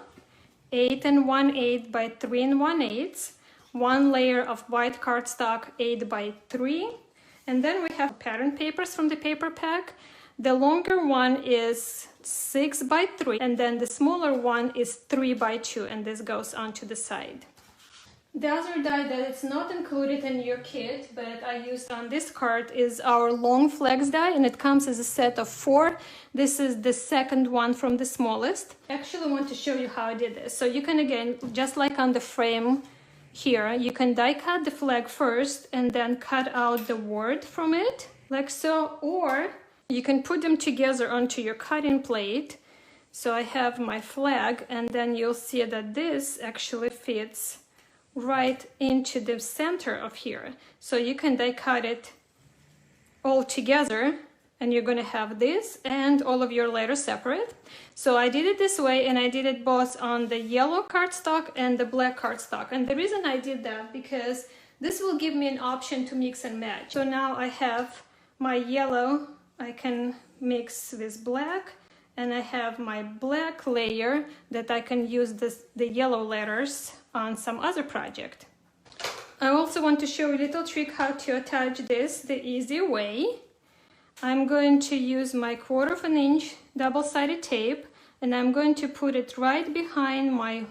[SPEAKER 9] 8 1/8 by 3 1/8, 1 layer of white cardstock, 8 by 3, and then we have pattern papers from the paper pack. The longer one is 6 by 3, and then the smaller one is 3 by 2, and this goes onto the side. The other die that is not included in your kit, but I used on this card, is our long flex die, and it comes as a set of 4. This is the second one from the smallest. I actually want to show you how I did this. So you can, again, just like on the frame here, you can die cut the flag first and then cut out the word from it, like so, or you can put them together onto your cutting plate. So I have my flag, and then you'll see that this actually fits right into the center of here. So you can die cut it all together, and you're going to have this and all of your letters separate. So I did it this way, and I did it both on the yellow cardstock and the black cardstock. And the reason I did that, because this will give me an option to mix and match. So now I have my yellow, I can mix with black, and I have my black layer that I can use the yellow letters on some other project. I also want to show you a little trick how to attach this the easy way. I'm going to use my 1/4 inch double-sided tape, and I'm going to put it right behind my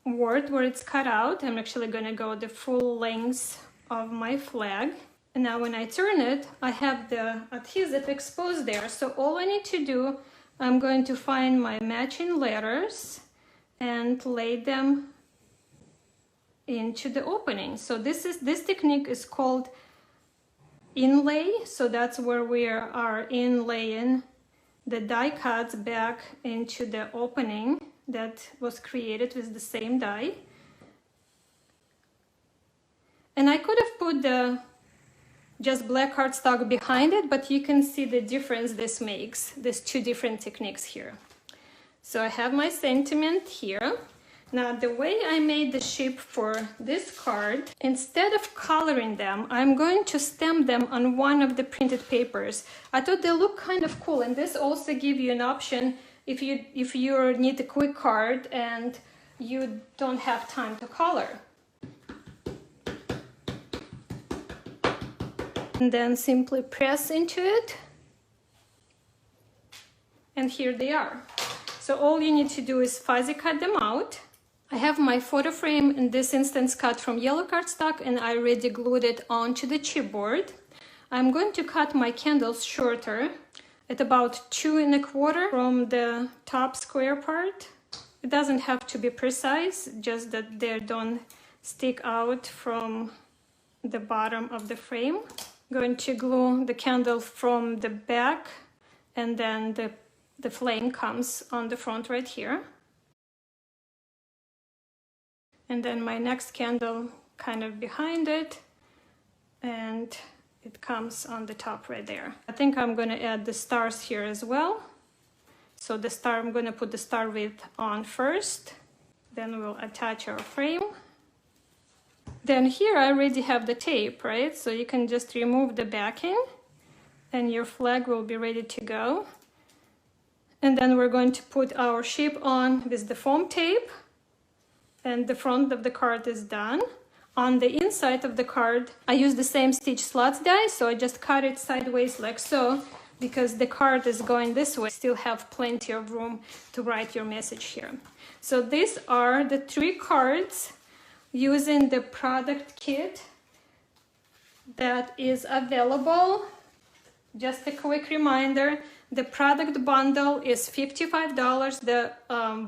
[SPEAKER 9] word where it's cut out. I'm actually going to go the full length of my flag. And now when I turn it, I have the adhesive exposed there. So all I need to do, I'm going to find my matching letters and lay them into the opening. So this technique is called inlay. So that's where we are inlaying the die cuts back into the opening that was created with the same die. And I could have put the just black cardstock behind it, but you can see the difference this makes. There's two different techniques here. So I have my sentiment here. Now the way I made the shape for this card, instead of coloring them, I'm going to stamp them on one of the printed papers. I thought they look kind of cool, and this also gives you an option if you need a quick card and you don't have time to color. And then simply press into it, and here they are. So all you need to do is fuzzy cut them out. I have my photo frame in this instance cut from yellow cardstock, and I already glued it onto the chipboard. I'm going to cut my candles shorter at about 2 1/4 from the top square part. It doesn't have to be precise, just that they don't stick out from the bottom of the frame. Going to glue the candle from the back, and then the flame comes on the front right here. And then my next candle kind of behind it, and it comes on the top right there. I think I'm going to add the stars here as well. So the star, I'm going to put the star width on first, then we'll attach our frame. Then here I already have the tape, right? So you can just remove the backing and your flag will be ready to go. And then we're going to put our shape on with the foam tape, and the front of the card is done. On the inside of the card, I use the same stitch slots die, so I just cut it sideways like so, because the card is going this way. Still have plenty of room to write your message here. So these are the 3 cards using the product kit that is available. Just a quick reminder, the product bundle is $55. The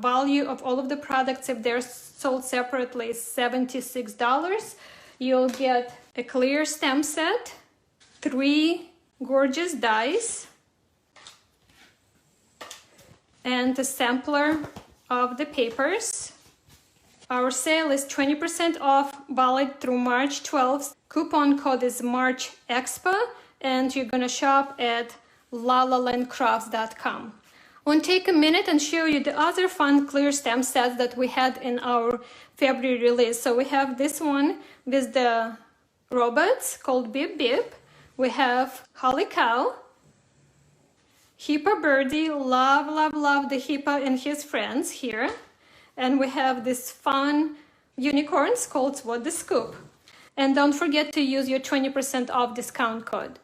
[SPEAKER 9] value of all of the products, if they're sold separately, is $76. You'll get a clear stamp set, 3 gorgeous dies, and a sampler of the papers. Our sale is 20% off, valid through March 12th. Coupon code is MarchExpo, and you're gonna shop at 𝐒𝐿𝐿andCrafts.com. I want to take a minute and show you the other fun clear stamp sets that we had in our February release. So we have this one with the robots called Beep Beep. We have Holy Cow, Hippo Birdie, love, love, love the hippo and his friends here. And we have this fun unicorns called What the Scoop. And don't forget to use your 20% off discount code.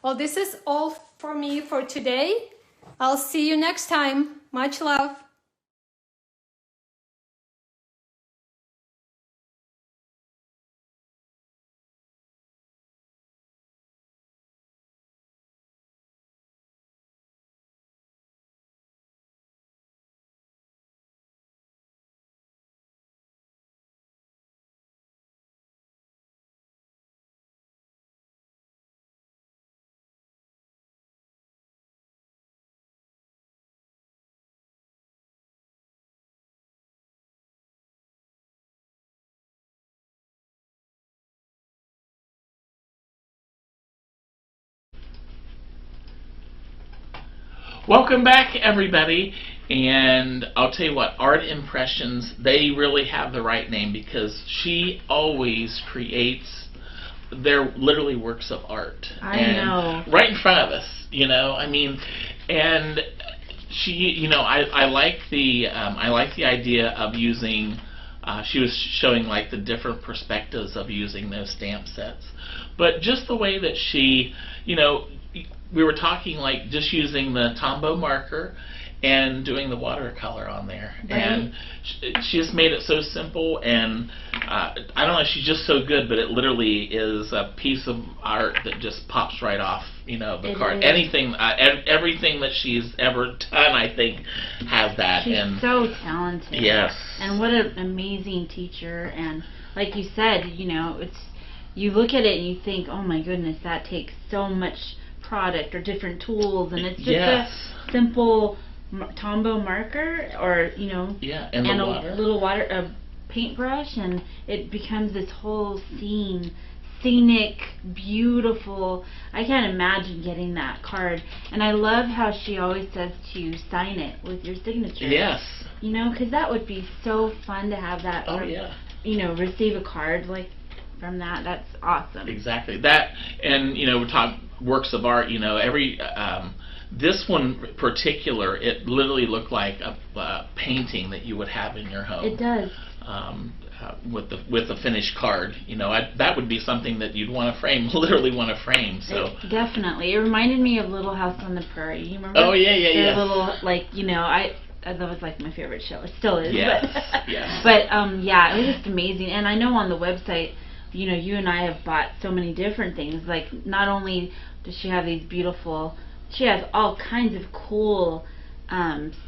[SPEAKER 9] Well, this is all for me for today. I'll see you next time. Much love.
[SPEAKER 1] Welcome back, everybody. And I'll tell you what, Art Impressions, they really have the right name because she always creates their literally works of art.
[SPEAKER 2] I know.
[SPEAKER 1] Right in front of us, you know. I mean, and she, you know, I like the idea of using. She was showing like the different perspectives of using those stamp sets, but just the way that she, you know, we were talking like just using the Tombow marker and doing the watercolor on there,
[SPEAKER 2] right.
[SPEAKER 1] And she just made it so simple, and I don't know, she's just so good, but it literally is a piece of art that just pops right off, you know, the card.
[SPEAKER 2] Is.
[SPEAKER 1] Anything, everything that she's ever done, I think, has that.
[SPEAKER 2] She's
[SPEAKER 1] and
[SPEAKER 2] so talented.
[SPEAKER 1] Yes.
[SPEAKER 2] And what an amazing teacher. And like you said, you know, it's, you look at it and you think, oh my goodness, that takes so much product or different tools, and it's just
[SPEAKER 1] yes.
[SPEAKER 2] a simple Tombow marker, or you know,
[SPEAKER 1] yeah, and
[SPEAKER 2] a
[SPEAKER 1] water.
[SPEAKER 2] a paintbrush, and it becomes this whole scenic, beautiful. I can't imagine getting that card. And I love how she always says to sign it with your signature.
[SPEAKER 1] Yes.
[SPEAKER 2] You know, because that would be so fun to have that.
[SPEAKER 1] Oh yeah.
[SPEAKER 2] You know, receive a card like from that. That's awesome.
[SPEAKER 1] Exactly that, and you know, we talk works of art. You know, every this one particular, it literally looked like a painting that you would have in your home.
[SPEAKER 2] It does.
[SPEAKER 1] With the finished card, you know, that would be something that you'd want to frame, literally want to frame. So
[SPEAKER 2] definitely, it reminded me of Little House on the Prairie. You remember?
[SPEAKER 1] Oh yeah, yeah, yeah.
[SPEAKER 2] Little, like, you know, that was like my favorite show. It still is.
[SPEAKER 1] Yes.
[SPEAKER 2] But,
[SPEAKER 1] yes.
[SPEAKER 2] But yeah, it was just amazing. And I know on the website, you know, you and I have bought so many different things. Like, not only does she have these beautiful, she has all kinds of cool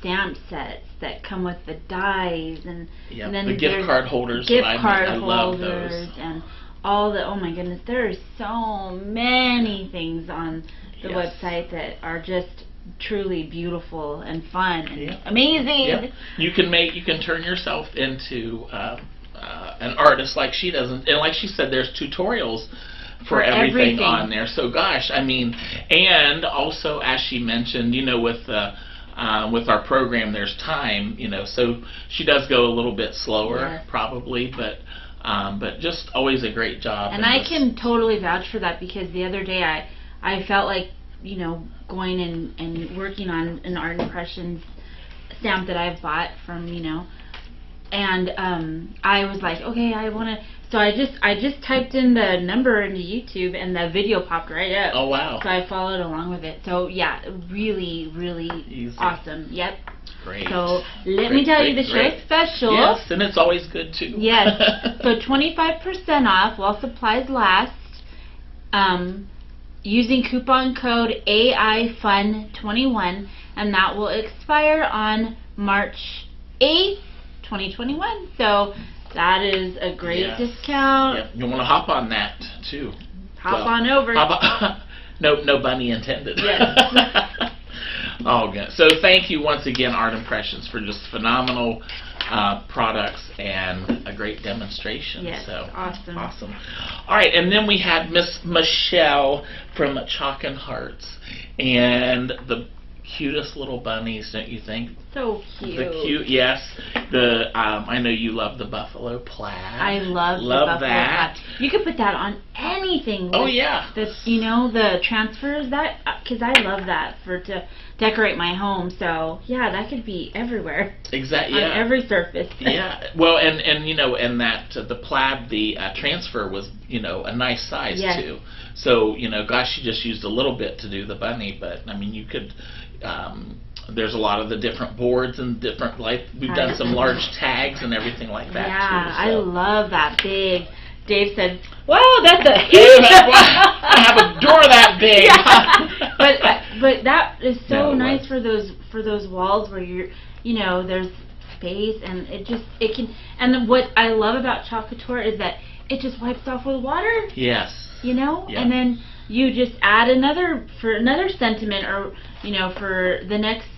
[SPEAKER 2] stamp sets that come with the dies, and then
[SPEAKER 1] the gift card holders.
[SPEAKER 2] I
[SPEAKER 1] love those.
[SPEAKER 2] And all the, oh my goodness, there are so many things on the
[SPEAKER 1] yes.
[SPEAKER 2] website that are just truly beautiful and fun and amazing.
[SPEAKER 1] Yep. You can turn yourself into an artist like she does, and like she said, there's tutorials for everything on there. So gosh, I mean, and also as she mentioned, you know, with our program, there's time, you know, so she does go a little bit slower probably, but just always a great job.
[SPEAKER 2] And I can totally vouch for that, because the other day I felt like, you know, going and working on an Art Impressions stamp that I've bought from, you know, and I was like, okay, I want to. So I just typed in the number into YouTube, and the video popped right up.
[SPEAKER 1] Oh wow!
[SPEAKER 2] So I followed along with it. So yeah, really, really
[SPEAKER 1] easy.
[SPEAKER 2] Awesome. Yep.
[SPEAKER 1] Great.
[SPEAKER 2] So let me tell you the show special.
[SPEAKER 1] Yes, and it's always good too.
[SPEAKER 2] Yes. So 25% off while supplies last. Using coupon code AIFUN21, and that will expire on March 8th, 2021. So that is a great discount.
[SPEAKER 1] Yep. You want to hop on that too.
[SPEAKER 2] Hop on over.
[SPEAKER 1] No bunny intended.
[SPEAKER 2] Yes.
[SPEAKER 1] Oh, good. So thank you once again, Art Impressions, for just phenomenal products and a great demonstration.
[SPEAKER 2] Yes,
[SPEAKER 1] so
[SPEAKER 2] awesome.
[SPEAKER 1] Awesome. All right, and then we had Miss Michelle from 𝐒𝐿𝐭𝐡 Hearts, and the cutest little bunnies, don't you think?
[SPEAKER 2] So cute.
[SPEAKER 1] The cute, yes. The I know you love the buffalo plaid.
[SPEAKER 2] I love the buffalo plaid. You could put that on anything.
[SPEAKER 1] Oh yeah.
[SPEAKER 2] You know, the transfers, that, because I love that to decorate my home. So yeah, that could be everywhere.
[SPEAKER 1] Exactly.
[SPEAKER 2] On every surface.
[SPEAKER 1] Yeah. Well, and you know, and that the plaid, the transfer was, you know, a nice size too. So, you know, gosh, she just used a little bit to do the bunny, but I mean, you could. There's a lot of the different boards and different, like, we've done some large tags and everything like that too. So.
[SPEAKER 2] I love that big. Dave said, "Wow, that's a
[SPEAKER 1] I have a door that big."
[SPEAKER 2] But that is so nice for those walls where you know, there's space, and it can. And what I love about 𝐒𝐿𝐿 Couture is that it just wipes off with water.
[SPEAKER 1] Yes.
[SPEAKER 2] You know, and then you just add another sentiment, or you know, for the next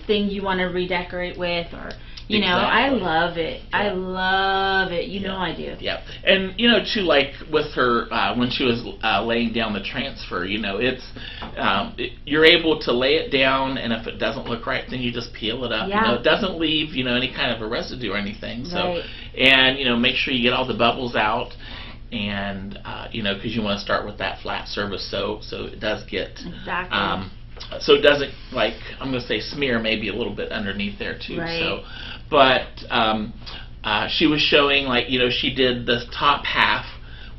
[SPEAKER 2] thing you want to redecorate with, or You know, I love it. I love it. You know I do.
[SPEAKER 1] Yeah. And, you know, too, like with her, when she was laying down the transfer, you know, you're able to lay it down, and if it doesn't look right, then you just peel it up.
[SPEAKER 2] Yeah.
[SPEAKER 1] You know, it doesn't leave, you know, any kind of a residue or anything. So, and, you know, make sure you get all the bubbles out. And, you know, because you want to start with that flat surface, so it does get...
[SPEAKER 2] Exactly.
[SPEAKER 1] So it doesn't, like, I'm going to say smear maybe a little bit underneath there too.
[SPEAKER 2] Right.
[SPEAKER 1] So, but she was showing, like, you know, she did the top half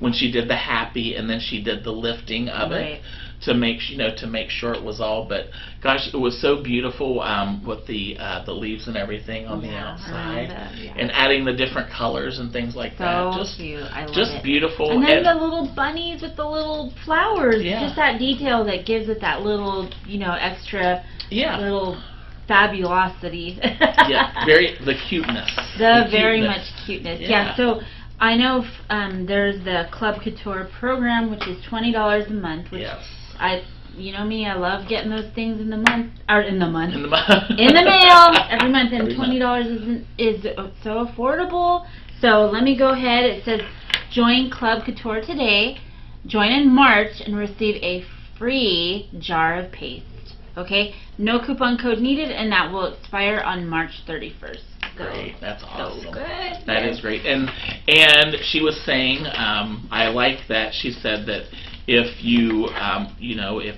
[SPEAKER 1] when she did the happy, and then she did the lifting of it to make sure it was all. But gosh, it was so beautiful with the leaves and everything on the outside, and adding the different colors and things like that. Just
[SPEAKER 2] cute. I love
[SPEAKER 1] just
[SPEAKER 2] it.
[SPEAKER 1] beautiful.
[SPEAKER 2] And then the little bunnies with the little flowers.
[SPEAKER 1] Yeah.
[SPEAKER 2] Just that detail that gives it that little, you know, extra little fabulosity.
[SPEAKER 1] The cuteness.
[SPEAKER 2] The very much cuteness. Yeah. So I know there's the Club Couture program, which is $20 a month. Which you know me, I love getting those things in the month, or in the month, in the mail every month, and $20 is so affordable. So let me go ahead. It says join Club Couture today. Join in March and receive a free jar of paste. Okay, no coupon code needed, and that will expire on March 31st.
[SPEAKER 1] Great, that's awesome.
[SPEAKER 2] So good.
[SPEAKER 1] That is great. And she was saying, I like that she said that if you, you know, if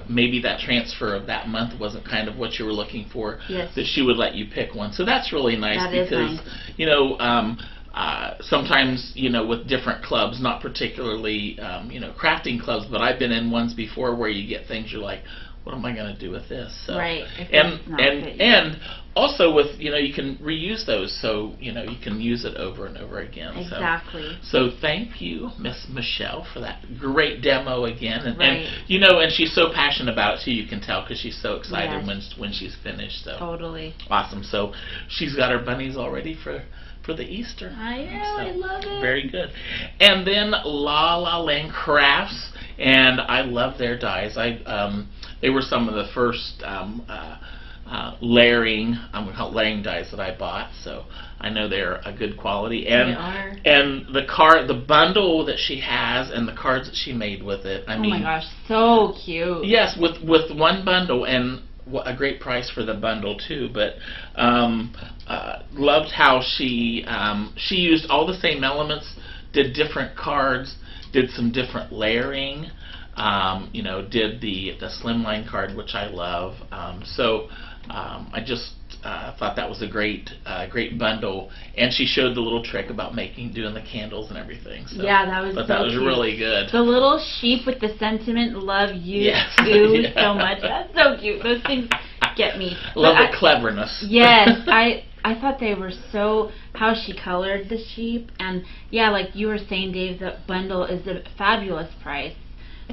[SPEAKER 1] maybe that transfer of that month wasn't kind of what you were looking for, that she would let you pick one. So that's really nice because, you know, sometimes, you know, with different clubs, not particularly, you know, crafting clubs, but I've been in ones before where you get things you're like, what am I going to do with this? So, and also with, you know, you can reuse those, so, you know, you can use it over and over again.
[SPEAKER 2] Exactly.
[SPEAKER 1] So thank you, Miss Michelle, for that great demo again. And you know, and she's so passionate about it too. You can tell because she's so excited when she's finished. So
[SPEAKER 2] totally
[SPEAKER 1] awesome. So she's got her bunnies all ready for the Easter.
[SPEAKER 2] I know, I love it.
[SPEAKER 1] Very good. And then La La Land Crafts, and I love their dies. They were some of the first layering, I'm going to call it layering dies that I bought, so I know they're a good quality. And
[SPEAKER 2] they are.
[SPEAKER 1] And the bundle that she has and the cards that she made with it. I mean,
[SPEAKER 2] oh my gosh, so cute.
[SPEAKER 1] Yes, with one bundle, and a great price for the bundle too. But loved how she used all the same elements, did different cards, did some different layering. You know, did the slimline card, which I love. I just thought that was a great bundle, and she showed the little trick about doing the candles and everything. So,
[SPEAKER 2] yeah, that was.
[SPEAKER 1] That was really good.
[SPEAKER 2] The little sheep with the sentiment, "Love you too so much." That's so cute. Those things get me.
[SPEAKER 1] Love the cleverness.
[SPEAKER 2] Yes, I thought they were so, how she colored the sheep, and yeah, like you were saying, Dave, the bundle is a fabulous price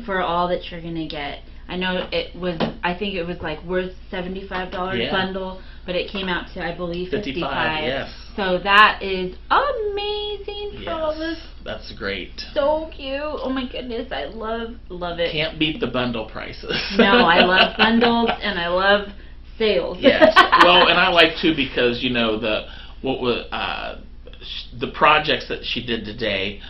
[SPEAKER 2] for all that you're gonna get. I know it was, I think it was like worth $75 bundle, but it came out to, I believe, $55.
[SPEAKER 1] Yes.
[SPEAKER 2] So that is amazing for all this.
[SPEAKER 1] That's great.
[SPEAKER 2] So cute. Oh my goodness, I love it.
[SPEAKER 1] Can't beat the bundle prices.
[SPEAKER 2] No, I love bundles and I love sales.
[SPEAKER 1] Yes. Well, and I like too because, you know, the projects that she did today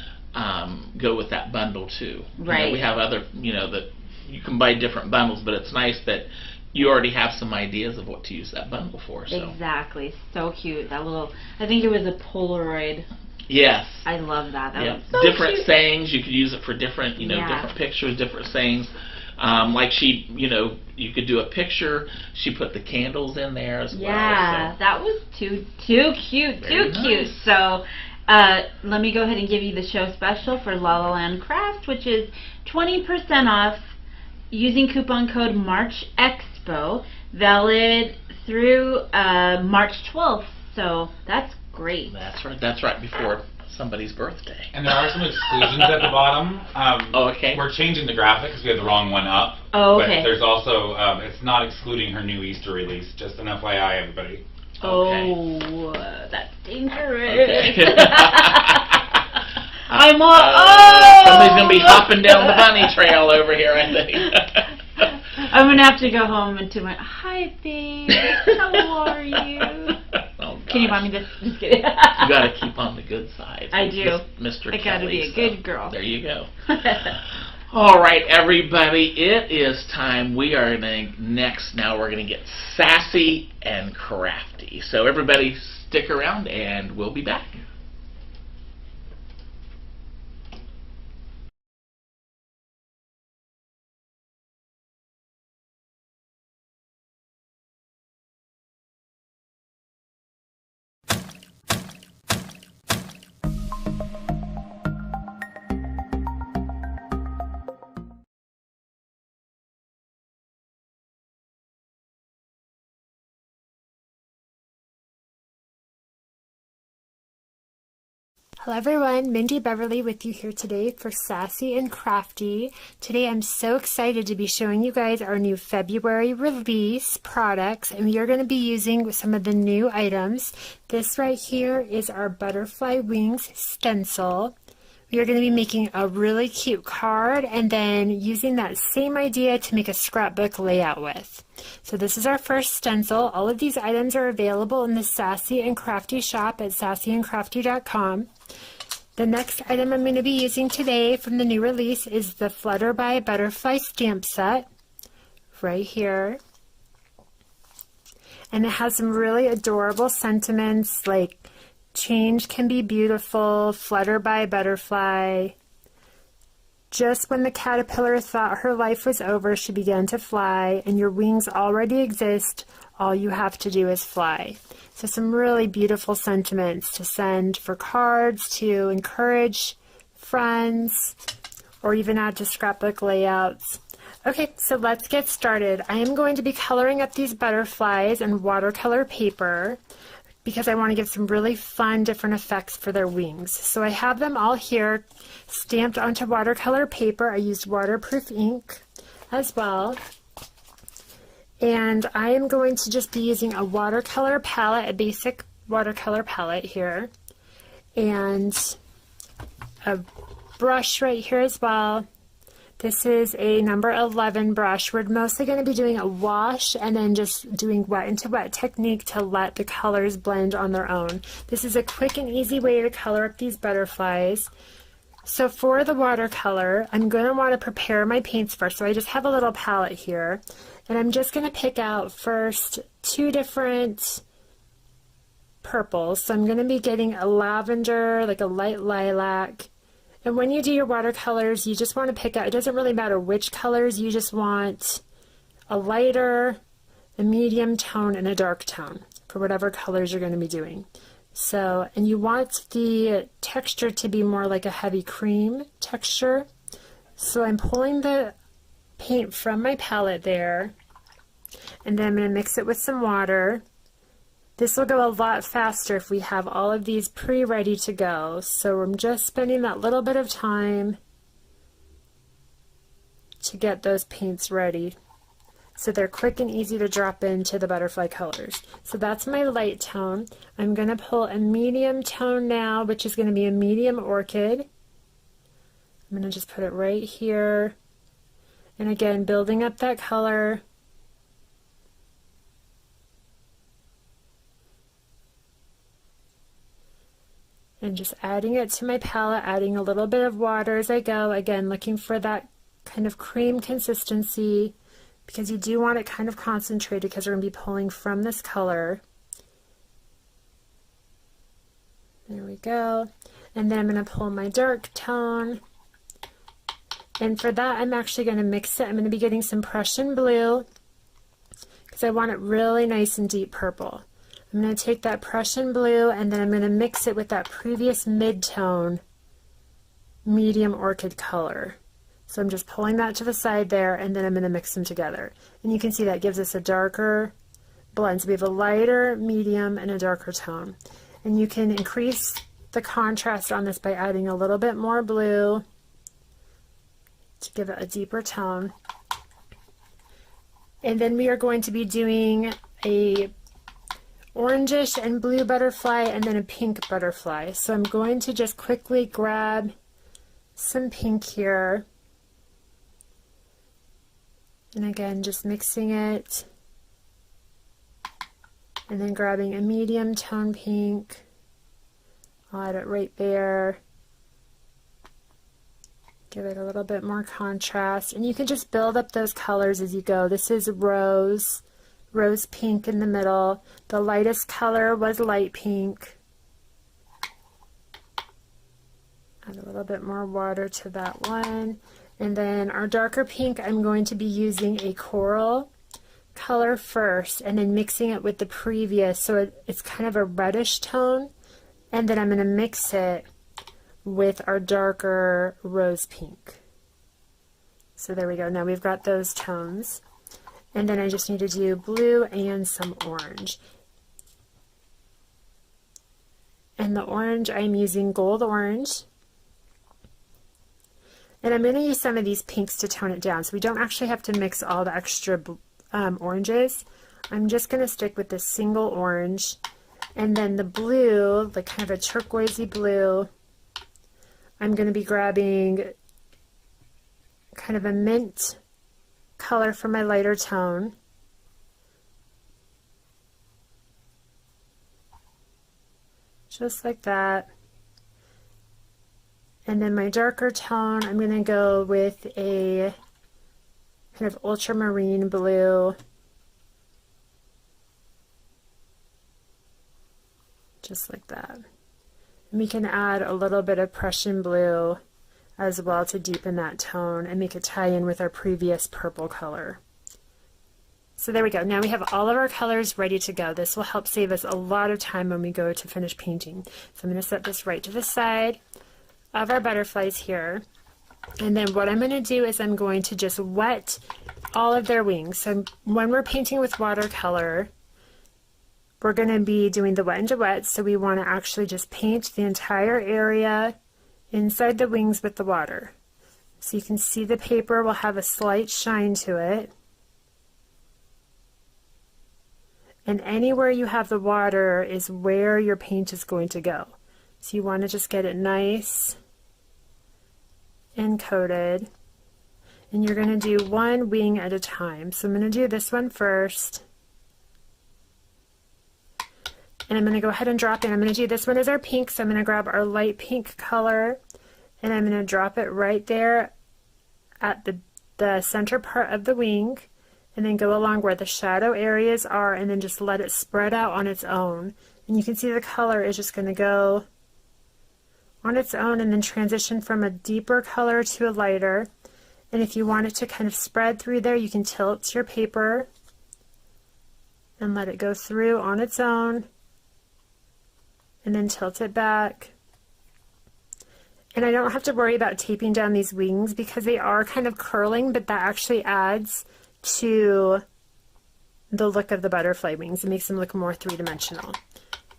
[SPEAKER 1] go with that bundle too.
[SPEAKER 2] Right.
[SPEAKER 1] You know, we have other, you know, that you can buy different bundles, but it's nice that you already have some ideas of what to use that bundle for. So.
[SPEAKER 2] Exactly. So cute. That little, I think it was a Polaroid.
[SPEAKER 1] Yes.
[SPEAKER 2] I love that. That was so
[SPEAKER 1] different
[SPEAKER 2] cute.
[SPEAKER 1] Sayings. You could use it for different, you know, different pictures, different sayings. Like she, you know, you could do a picture. She put the candles in there as well.
[SPEAKER 2] Yeah,
[SPEAKER 1] so.
[SPEAKER 2] that was too cute.
[SPEAKER 1] Very
[SPEAKER 2] Cute. So let me go ahead and give you the show special for La La Land Craft, which is 20% off using coupon code MarchExpo, valid through March 12th. So that's great.
[SPEAKER 1] That's right. That's right before somebody's birthday.
[SPEAKER 3] And there are some exclusions at the bottom.
[SPEAKER 1] Okay.
[SPEAKER 3] We're changing the graphic because we have the wrong one up.
[SPEAKER 2] Oh, okay.
[SPEAKER 3] But there's also, it's not excluding her new Easter release. Just an FYI, everybody.
[SPEAKER 2] Oh, that's dangerous.
[SPEAKER 1] Okay.
[SPEAKER 2] I'm all,
[SPEAKER 1] somebody's going to be hopping down the bunny trail over here, I think.
[SPEAKER 2] I'm going to have to go home into my, hi babe, how are you?
[SPEAKER 1] Oh,
[SPEAKER 2] Can Can you buy me this? Just kidding.
[SPEAKER 1] You got to keep on the good side.
[SPEAKER 2] I do.
[SPEAKER 1] Mr.
[SPEAKER 2] I got to be a good girl.
[SPEAKER 1] There you go. All right, everybody, it is time. We are next. Now we're going to get sassy and crafty. So everybody stick around and we'll be back.
[SPEAKER 10] Hello everyone, Mindy Beverly with you here today for Sassy and Crafty. Today I'm so excited to be showing you guys our new February release products, and we are going to be using some of the new items. This right here is our butterfly wings stencil. We are going to be making a really cute card and then using that same idea to make a scrapbook layout with. So this is our first stencil. All of these items are available in the Sassy and Crafty shop at sassyandcrafty.com. The next item I'm going to be using today from the new release is the Flutter by Butterfly stamp set right here. And it has some really adorable sentiments like change can be beautiful, flutter by a butterfly. Just when the caterpillar thought her life was over, she began to fly, and your wings already exist. All you have to do is fly. So some really beautiful sentiments to send for cards, to encourage friends, or even add to scrapbook layouts. Okay, so let's get started. I am going to be coloring up these butterflies in watercolor paper because I want to give some really fun different effects for their wings. So I have them all here stamped onto watercolor paper. I used waterproof ink as well. And I am going to just be using a watercolor palette, a basic watercolor palette here, and a brush right here as well. This is a number 11 brush. We're mostly going to be doing a wash and then just doing wet into wet technique to let the colors blend on their own. This is a quick and easy way to color up these butterflies. So for the watercolor, I'm going to want to prepare my paints first. So I just have a little palette here, and I'm just going to pick out first two different purples. So I'm going to be getting a lavender, like a light lilac. And when you do your watercolors, you just want to pick out, it doesn't really matter which colors, you just want a lighter, a medium tone, and a dark tone for whatever colors you're going to be doing. So, and you want the texture to be more like a heavy cream texture. So I'm pulling the paint from my palette there, and then I'm going to mix it with some water. This will go a lot faster if we have all of these pre-ready to go. So I'm just spending that little bit of time to get those paints ready so they're quick and easy to drop into the butterfly colors. So that's my light tone. I'm going to pull a medium tone now, which is going to be a medium orchid. I'm going to just put it right here. And again, building up that color. And just adding it to my palette, adding a little bit of water as I go. Again, looking for that kind of cream consistency because you do want it kind of concentrated because we're going to be pulling from this color. There we go. And then I'm going to pull my dark tone. And for that, I'm actually going to mix it. I'm going to be getting some Prussian blue because I want it really nice and deep purple. I'm going to take that Prussian blue and then I'm going to mix it with that previous mid-tone medium orchid color. So I'm just pulling that to the side there, and then I'm going to mix them together. And you can see that gives us a darker blend. So we have a lighter, medium, and a darker tone. And you can increase the contrast on this by adding a little bit more blue to give it a deeper tone. And then we are going to be doing a orangish and blue butterfly and then a pink butterfly. So I'm going to just quickly grab some pink here. And again, just mixing it. And then grabbing a medium tone pink, I'll add it right there. Give it a little bit more contrast. And you can just build up those colors as you go. This is rose pink in the middle. The lightest color was light pink. Add a little bit more water to that one. And then our darker pink, I'm going to be using a coral color first and then mixing it with the previous, so it's kind of a reddish tone, and then I'm going to mix it with our darker rose pink. So there we go. Now we've got those tones, and then I just need to do blue and some orange. And the orange, I'm using gold orange, and I'm going to use some of these pinks to tone it down, so we don't actually have to mix all the extra oranges. I'm just going to stick with this single orange, and then the blue, like kind of a turquoisey blue, I'm going to be grabbing kind of a mint color for my lighter tone, just like that. And then my darker tone, I'm going to go with a kind of ultramarine blue, just like that. And we can add a little bit of Prussian blue as well to deepen that tone and make it tie in with our previous purple color. So there we go. Now we have all of our colors ready to go. This will help save us a lot of time when we go to finish painting. So I'm going to set this right to the side of our butterflies here. And then what I'm going to do is I'm going to just wet all of their wings. So when we're painting with watercolor, we're going to be doing the wet and wet, so we want to actually just paint the entire area inside the wings with the water. So you can see the paper will have a slight shine to it. And anywhere you have the water is where your paint is going to go. So you want to just get it nice and coated, and you're going to do one wing at a time. So I'm going to do this one first, and I'm going to go ahead and drop in. I'm going to do this one as our pink, so I'm going to grab our light pink color, and I'm going to drop it right there at the center part of the wing, and then go along where the shadow areas are, and then just let it spread out on its own. And you can see the color is just going to go on its own and then transition from a deeper color to a lighter. And if you want it to kind of spread through there, you can tilt your paper and let it go through on its own, and then tilt it back. And I don't have to worry about taping down these wings because they are kind of curling, but that actually adds to the look of the butterfly wings. It makes them look more three-dimensional.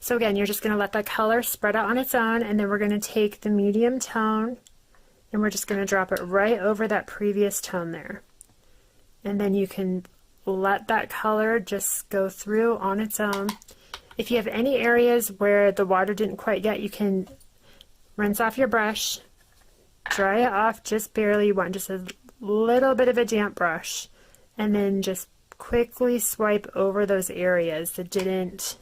[SPEAKER 10] So again, you're just going to let that color spread out on its own, and then we're going to take the medium tone and we're just going to drop it right over that previous tone there. And then you can let that color just go through on its own. If you have any areas where the water didn't quite get, you can rinse off your brush, dry it off just barely. You want just a little bit of a damp brush, and then just quickly swipe over those areas that didn't,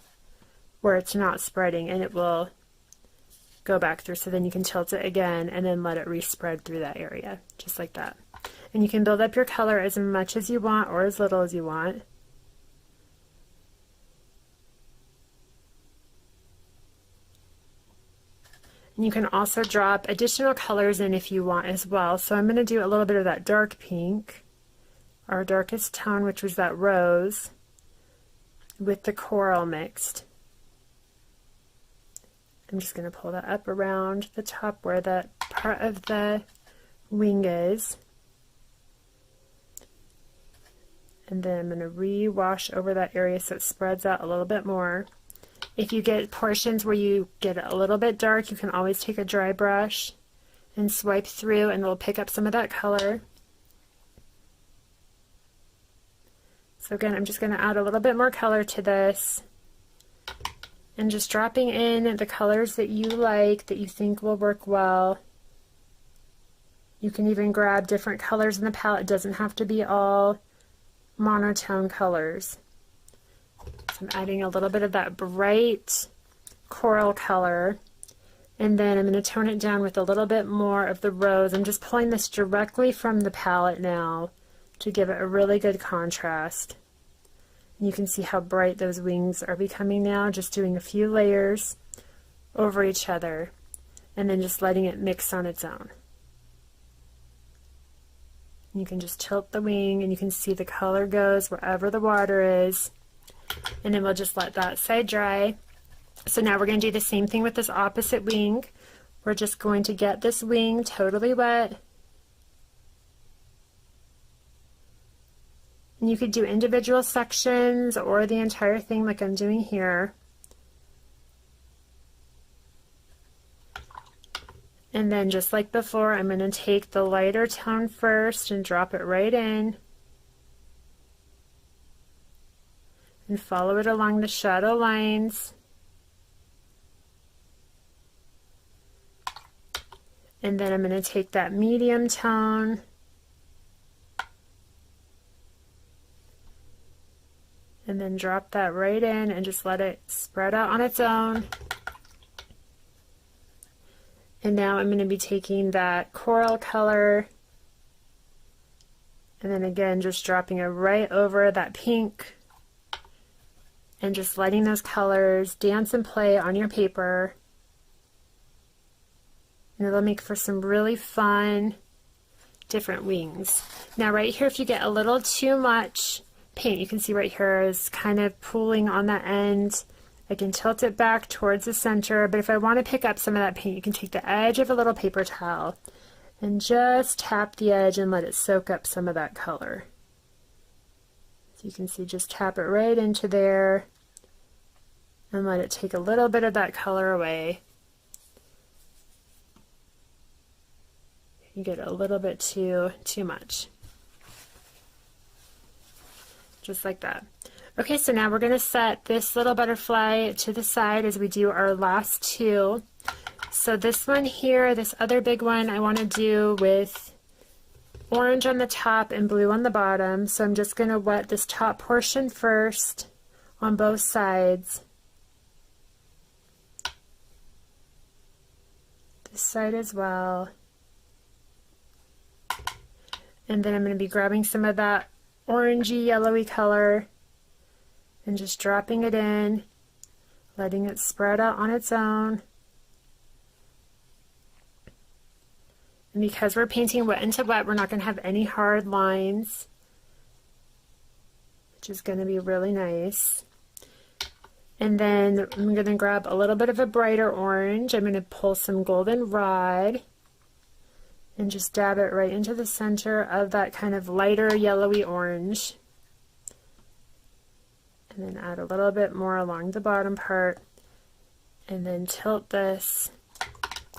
[SPEAKER 10] where it's not spreading, and it will go back through. So then you can tilt it again and then let it respread through that area, just like that. And you can build up your color as much as you want or as little as you want. And you can also drop additional colors in if you want as well. So I'm going to do a little bit of that dark pink, our darkest tone, which was that rose, with the coral mixed. I'm just going to pull that up around the top where that part of the wing is. And then I'm going to re-wash over that area so it spreads out a little bit more. If you get portions where you get a little bit dark, you can always take a dry brush and swipe through, and it'll pick up some of that color. So again, I'm just going to add a little bit more color to this, and just dropping in the colors that you like, that you think will work well. You can even grab different colors in the palette. It doesn't have to be all monotone colors. So I'm adding a little bit of that bright coral color, and then I'm going to tone it down with a little bit more of the rose. I'm just pulling this directly from the palette now to give it a really good contrast. And you can see how bright those wings are becoming now, just doing a few layers over each other and then just letting it mix on its own. You can just tilt the wing and you can see the color goes wherever the water is. And then we'll just let that side dry. So now we're going to do the same thing with this opposite wing. We're just going to get this wing totally wet. And you could do individual sections or the entire thing like I'm doing here. And then just like before, I'm going to take the lighter tone first and drop it right in. And follow it along the shadow lines. And then I'm going to take that medium tone and then drop that right in and just let it spread out on its own. And now I'm going to be taking that coral color and then again just dropping it right over that pink and just letting those colors dance and play on your paper. And it'll make for some really fun different wings. Now right here, if you get a little too much paint, you can see right here is kind of pooling on that end. I can tilt it back towards the center, but if I want to pick up some of that paint, you can take the edge of a little paper towel and just tap the edge and let it soak up some of that color. So you can see, just tap it right into there and let it take a little bit of that color away. You get a little bit too much. Just like that. Okay, so now we're going to set this little butterfly to the side as we do our last two. So this one here, this other big one, I want to do with orange on the top and blue on the bottom. So I'm just going to wet this top portion first on both sides. This side as well. And then I'm going to be grabbing some of that orangey yellowy color and just dropping it in, letting it spread out on its own. And because we're painting wet into wet, we're not going to have any hard lines, which is going to be really nice. And then I'm going to grab a little bit of a brighter orange. I'm going to pull some goldenrod and just dab it right into the center of that kind of lighter yellowy orange. And then add a little bit more along the bottom part. And then tilt this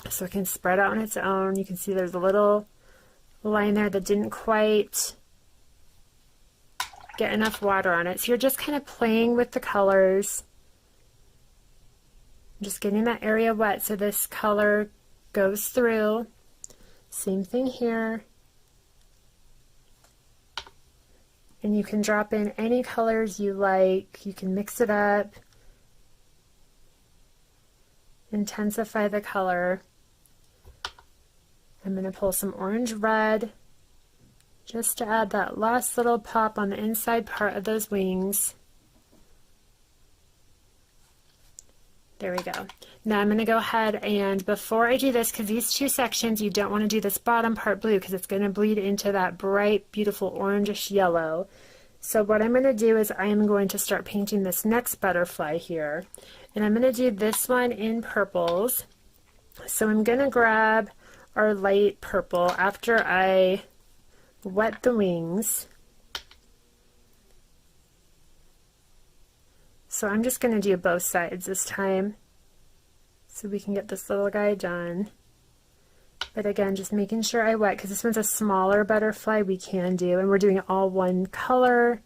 [SPEAKER 10] so it can spread out on its own. You can see there's a little line there that didn't quite get enough water on it. So you're just kind of playing with the colors. Just getting that area wet so this color goes through. Same thing here. And you can drop in any colors you like. You can mix it up, intensify the color. I'm going to pull some orange red just to add that last little pop on the inside part of those wings. There we go. Now I'm going to go ahead and, before I do this, because these two sections, you don't want to do this bottom part blue because it's going to bleed into that bright, beautiful orangish yellow. So what I'm going to do is I am going to start painting this next butterfly here. And I'm going to do this one in purples. So I'm going to grab our light purple after I wet the wings. So I'm just going to do both sides this time so we can get this little guy done. But again, just making sure I wet, because this one's a smaller butterfly we can do, and we're doing it all one color.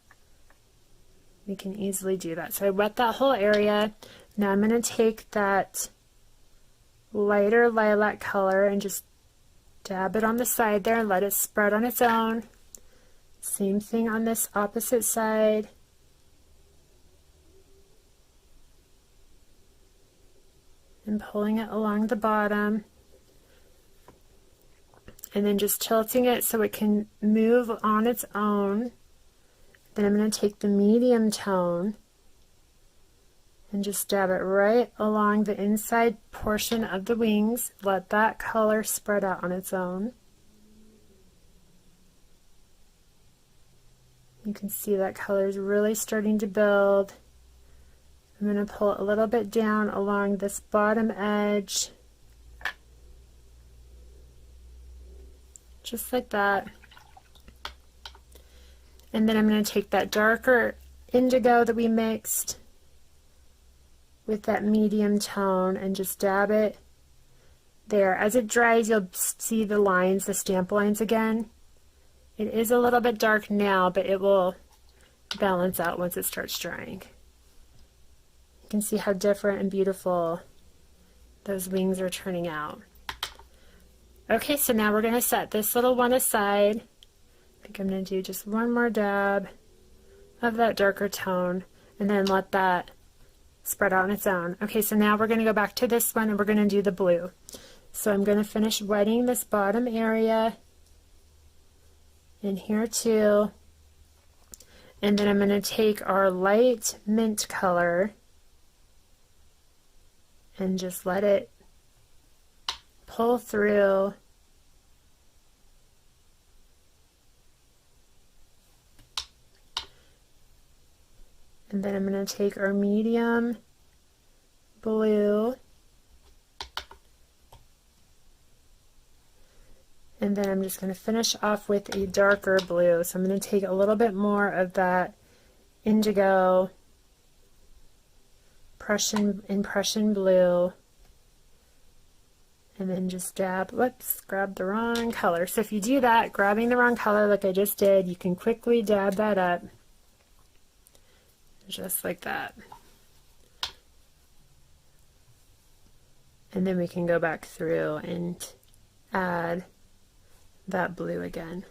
[SPEAKER 10] We can easily do that. So I wet that whole area. Now I'm going to take that lighter lilac color and just dab it on the side there and let it spread on its own. Same thing on this opposite side. and pulling it along the bottom, and then just tilting it so it can move on its own. Then I'm going to take the medium tone and just dab it right along the inside portion of the wings. Let that color spread out on its own. You can see that color is really starting to build. I'm going to pull it a little bit down along this bottom edge, just like that. And then I'm going to take that darker indigo that we mixed with that medium tone and just dab it there. As it dries, you'll see the lines, the stamp lines again. It is a little bit dark now, but it will balance out once it starts drying. You can see how different and beautiful those wings are turning out. Okay, so now we're going to set this little one aside. I think I'm going to do just one more dab of that darker tone and then let that spread out on its own. Okay, so now we're going to go back to this one and we're going to do the blue. So I'm going to finish wetting this bottom area in here too, and then I'm going to take our light mint color and just let it pull through. And then I'm going to take our medium blue, and then I'm just going to finish off with a darker blue. So I'm going to take a little bit more of that indigo impression blue, and then just dab, whoops, grab the wrong color. So if you do that, grabbing the wrong color like I just did, you can quickly dab that up, just like that. And then we can go back through and add that blue again.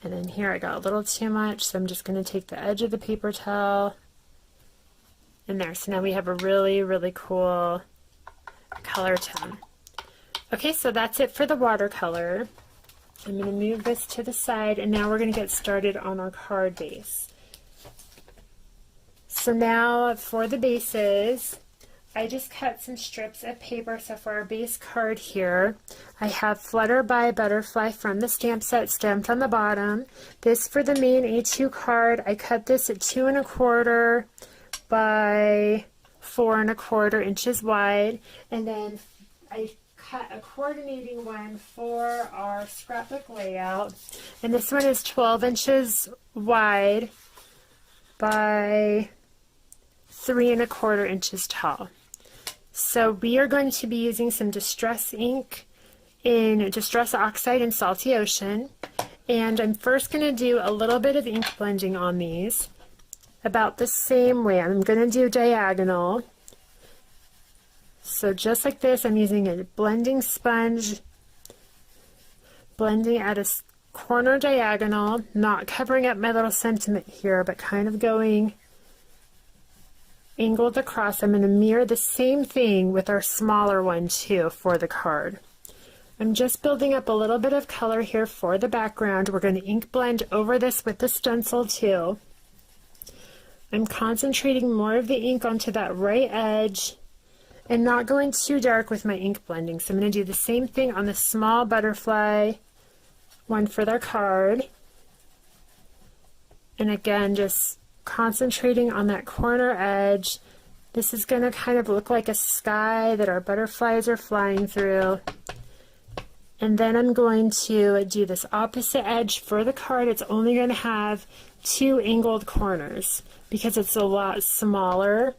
[SPEAKER 10] And then here I got a little too much, so I'm just going to take the edge of the paper towel in there. So now we have a really, really cool color tone. Okay, so that's it for the watercolor. I'm going to move this to the side, and now we're going to get started on our card base. So now for the bases, I just cut some strips of paper. So for our base card here, I have Flutter by Butterfly from the stamp set stamped on the bottom. This for the main A2 card, I cut this at 2 1/4 by 4 1/4 inches wide, and then I cut a coordinating one for our scrapbook layout, and this one is 12 inches wide by 3 1/4 inches tall. So we are going to be using some Distress ink in Distress Oxide and Salty Ocean, and I'm first going to do a little bit of ink blending on these about the same way. I'm going to do diagonal. So just like this, I'm using a blending sponge, blending at a corner diagonal, not covering up my little sentiment here, but kind of going angled across. I'm going to mirror the same thing with our smaller one too for the card. I'm just building up a little bit of color here for the background. We're going to ink blend over this with the stencil too. I'm concentrating more of the ink onto that right edge and not going too dark with my ink blending. So I'm going to do the same thing on the small butterfly one for their card. And again, just concentrating on that corner edge. This is going to kind of look like a sky that our butterflies are flying through. And then I'm going to do this opposite edge for the card. It's only going to have 2 angled corners because it's a lot smaller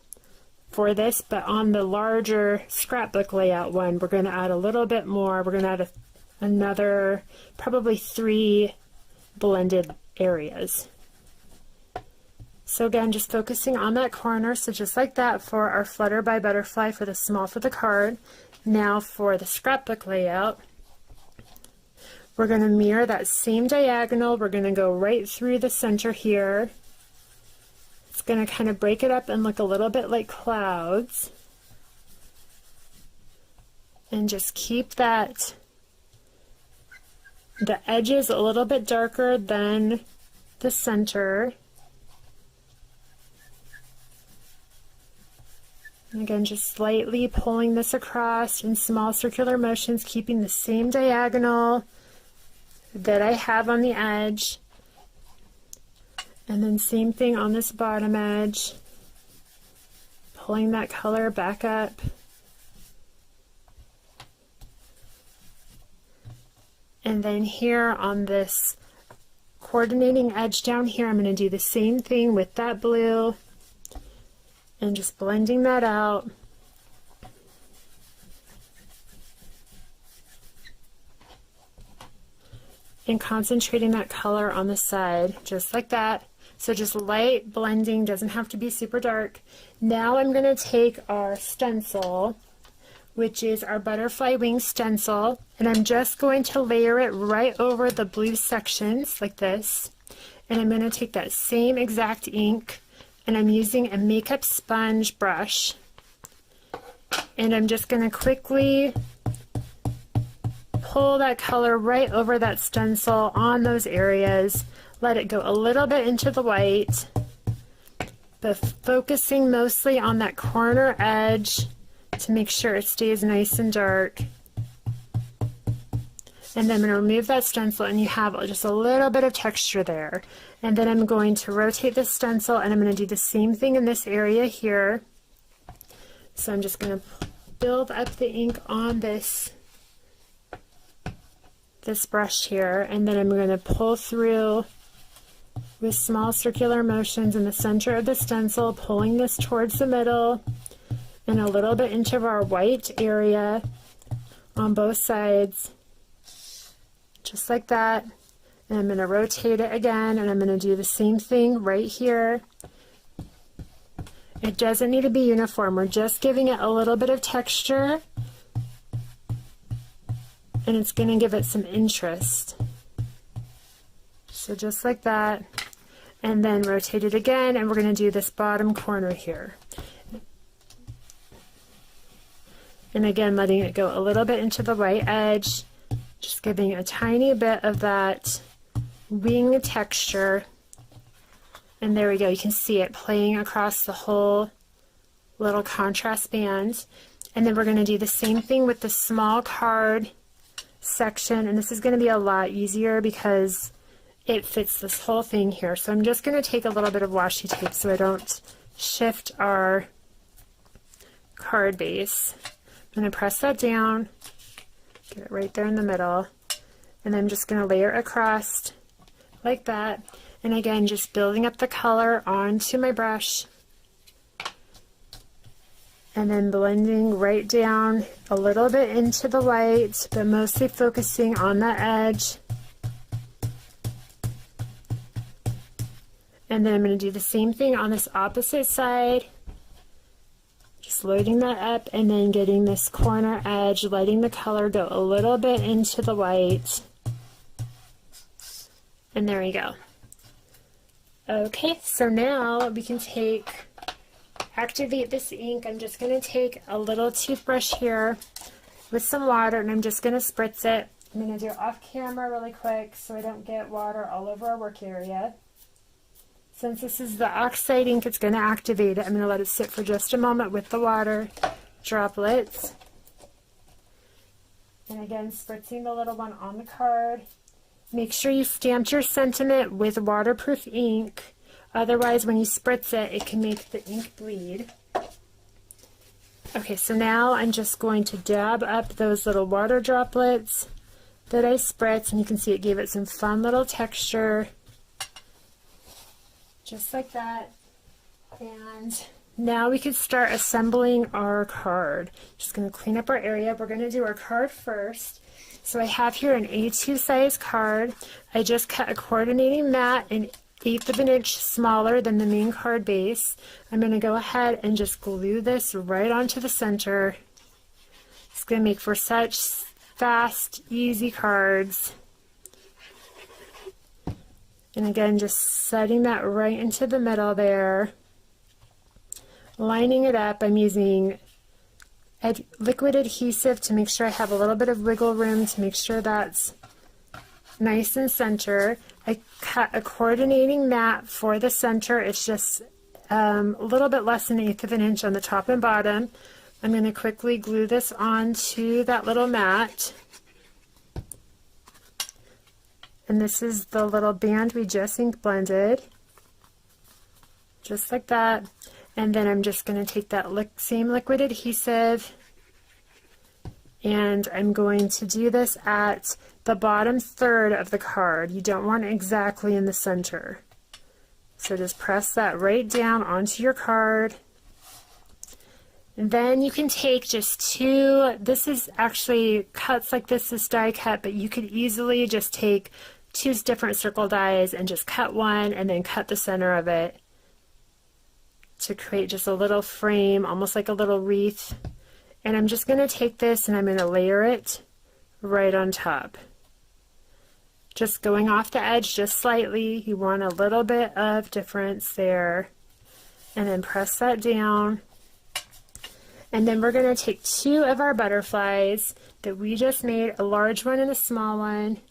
[SPEAKER 10] for this, but on the larger scrapbook layout one, we're going to add a little bit more. We're going to add another probably 3 blended areas. So again, just focusing on that corner, so just like that for our Flutter by Butterfly for the small for the card. Now for the scrapbook layout, we're going to mirror that same diagonal. We're going to go right through the center here. It's just going to kind of break it up and look a little bit like clouds. And just keep that, the edges a little bit darker than the center. And again, just slightly pulling this across in small circular motions, keeping the same diagonal that I have on the edge. And then same thing on this bottom edge, pulling that color back up. And then here on this coordinating edge down here, I'm going to do the same thing with that blue and just blending that out. And concentrating that color on the side, just like that. So just light blending, doesn't have to be super dark. Now I'm going to take our stencil, which is our butterfly wing stencil, and I'm just going to layer it right over the blue sections like this. And I'm going to take that same exact ink, and I'm using a makeup sponge brush, and I'm just going to quickly pull that color right over that stencil on those areas. Let it go a little bit into the white, but focusing mostly on that corner edge to make sure it stays nice and dark. And then I'm going to remove that stencil, and you have just a little bit of texture there. And then I'm going to rotate the stencil, and I'm going to do the same thing in this area here. So I'm just going to build up the ink on this brush here, and then I'm going to pull through with small circular motions in the center of the stencil, pulling this towards the middle and a little bit into our white area on both sides, just like that. And I'm going to rotate it again, and I'm going to do the same thing right here. It doesn't need to be uniform. We're just giving it a little bit of texture, and it's going to give it some interest. So just like that, and then rotate it again, and we're going to do this bottom corner here. And again, letting it go a little bit into the white edge, just giving a tiny bit of that wing texture. And there we go, you can see it playing across the whole little contrast band. And then we're going to do the same thing with the small card section, and this is going to be a lot easier because it fits this whole thing here. So I'm just going to take a little bit of washi tape so I don't shift our card base. I'm going to press that down, get it right there in the middle, and I'm just going to layer across like that. And again, just building up the color onto my brush, and then blending right down a little bit into the white, but mostly focusing on that edge. And then I'm going to do the same thing on this opposite side, just loading that up and then getting this corner edge, letting the color go a little bit into the white. And there we go. Okay, so now we can activate this ink. I'm just going to take a little toothbrush here with some water, and I'm just going to spritz it. I'm going to do it off camera really quick so I don't get water all over our work area. Since this is the oxide ink, it's going to activate it. I'm going to let it sit for just a moment with the water droplets. And again, spritzing the little one on the card. Make sure you stamped your sentiment with waterproof ink. Otherwise, when you spritz it, it can make the ink bleed. Okay, so now I'm just going to dab up those little water droplets that I spritzed, and you can see it gave it some fun little texture. Just like that. And now we could start assembling our card. Just going to clean up our area. We're going to do our card first. So I have here an A2 size card. I just cut a coordinating mat an 1/8 of an inch smaller than the main card base. I'm going to go ahead and just glue this right onto the center. It's going to make for such fast, easy cards. And again, just setting that right into the middle there. lining it up. I'm using liquid adhesive to make sure I have a little bit of wiggle room to make sure that's nice and center. I cut a coordinating mat for the center. It's just a little bit less than 1/8 of an inch on the top and bottom. I'm going to quickly glue this onto that little mat. And this is the little band we just ink blended. Just like that. And then I'm just going to take that same liquid adhesive, and I'm going to do this at the bottom third of the card. You don't want it exactly in the center. So just press that right down onto your card. And then you can take just two, this is actually cuts like this is die cut, but you could easily just take two different circle dies and just cut one and then cut the center of it to create just a little frame, almost like a little wreath. And I'm just going to take this and I'm going to layer it right on top. Just going off the edge just slightly. You want a little bit of difference there. And then press that down. And then we're going to take two of our butterflies that we just made, a large one and a small one.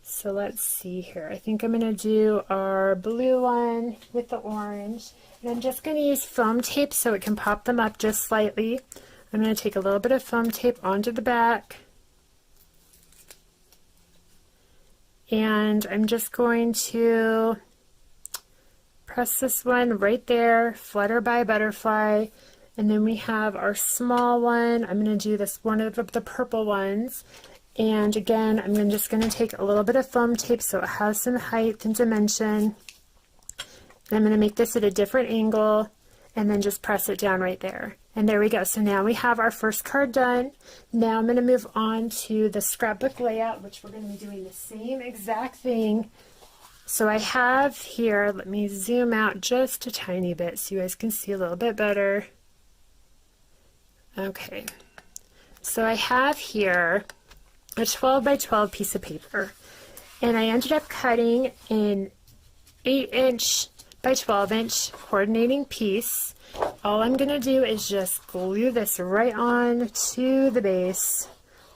[SPEAKER 10] So let's see here. I think I'm going to do our blue one with the orange. And I'm just going to use foam tape so it can pop them up just slightly. I'm going to take a little bit of foam tape onto the back. And I'm just going to press this one right there, flutter by butterfly. And then we have our small one. I'm going to do this one of the purple ones. And again, I'm just going to take a little bit of foam tape so it has some height and dimension. And I'm going to make this at a different angle and then just press it down right there. And there we go. So now we have our first card done. Now I'm going to move on to the scrapbook layout, which we're going to be doing the same exact thing. So I have here, let me zoom out just a tiny bit so you guys can see a little bit better. Okay. So I have here a 12 by 12 piece of paper, and I ended up cutting an 8-inch by 12-inch coordinating piece. All I'm going to do is just glue this right on to the base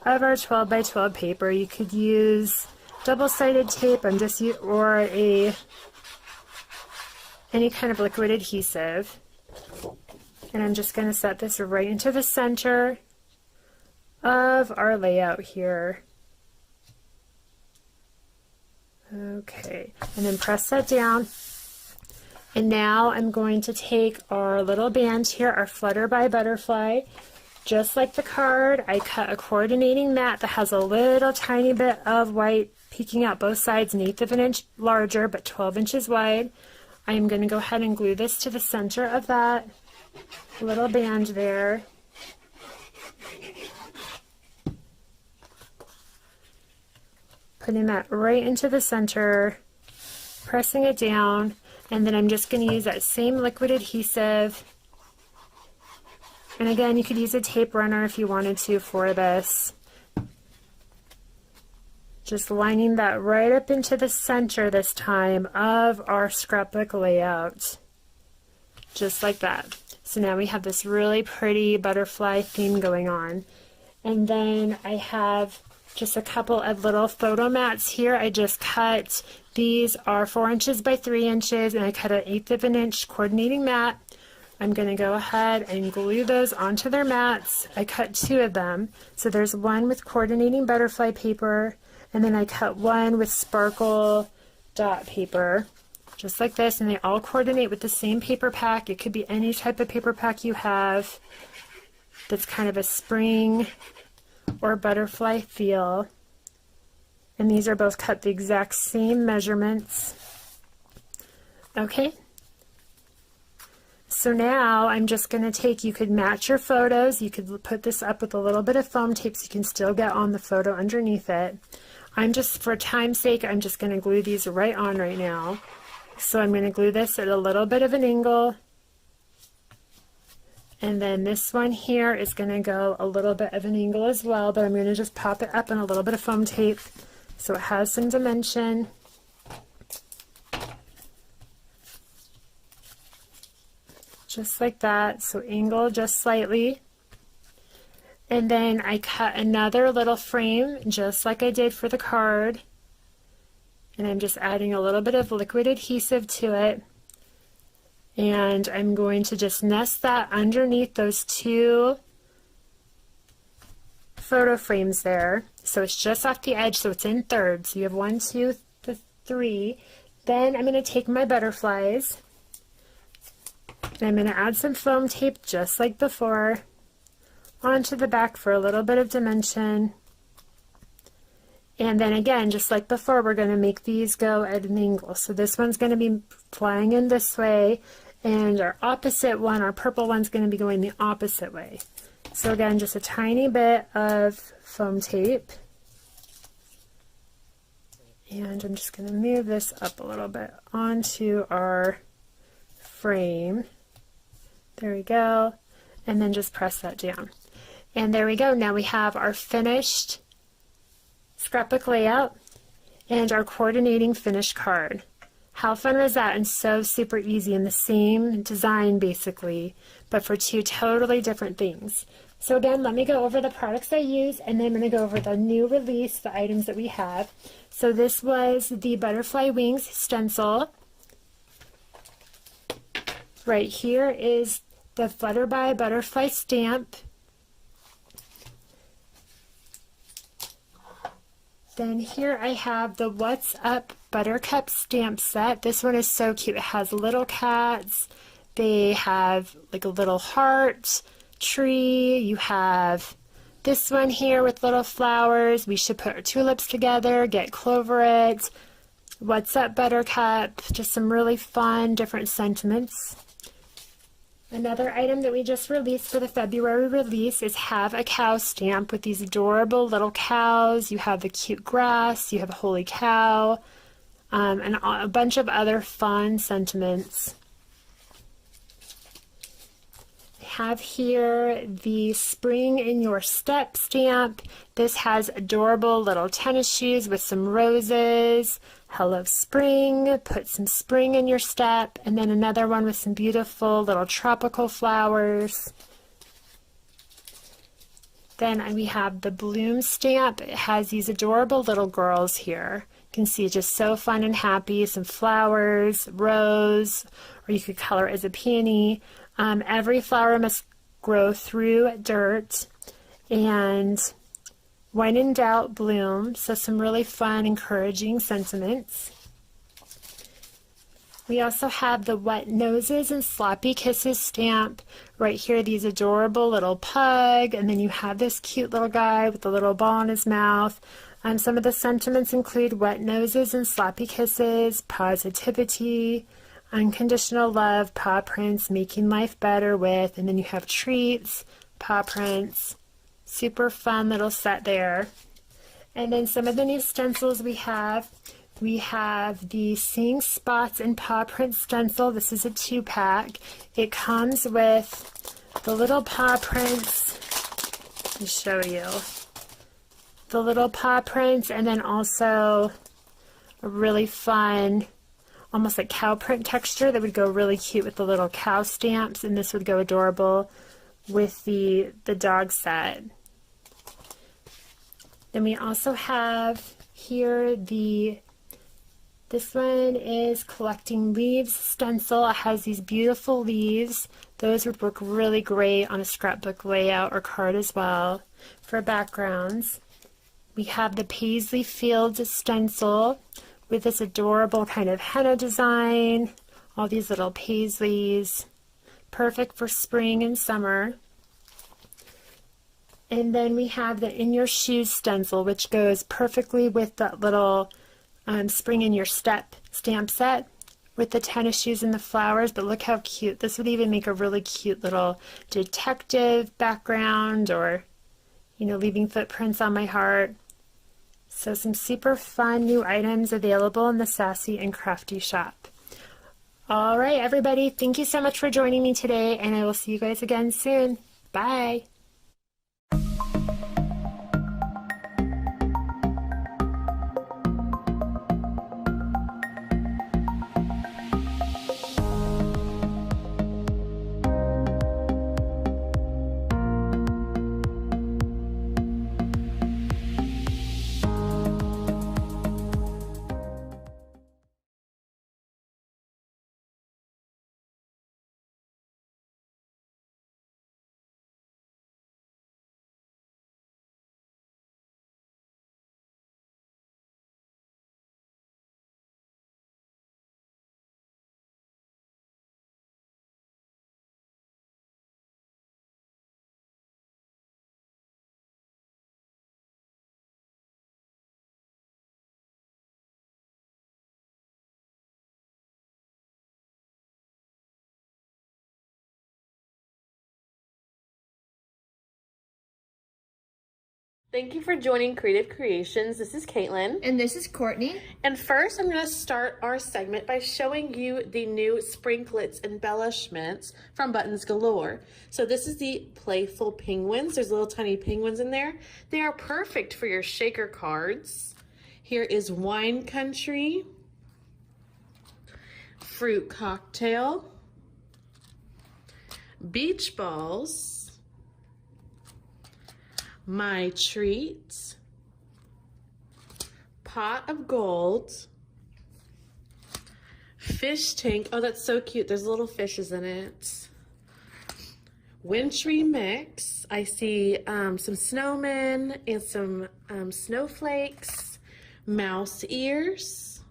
[SPEAKER 10] of our 12 by 12 paper. You could use double-sided tape, or any kind of liquid adhesive. And I'm just going to set this right into the center of our layout here. Okay, and then press that down. And now I'm going to take our little band here, our Flutter by Butterfly. Just like the card, I cut a coordinating mat that has a little tiny bit of white peeking out both sides, 1/8 of an inch larger, but 12 inches wide. I'm going to go ahead and glue this to the center of that little band there. Putting that right into the center, pressing it down, and then I'm just going to use that same liquid adhesive. And again, you could use a tape runner if you wanted to for this. Just lining that right up into the center this time of our scrapbook layout. Just like that. So now we have this really pretty butterfly theme going on. And then I have just a couple of little photo mats here. I just cut, these are 4 inches by 3 inches, and I cut an 1/8 of an inch coordinating mat. I'm going to go ahead and glue those onto their mats. I cut 2 of them. So there's one with coordinating butterfly paper, and then I cut one with sparkle dot paper, just like this, and they all coordinate with the same paper pack. It could be any type of paper pack you have that's kind of a spring or butterfly feel. And these are both cut the exact same measurements. Okay. So now I'm just going to take, you could match your photos. You could put this up with a little bit of foam tape so you can still get on the photo underneath it. I'm just, for time's sake, I'm just going to glue these right on right now. So I'm going to glue this at a little bit of an angle. And then this one here is going to go a little bit of an angle as well, but I'm going to just pop it up in a little bit of foam tape so it has some dimension. just like that. So angle just slightly. And then I cut another little frame just like I did for the card. And I'm just adding a little bit of liquid adhesive to it. And I'm going to just nest that underneath those two photo frames there. So it's just off the edge, so it's in thirds. So you have 1, 2, 3. Then I'm going to take my butterflies. And I'm going to add some foam tape just like before onto the back for a little bit of dimension. And then again, just like before, we're going to make these go at an angle. So this one's going to be flying in this way, and our opposite one, our purple one's going to be going the opposite way. So again, just a tiny bit of foam tape. And I'm just going to move this up a little bit onto our frame. There we go. And then just press that down. And there we go. Now we have our finished scrapbook layout and our coordinating finished card. How fun was that? And so super easy, in the same design basically, but for two totally different things. So again, let me go over the products I use, and then I'm going to go over the new release, the items that we have. So this was the butterfly wings stencil. Right here is the Flutterby butterfly stamp. Then here I have the What's Up Buttercup stamp set. This one is so cute. It has little cats. They have like a little heart, tree. You have this one here with little flowers. We should put our tulips together, get clover it. What's Up Buttercup. Just some really fun different sentiments. Another item that we just released for the February release is Have a Cow stamp with these adorable little cows. You have the cute grass, you have a holy cow, and a bunch of other fun sentiments. I have here the Spring in Your Step stamp. This has adorable little tennis shoes with some roses. Hello Spring, put some spring in your step, and then another one with some beautiful little tropical flowers. Then we have the Bloom stamp. It has these adorable little girls here. You can see just so fun and happy, some flowers, rose, or you could color it as a peony. Every flower must grow through dirt, and when in doubt, bloom. So some really fun, encouraging sentiments. We also have the Wet Noses and Sloppy Kisses stamp. Right here, these adorable little pug, and then you have this cute little guy with a little ball in his mouth. Some of the sentiments include wet noses and sloppy kisses, positivity, unconditional love, paw prints, making life better with, and then you have treats, paw prints. Super fun little set there. And then some of the new stencils we have the Seeing Spots and Paw Print stencil. This is a 2-pack. It comes with the little paw prints. Let me show you. The little paw prints, and then also a really fun, almost like cow print texture that would go really cute with the little cow stamps, and this would go adorable with the dog set. Then we also have here this one is Collecting Leaves stencil. It has these beautiful leaves. Those would work really great on a scrapbook layout or card as well for backgrounds. We have the Paisley Fields stencil with this adorable kind of henna design. All these little paisleys. Perfect for spring and summer. And then we have the In Your Shoes stencil, which goes perfectly with that little Spring in Your Step stamp set with the tennis shoes and the flowers. But look how cute. This would even make a really cute little detective background, or, you know, leaving footprints on my heart. So some super fun new items available in the Sassy and Crafty shop. All right, everybody, thank you so much for joining me today, and I will see you guys again soon. Bye.
[SPEAKER 11] Thank you for joining Creative Creations. This is Caitlin.
[SPEAKER 12] And this is Courtney.
[SPEAKER 11] And first, I'm going to start our segment by showing you the new sprinklets embellishments from Buttons Galore. So this is the playful penguins. There's little tiny penguins in there. They are perfect for your shaker cards. Here is Wine Country, Fruit Cocktail, Beach Balls, My Treat, Pot of Gold, Fish Tank. Oh, that's so cute. There's little fishes in it. Wintry Mix. I see some snowmen and some snowflakes. Mouse Ears.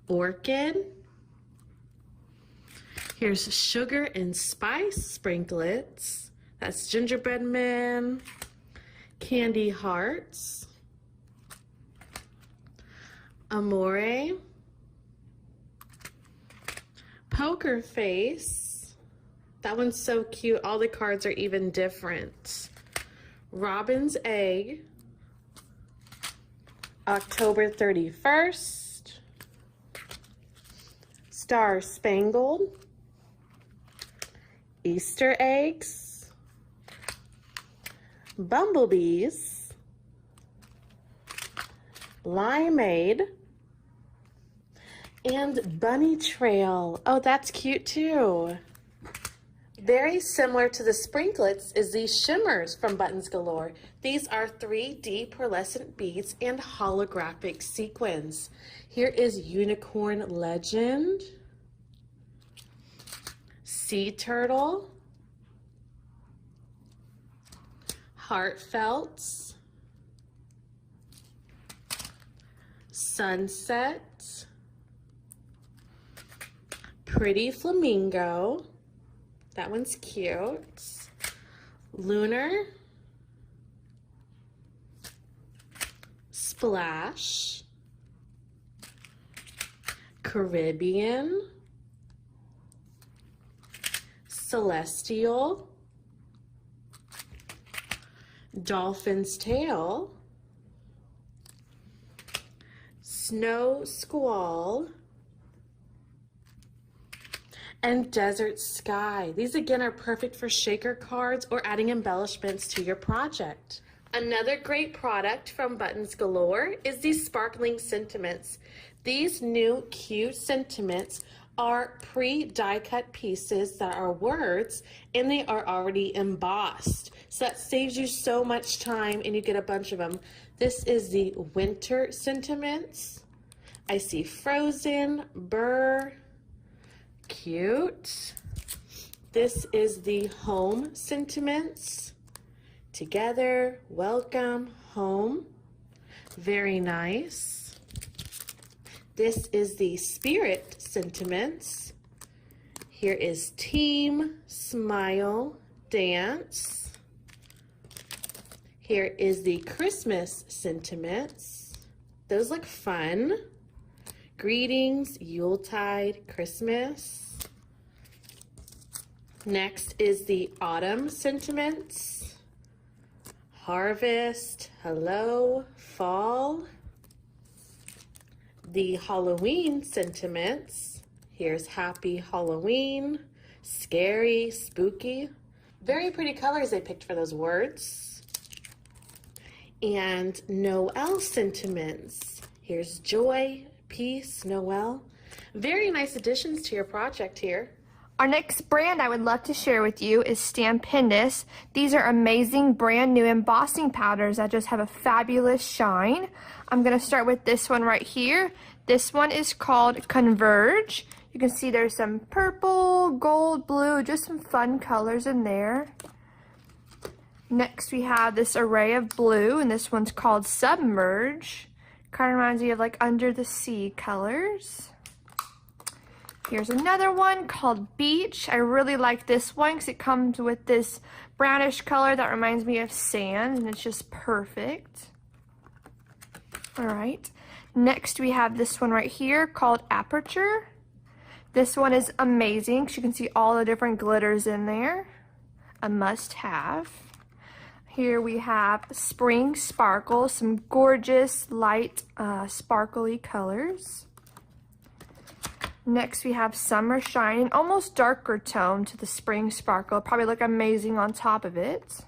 [SPEAKER 11] Orchid. Here's Sugar and Spice Sprinklets. That's Gingerbread Man, Candy Hearts, Amore, Poker Face. That one's so cute. All the cards are even different. Robin's Egg, October 31st, Star Spangled, Easter Eggs, Bumblebees, Limeade, and Bunny Trail. Oh, that's cute too. Very similar to the sprinklets is these shimmers from Buttons Galore. These are 3D pearlescent beads and holographic sequins. Here is Unicorn Legend, Sea Turtle, Heartfelt, Sunset, Pretty Flamingo, that one's cute, Lunar, Splash, Caribbean, Celestial, Dolphin's Tail, Snow Squall, and Desert Sky. These again are perfect for shaker cards or adding embellishments to your project. Another great product from Buttons Galore is these sparkling sentiments. These new cute sentiments are pre-die cut pieces that are words and they are already embossed. So that saves you so much time and you get a bunch of them. This is the winter sentiments. I see Frozen, Burr, cute. This is the home sentiments. Together, welcome, home. Very nice. This is the spirit sentiments. Here is team, smile, dance. Here is the Christmas sentiments. Those look fun. Greetings, Yuletide, Christmas. Next is the autumn sentiments. Harvest, hello, fall. The Halloween sentiments. Here's Happy Halloween, scary, spooky. Very pretty colors they picked for those words. And Noel sentiments. Here's joy, peace, Noel. Very nice additions to your project here.
[SPEAKER 12] Our next brand I would love to share with you is Stampendous. These are amazing brand new embossing powders that just have a fabulous shine. I'm going to start with this one right here. This one is called Converge. You can see there's some purple, gold, blue, just some fun colors in there. Next we have this array of blue, and this one's called Submerge. Kind of reminds me of like under the sea colors. Here's another one called Beach. I really like this one because it comes with this brownish color that reminds me of sand, and it's just perfect. All right. Next we have this one right here called Aperture. This one is amazing because you can see all the different glitters in there. A must-have. Here we have Spring Sparkle, some gorgeous light sparkly colors. Next we have Summer Shine, an almost darker tone to the Spring Sparkle. Probably look amazing on top of it.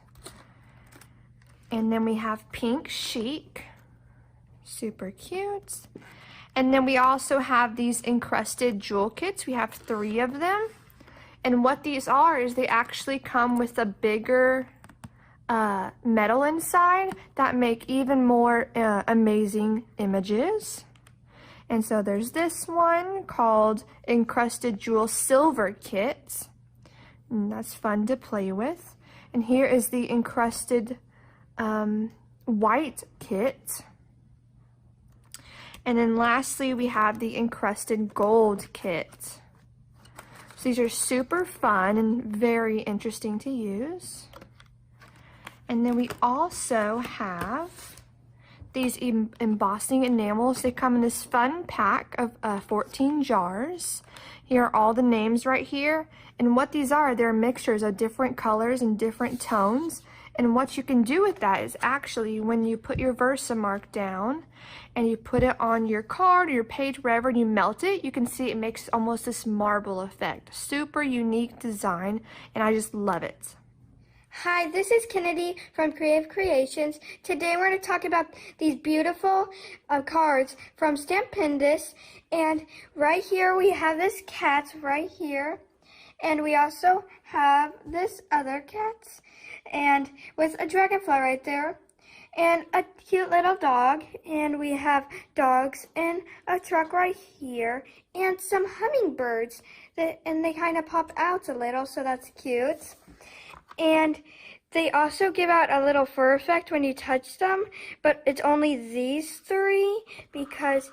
[SPEAKER 12] And then we have Pink Chic, super cute. And then we also have these encrusted jewel kits. We have 3 of them. And what these are is they actually come with a bigger metal inside that make even more amazing images. And so there's this one called Encrusted Jewel Silver Kit. And that's fun to play with. And here is the Encrusted White Kit. And then lastly, we have the Encrusted Gold Kit. So these are super fun and very interesting to use. And then we also have these embossing enamels. They come in this fun pack of 14 jars. Here are all the names right here. And what these are, they're mixtures of different colors and different tones. And what you can do with that is actually when you put your Versamark down and you put it on your card or your page, wherever, and you melt it, you can see it makes almost this marble effect. Super unique design, and I just love it. Hi, this is Kennedy from Creative Creations. Today we're going to talk about these beautiful cards from Stampendous. And right here we have this cat right here. And we also have this other cat and with a dragonfly right there. And a cute little dog. And we have dogs in a truck right here. And some hummingbirds. And they kind of pop out a little, so that's cute. And they also give out a little fur effect when you touch them, but it's only these 3 because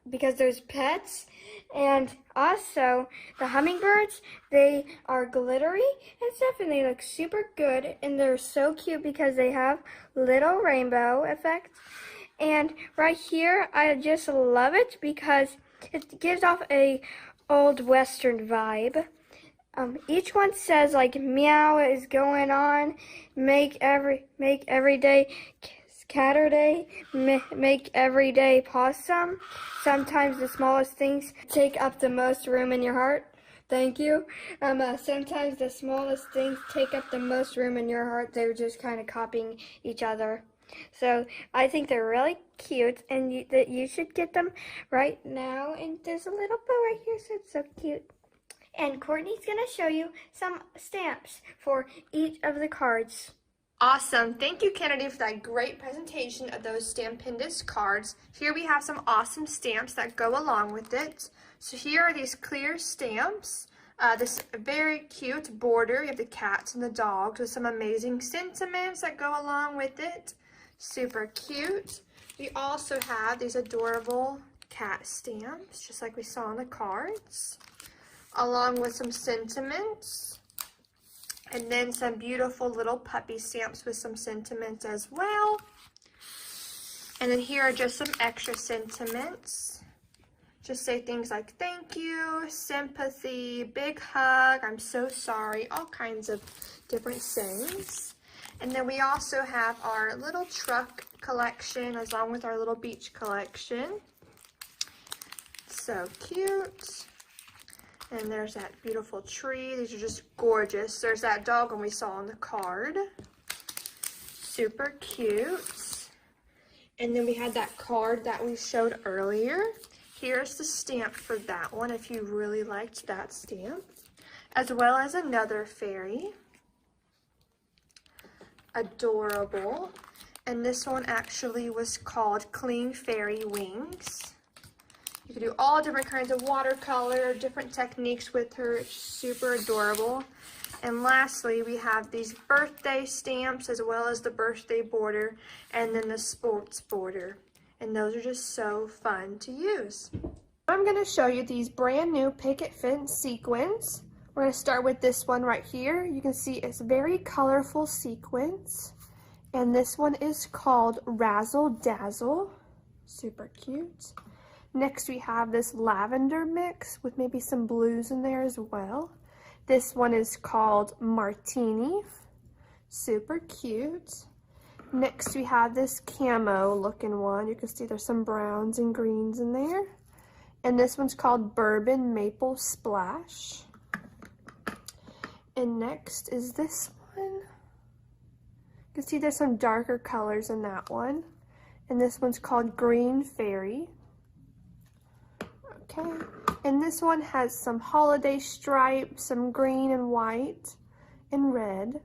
[SPEAKER 12] there's pets. And also the hummingbirds, they are glittery and stuff, and they look super good, and they're so cute because they have little rainbow effect. And right here, I just love it because it gives off a old Western vibe. Each one says like meow is going on, make every day Catterday, make every day possum. Sometimes the smallest things take up the most room in your heart. Thank you. Sometimes the smallest things take up the most room in your heart. They're just kind of copying each other. So I think they're really cute, and that you should get them right now. And there's a little bow right here, so it's so cute. And Courtney's going to show you some stamps for each of the cards. Awesome. Thank you, Kennedy, for that great presentation of those Stampendous cards. Here we have some awesome stamps that go along with it. So here are these clear stamps. This very cute border. You have the cats and the dogs with some amazing sentiments that go along with it. Super cute. We also have these adorable cat stamps, just like we saw on the cards, along with some sentiments, and then some beautiful little puppy stamps with some sentiments as well. And then here are just some extra sentiments. Just say things like thank you, sympathy, big hug, I'm so sorry, all kinds of different sayings. And then we also have our little truck collection along with our little beach collection. So cute. And there's that beautiful tree. These are just gorgeous. There's that dog one we saw on the card. Super cute. And then we had that card that we showed earlier. Here's the stamp for that one if you really liked that stamp. As well as another fairy. Adorable. And this one actually was called Clean Fairy Wings. You can do all different kinds of watercolor, different techniques with her. It's super adorable. And lastly, we have these birthday stamps as well as the birthday border and then the sports border. And those are just so fun to use. I'm going to show you these brand new picket fence sequins. We're going to start with this one right here. You can see it's very colorful sequins. And this one is called Razzle Dazzle. Super cute. Next we have this lavender mix with maybe some blues in there as well. This one is called Martini. Super cute. Next we have this camo looking one. You can see there's some browns and greens in there. And this one's called Bourbon Maple Splash. And next is this one. You can see there's some darker colors in that one. And this one's called Green Fairy. Okay. And this one has some holiday stripes, some green and white and red.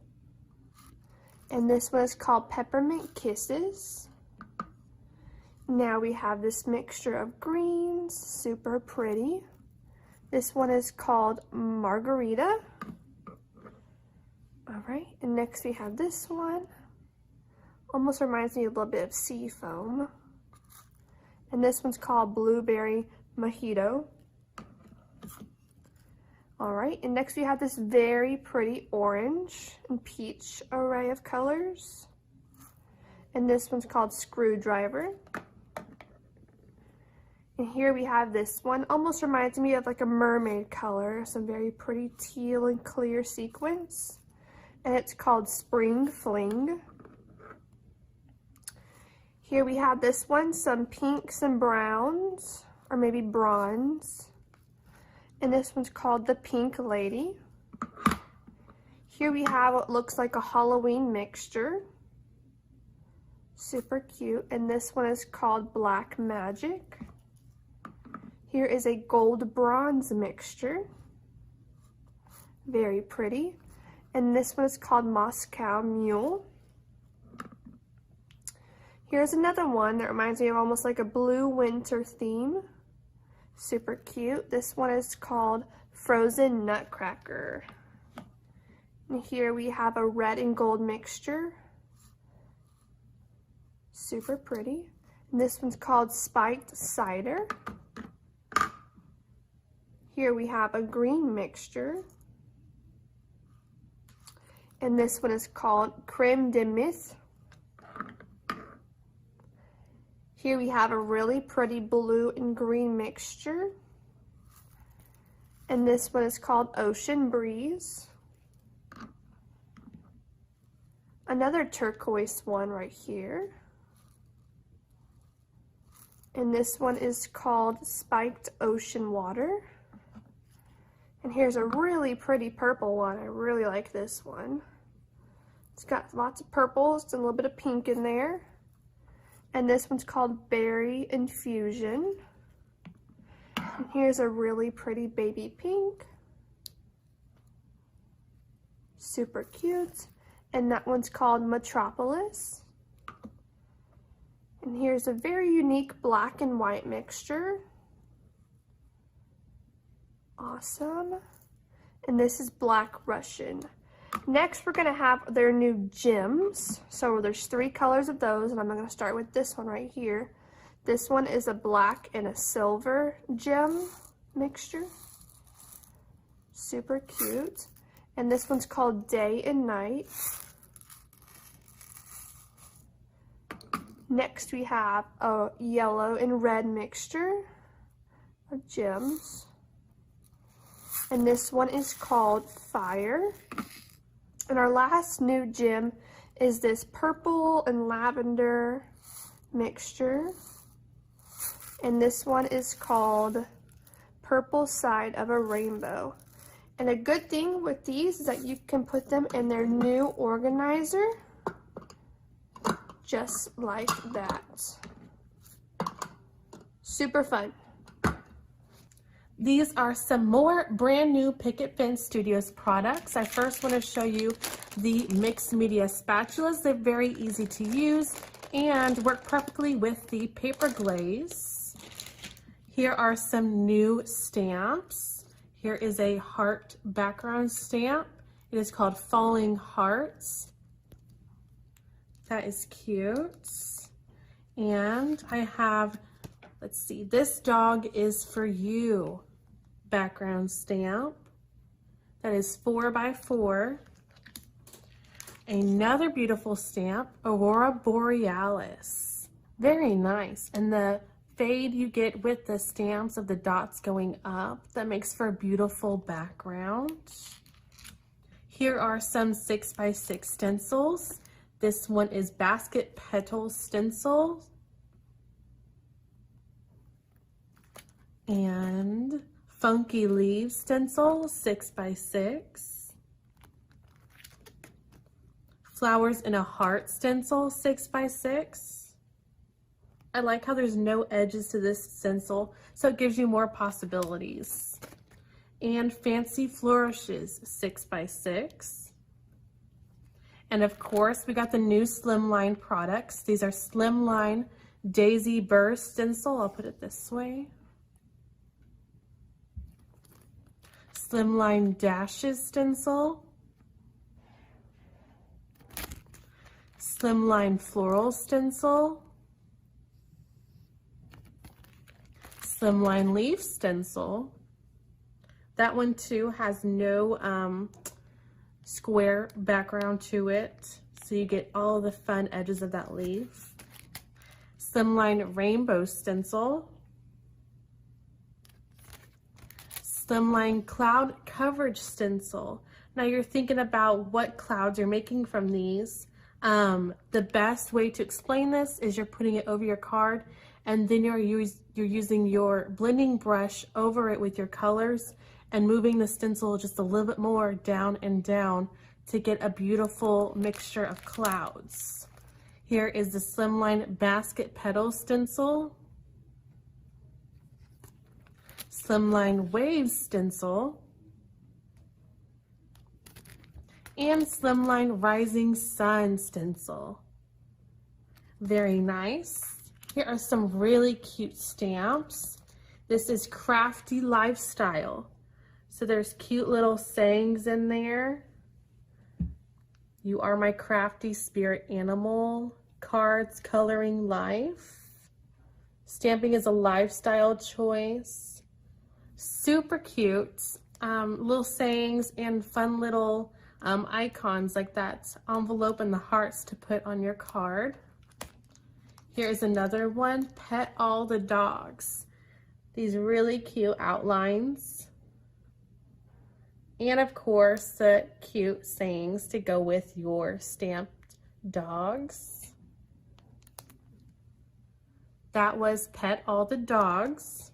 [SPEAKER 12] And this one is called Peppermint Kisses. Now we have this mixture of greens, super pretty. This one is called Margarita. All right, and next we have this one. Almost reminds me a little bit of sea foam. And this one's called Blueberry Mojito. All right, and next we have this very pretty orange and peach array of colors. And this one's called Screwdriver. And here we have this one, almost reminds me of like a mermaid color, some very pretty teal and clear sequins. And it's called Spring Fling. Here we have this one, some pinks and browns, or maybe bronze. And this one's called the Pink Lady. Here we have what looks like a Halloween mixture. Super cute. And this one is called Black Magic. Here is a gold bronze mixture. Very pretty. And this one is called Moscow Mule. Here's another one that reminds me of almost like a blue winter theme. Super cute. This one is called Frozen Nutcracker. And here we have a red and gold mixture. Super pretty. And this one's called Spiked Cider. Here we have a green mixture. And this one is called Creme de Menthe. Here we have a really pretty blue and green mixture. And this one is called Ocean Breeze. Another turquoise one right here. And this one is called Spiked Ocean Water. And here's a really pretty purple one. I really like this one. It's got lots of purples and a little bit of pink in there. And this one's called Berry Infusion. And here's a really pretty baby pink. Super cute. And that one's called Metropolis. And here's a very unique black and white mixture. Awesome. And this is Black Russian. Next, we're going to have their new gems. So there's 3 colors of those, and I'm going to start with this one right here. This one is a black and a silver gem mixture. Super cute. And this one's called Day and Night. Next, we have a yellow and red mixture of gems. And this one is called Fire. And our last new gem is this purple and lavender mixture. And this one is called Purple Side of a Rainbow. And a good thing with these is that you can put them in their new organizer, just like that. Super fun.
[SPEAKER 5] These are some more brand new Picket Fence Studios products. I first want to show you the mixed media spatulas. They're very easy to use and work perfectly with the paper glaze. Here are some new stamps. Here is a heart background stamp. It is called Falling Hearts. That is cute. And I have, let's see, This Dog Is For You background stamp. That is 4x4. Another beautiful stamp, Aurora Borealis. Very nice. And the fade you get with the stamps of the dots going up, that makes for a beautiful background.
[SPEAKER 11] Here are some 6x6 stencils. This one is basket petal stencil. And funky leaves stencil, 6x6. Flowers in a heart stencil, 6x6. I like how there's no edges to this stencil, so it gives you more possibilities. And fancy flourishes, 6x6. And of course, we got the new Slimline products. These are Slimline Daisy Burst stencil. I'll put it this way. Slimline Dashes stencil. Slimline Floral stencil. Slimline Leaf stencil. That one too has no square background to it, so you get all the fun edges of that leaf. Slimline Rainbow stencil. Slimline Cloud Coverage stencil. Now you're thinking about what clouds you're making from these. The best way to explain this is you're putting it over your card, and then you're using your blending brush over it with your colors and moving the stencil just a little bit more down and down to get a beautiful mixture of clouds. Here is the Slimline Basket Petal stencil. Slimline Waves stencil. And Slimline Rising Sun stencil. Very nice. Here are some really cute stamps. This is Crafty Lifestyle. So there's cute little sayings in there. You are my crafty spirit animal. Cards coloring life. Stamping is a lifestyle choice. Super cute. Little sayings and fun little icons like that envelope and the hearts to put on your card. Here's another one, Pet All the Dogs. These really cute outlines. And of course, the cute sayings to go with your stamped dogs. That was Pet All the Dogs.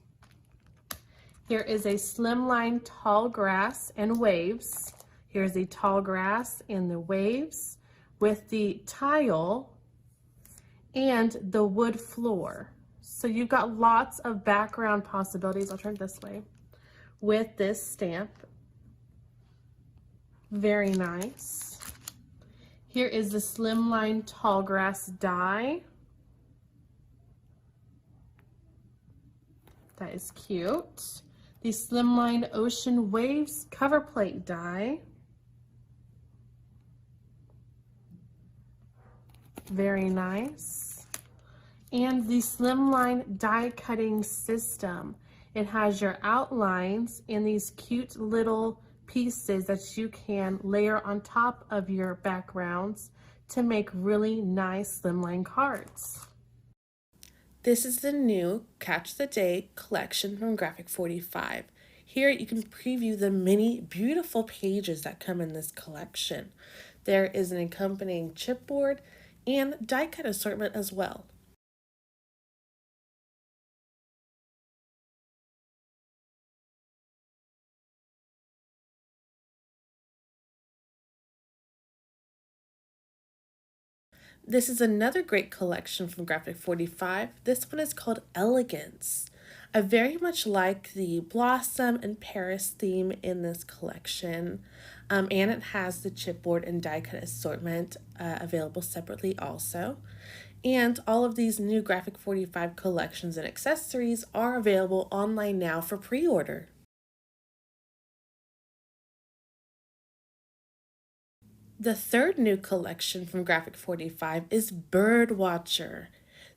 [SPEAKER 11] Here is a Slimline Tall Grass and Waves. Here's the tall grass and the waves with the tile and the wood floor. So you've got lots of background possibilities. I'll turn it this way with this stamp. Very nice. Here is the Slimline Tall Grass die. That is cute. The Slimline Ocean Waves cover plate die. Very nice. And the Slimline die cutting system. It has your outlines and these cute little pieces that you can layer on top of your backgrounds to make really nice slimline cards. This is the new Catch the Day collection from Graphic 45. Here you can preview the many beautiful pages that come in this collection. There is an accompanying chipboard and die cut assortment as well. This is another great collection from Graphic 45. This one is called Elegance. I very much like the Blossom and Paris theme in this collection. And it has the chipboard and die cut assortment available separately also. And all of these new Graphic 45 collections and accessories are available online now for pre-order. The third new collection from Graphic 45 is Birdwatcher.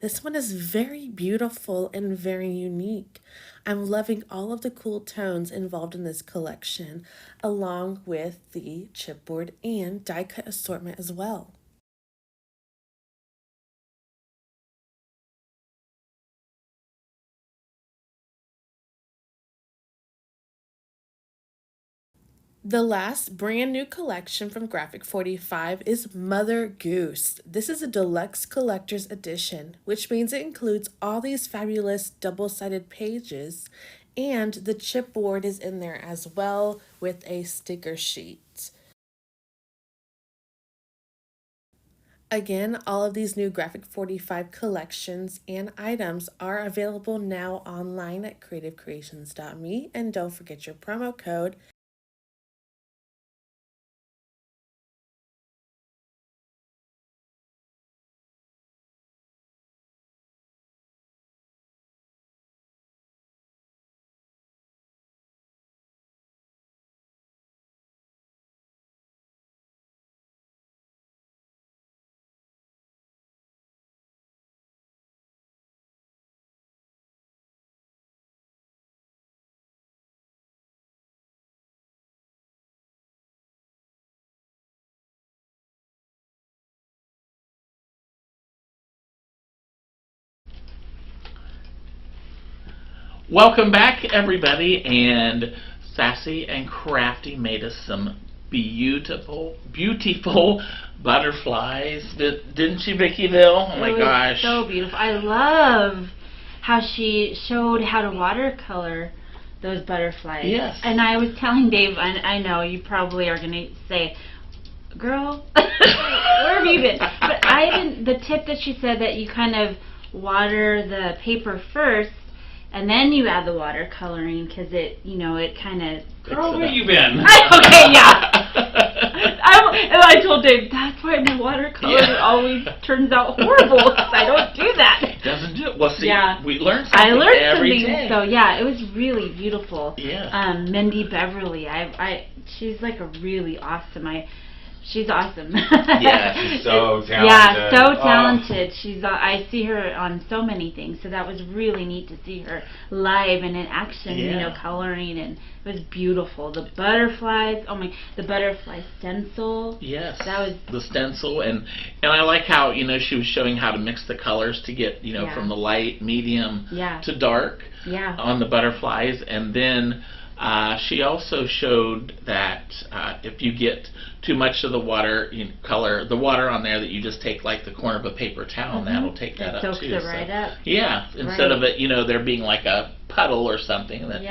[SPEAKER 11] This one is very beautiful and very unique. I'm loving all of the cool tones involved in this collection, along with the chipboard and die cut assortment as well. The last brand new collection from Graphic 45 is Mother Goose. This is a deluxe collector's edition, which means it includes all these fabulous double-sided pages, and the chipboard is in there as well with a sticker sheet. Again, all of these new Graphic 45 collections and items are available now online at creativecreations.me, and don't forget your promo code.
[SPEAKER 1] Welcome back, everybody, and Sassy and Crafty made us some beautiful butterflies. Didn't she, Vickyville? Oh my gosh.
[SPEAKER 2] So beautiful. I love how she showed how to watercolor those butterflies.
[SPEAKER 1] Yes.
[SPEAKER 2] And I was telling Dave, I know you probably are going to say, girl, where have you been? But the tip that she said that you kind of water the paper first, and then you add the watercoloring because it kind of...
[SPEAKER 3] Girl, where you been?
[SPEAKER 2] Okay, yeah. I told Dave, that's why my watercolor always turns out horrible because I don't do that.
[SPEAKER 1] Doesn't do it. Well, see, we learned something every day.
[SPEAKER 2] So, yeah, it was really beautiful.
[SPEAKER 1] Yeah.
[SPEAKER 2] Mindy Beverly, she's like a really awesome... She's awesome.
[SPEAKER 3] Yeah, she's so talented.
[SPEAKER 2] Yeah, so talented. I see her on so many things, so that was really neat to see her live and in action, coloring, and it was beautiful. The butterflies, the butterfly stencil.
[SPEAKER 1] Yes,
[SPEAKER 2] that was
[SPEAKER 1] the stencil, and I like how she was showing how to mix the colors to get from the light, medium to dark on the butterflies, and then she also showed that if you get too much of the water the water on there, that you just take like the corner of a paper towel, and that'll take that up too.
[SPEAKER 2] Soaks it right up.
[SPEAKER 1] Yeah, instead of it, there being like a puddle or something that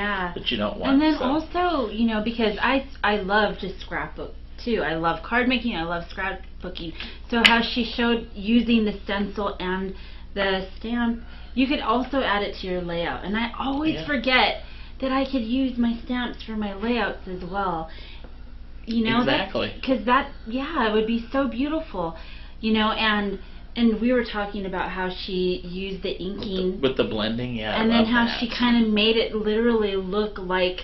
[SPEAKER 1] you don't want.
[SPEAKER 2] And then also, because I love to scrapbook too. I love card making. I love scrapbooking. So how she showed using the stencil and the stamp, you could also add it to your layout. And I always forget that I could use my stamps for my layouts as well.
[SPEAKER 1] Exactly.
[SPEAKER 2] Because it would be so beautiful. And we were talking about how she used the inking.
[SPEAKER 1] With the blending,
[SPEAKER 2] and then how she kind of made it literally look like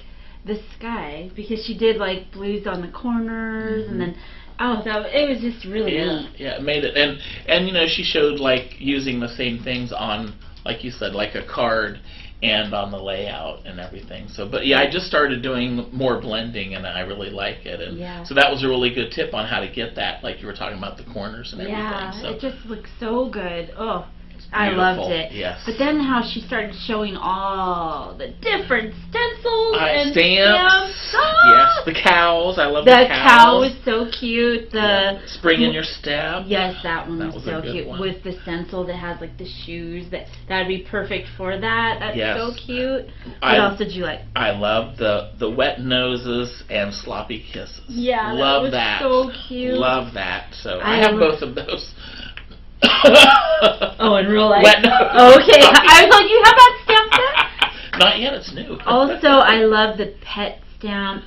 [SPEAKER 2] the sky, because she did like blues on the corners, and then it was just really neat.
[SPEAKER 1] Yeah, it made it. And she showed like using the same things on, like you said, like a card, and on the layout and everything. So, but I just started doing more blending, and I really like it. And so that was a really good tip on how to get that, like you were talking about the corners and everything.
[SPEAKER 2] Yeah,
[SPEAKER 1] so
[SPEAKER 2] it just looks so good. Oh, I loved it.
[SPEAKER 1] Yes.
[SPEAKER 2] But then how she started showing all the different stencils and
[SPEAKER 1] stamps. Yes, the cows. I love the cows.
[SPEAKER 2] The cow was so cute. The
[SPEAKER 1] Spring in Your Step.
[SPEAKER 2] Yes, that one was so cute.
[SPEAKER 1] One.
[SPEAKER 2] With the stencil that has like the shoes. That'd be perfect for that. That's so cute. What else did you like?
[SPEAKER 1] I love the wet noses and sloppy kisses.
[SPEAKER 2] Yeah,
[SPEAKER 1] love
[SPEAKER 2] that was so cute.
[SPEAKER 1] Love that. So I have both of those.
[SPEAKER 2] Oh, in real life?
[SPEAKER 1] Wet nose.
[SPEAKER 2] Okay, I was like, you have that stamp set?
[SPEAKER 1] Not yet, it's new.
[SPEAKER 2] Also, I love the pet stamp,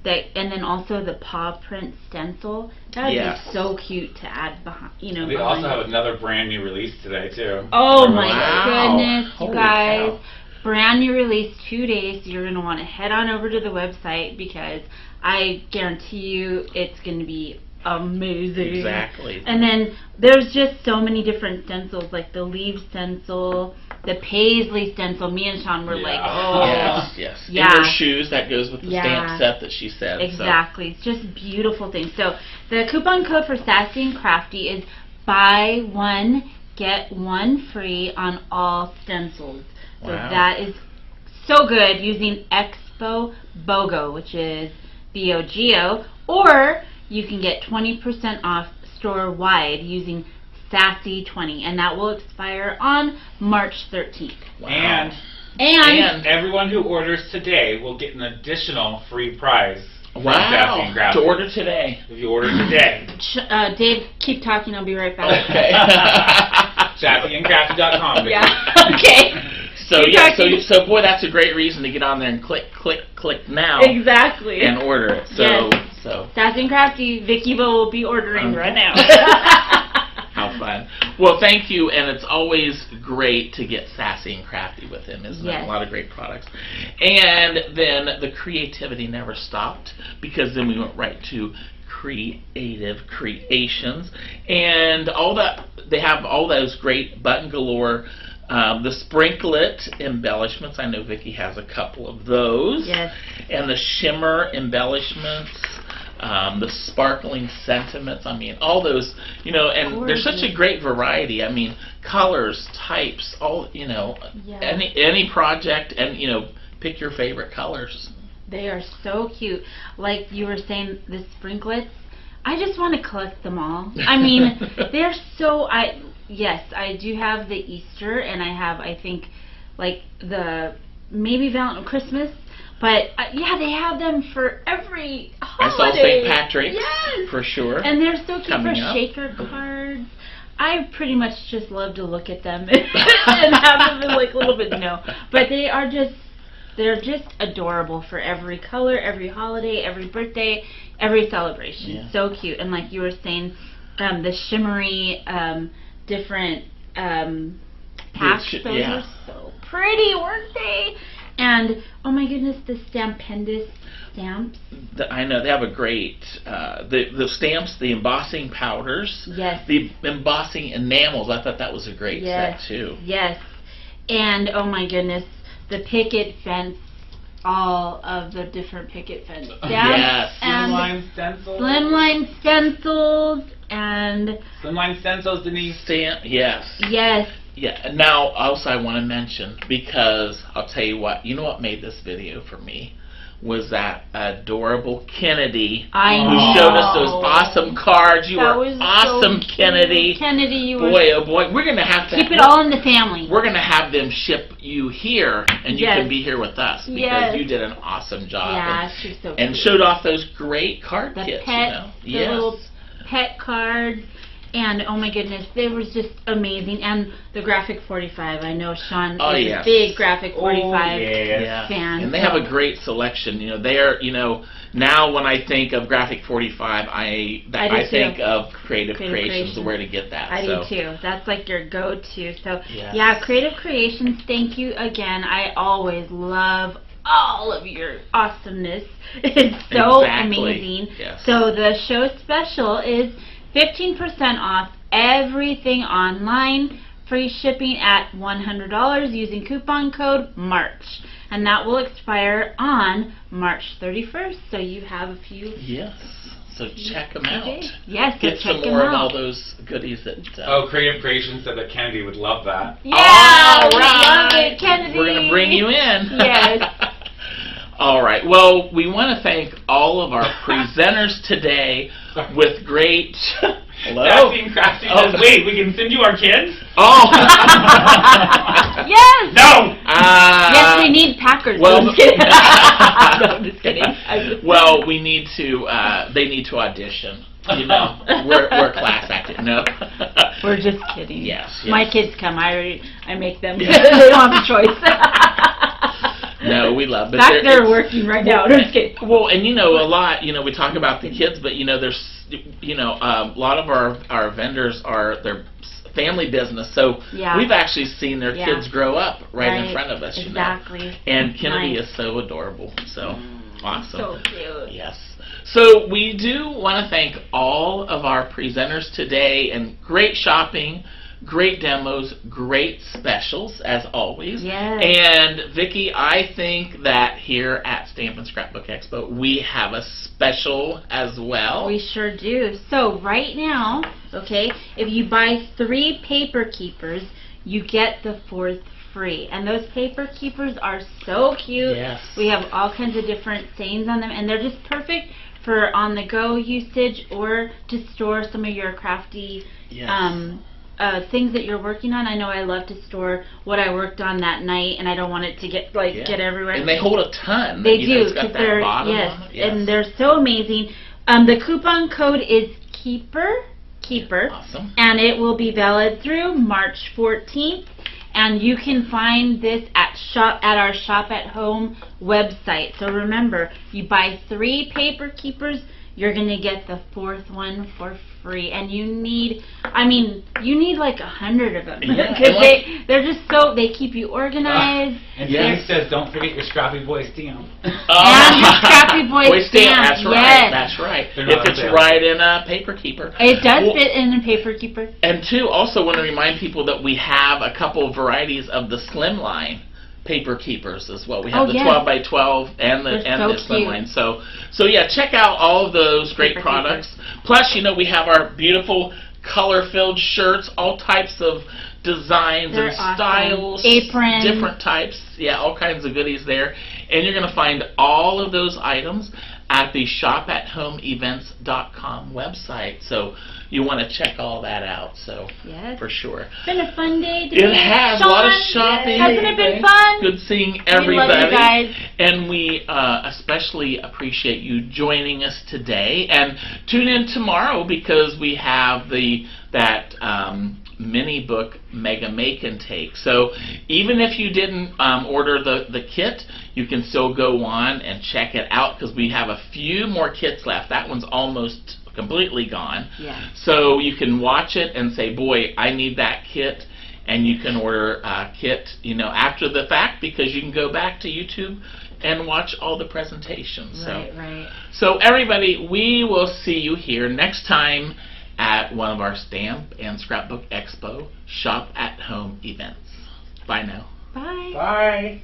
[SPEAKER 2] and then also the paw print stencil. That would be so cute to add behind.
[SPEAKER 3] We also have another brand new release today too.
[SPEAKER 2] Oh my goodness, you guys! Cow. Brand new release, 2 days. So you're gonna want to head on over to the website, because I guarantee you it's gonna be amazing.
[SPEAKER 1] Exactly.
[SPEAKER 2] And then there's just so many different stencils, like the leaf stencil, the paisley stencil. Me and Sean were like,
[SPEAKER 1] yes. Yeah. And her shoes, that goes with the stamp set that she said.
[SPEAKER 2] Exactly. It's just beautiful things. So the coupon code for Sassy and Crafty is buy one, get one free on all stencils. So that is so good, using Expo BOGO, which is 𝐂𝐨𝐽𝐡, or you can get 20% off store-wide using Sassy20, and that will expire on March 13th.
[SPEAKER 3] Wow.
[SPEAKER 2] And
[SPEAKER 3] everyone who orders today will get an additional free prize.
[SPEAKER 1] Wow. To order today.
[SPEAKER 3] If you order today.
[SPEAKER 2] Dave, keep talking. I'll be right back.
[SPEAKER 1] Okay.
[SPEAKER 3] SassyandCrafty.com.
[SPEAKER 2] Yeah. Okay.
[SPEAKER 1] So boy, that's a great reason to get on there and click now.
[SPEAKER 2] Exactly.
[SPEAKER 1] And order it. So
[SPEAKER 2] Sassy and Crafty, Vicky will be ordering right now.
[SPEAKER 1] How fun. Well, thank you, and it's always great to get sassy and crafty with him, isn't it? A lot of great products. And then the creativity never stopped, because then we went right to creative creations, and all that. They have all those great button galore, the sprinklet embellishments. I know Vicky has a couple of those.
[SPEAKER 2] Yes.
[SPEAKER 1] And the shimmer embellishments. The sparkling sentiments, I mean, all those, you know, and there's such a great variety. I mean, colors, types, all, you know, any project, and, you know, pick your favorite colors.
[SPEAKER 2] They are so cute. Like you were saying, the sprinklets, I just want to collect them all. I mean, they're so, yes, I do have the Easter, and I have, I think, like the, maybe Christmas. But, yeah, they have them for every holiday.
[SPEAKER 1] I saw St. Patrick's,
[SPEAKER 2] yes,
[SPEAKER 1] for sure.
[SPEAKER 2] And they're so cute
[SPEAKER 1] Coming
[SPEAKER 2] for
[SPEAKER 1] up.
[SPEAKER 2] shaker cards. I pretty much just love to look at them and have them in, like, a little bit, But they are just, they're just adorable for every color, every holiday, every birthday, every celebration.
[SPEAKER 1] Yeah.
[SPEAKER 2] So cute. And like you were saying, the shimmery, different packs, those are so pretty, weren't they? And, oh my goodness, the Stampendous stamps.
[SPEAKER 1] I know, they have a great, the stamps, the embossing powders.
[SPEAKER 2] Yes.
[SPEAKER 1] The embossing enamels, I thought that was a great set too.
[SPEAKER 2] Yes. And, oh my goodness, the picket fence, all of the different picket fence stamps.
[SPEAKER 1] Yes.
[SPEAKER 3] Slimline stencils.
[SPEAKER 2] Slimline stencils and...
[SPEAKER 3] Slimline stencils, Denise.
[SPEAKER 1] Yes.
[SPEAKER 2] Yes.
[SPEAKER 1] Yeah, now also I want to mention, because I'll tell you what, you know what made this video for me? Was that adorable Kennedy who showed us those awesome cards. You were awesome, so Kennedy.
[SPEAKER 2] Kennedy, you
[SPEAKER 1] were. Boy, oh boy, we're going to have to
[SPEAKER 2] keep it all in the family.
[SPEAKER 1] We're going to have them ship you here, and you can be here with us, because you did an awesome job.
[SPEAKER 2] Yeah, she's so
[SPEAKER 1] and
[SPEAKER 2] cute.
[SPEAKER 1] showed off those great card kits,
[SPEAKER 2] pets,
[SPEAKER 1] you know.
[SPEAKER 2] The little pet cards. And oh my goodness, they was just amazing. And the Graphic 45, I know Sean is a big Graphic 45 fan.
[SPEAKER 1] And they have a great selection. You know, they're, you know, now when I think of Graphic 45, I think of Creative Creations, where to get that.
[SPEAKER 2] I do too. That's like your go-to. So yeah, Creative Creations, thank you again. I always love all of your awesomeness. It's so amazing.
[SPEAKER 1] Yes.
[SPEAKER 2] So the show special is 15% off everything online, free shipping at $100 using coupon code MARCH. And that will expire on March 31st, so you have a few...
[SPEAKER 1] Yes, so check them out.
[SPEAKER 2] Yes,
[SPEAKER 1] get some more of all those goodies that...
[SPEAKER 3] Creative Creations said that Kennedy would love that.
[SPEAKER 2] Yeah,
[SPEAKER 1] all right.
[SPEAKER 2] Love it, Kennedy.
[SPEAKER 1] We're going to bring you in.
[SPEAKER 2] Yes.
[SPEAKER 1] All right. Well, we want to thank all of our presenters today with great... Hello?
[SPEAKER 3] Sassy and Crafty says, wait, we can send you our kids?
[SPEAKER 1] Oh!
[SPEAKER 2] Yes!
[SPEAKER 3] No!
[SPEAKER 2] Yes, we need Packers.
[SPEAKER 1] Well,
[SPEAKER 2] no, I'm just kidding.
[SPEAKER 1] Well, we need to, they need to audition. You know, we're class acting. No.
[SPEAKER 2] We're just kidding.
[SPEAKER 1] Yes.
[SPEAKER 2] My kids come. I make them. They don't have a choice.
[SPEAKER 1] No, we love. But
[SPEAKER 2] they're working right now.
[SPEAKER 1] Well, and you know, a lot. You know, we talk about the kids, but you know, there's, you know, a lot of our vendors are their family business, so we've actually seen their kids grow up right in front of us.
[SPEAKER 2] Exactly.
[SPEAKER 1] You know? And Kennedy is so adorable. So awesome.
[SPEAKER 2] So cute.
[SPEAKER 1] Yes. So we do want to thank all of our presenters today, and great shopping, great demos, great specials as always.
[SPEAKER 2] Yes.
[SPEAKER 1] And Vicki, I think that here at Stampin' Scrapbook Expo we have a special as well.
[SPEAKER 2] We sure do. So right now, okay, if you buy 3 paper keepers, you get the 4th free. And those paper keepers are so cute.
[SPEAKER 1] Yes.
[SPEAKER 2] We have all kinds of different sayings on them, and they're just perfect for on-the-go usage or to store some of your crafty things that you're working on. I know I love to store what I worked on that night, and I don't want it to get get everywhere.
[SPEAKER 1] And they hold a ton.
[SPEAKER 2] They
[SPEAKER 1] you know,
[SPEAKER 2] do,
[SPEAKER 1] it's got
[SPEAKER 2] because
[SPEAKER 1] that
[SPEAKER 2] they're
[SPEAKER 1] bottom on it. Yes.
[SPEAKER 2] and they're so amazing. The coupon code is keeper,
[SPEAKER 1] awesome,
[SPEAKER 2] and it will be valid through March 14th. And you can find this at our Shop at Home website. So remember, you buy 3 paper keepers, you're gonna get the 4th one for free. And you need like 100 of them, because they're just they keep you organized.
[SPEAKER 3] And Steve says, don't forget your Scrappy Boy stamp.
[SPEAKER 2] And your Scrappy Boy stamp.
[SPEAKER 1] That's right.
[SPEAKER 2] Yes.
[SPEAKER 1] That's right. If it's right in a paper keeper.
[SPEAKER 2] It does fit in a paper keeper.
[SPEAKER 1] And two, also want to remind people that we have a couple of varieties of the slim line paper keepers as well. We have the 12 by 12 and the slim line. So yeah, check out all of those great products. Plus, you know, we have our beautiful color-filled shirts, all types of designs and styles,
[SPEAKER 2] aprons,
[SPEAKER 1] different types. Yeah, all kinds of goodies there. And you're going to find all of those items at the shopathomeevents.com website. So you want to check all that out. So for sure.
[SPEAKER 2] It's been a fun day today.
[SPEAKER 1] It has a lot of shopping.
[SPEAKER 2] Hasn't it been fun?
[SPEAKER 1] Good seeing everybody.
[SPEAKER 2] We love you guys.
[SPEAKER 1] And we especially appreciate you joining us today. And tune in tomorrow, because we have that mini book Mega Make and Take. So even if you didn't order the kit, you can still go on and check it out, because we have a few more kits left. That one's almost completely gone.
[SPEAKER 2] Yeah.
[SPEAKER 1] So you can watch it and say, boy, I need that kit. And you can order a kit, you know, after the fact, because you can go back to YouTube and watch all the presentations.
[SPEAKER 2] Right.
[SPEAKER 1] So everybody, we will see you here next time at one of our Stamp and Scrapbook Expo Shop at Home events. Bye now.
[SPEAKER 2] Bye.
[SPEAKER 1] Bye.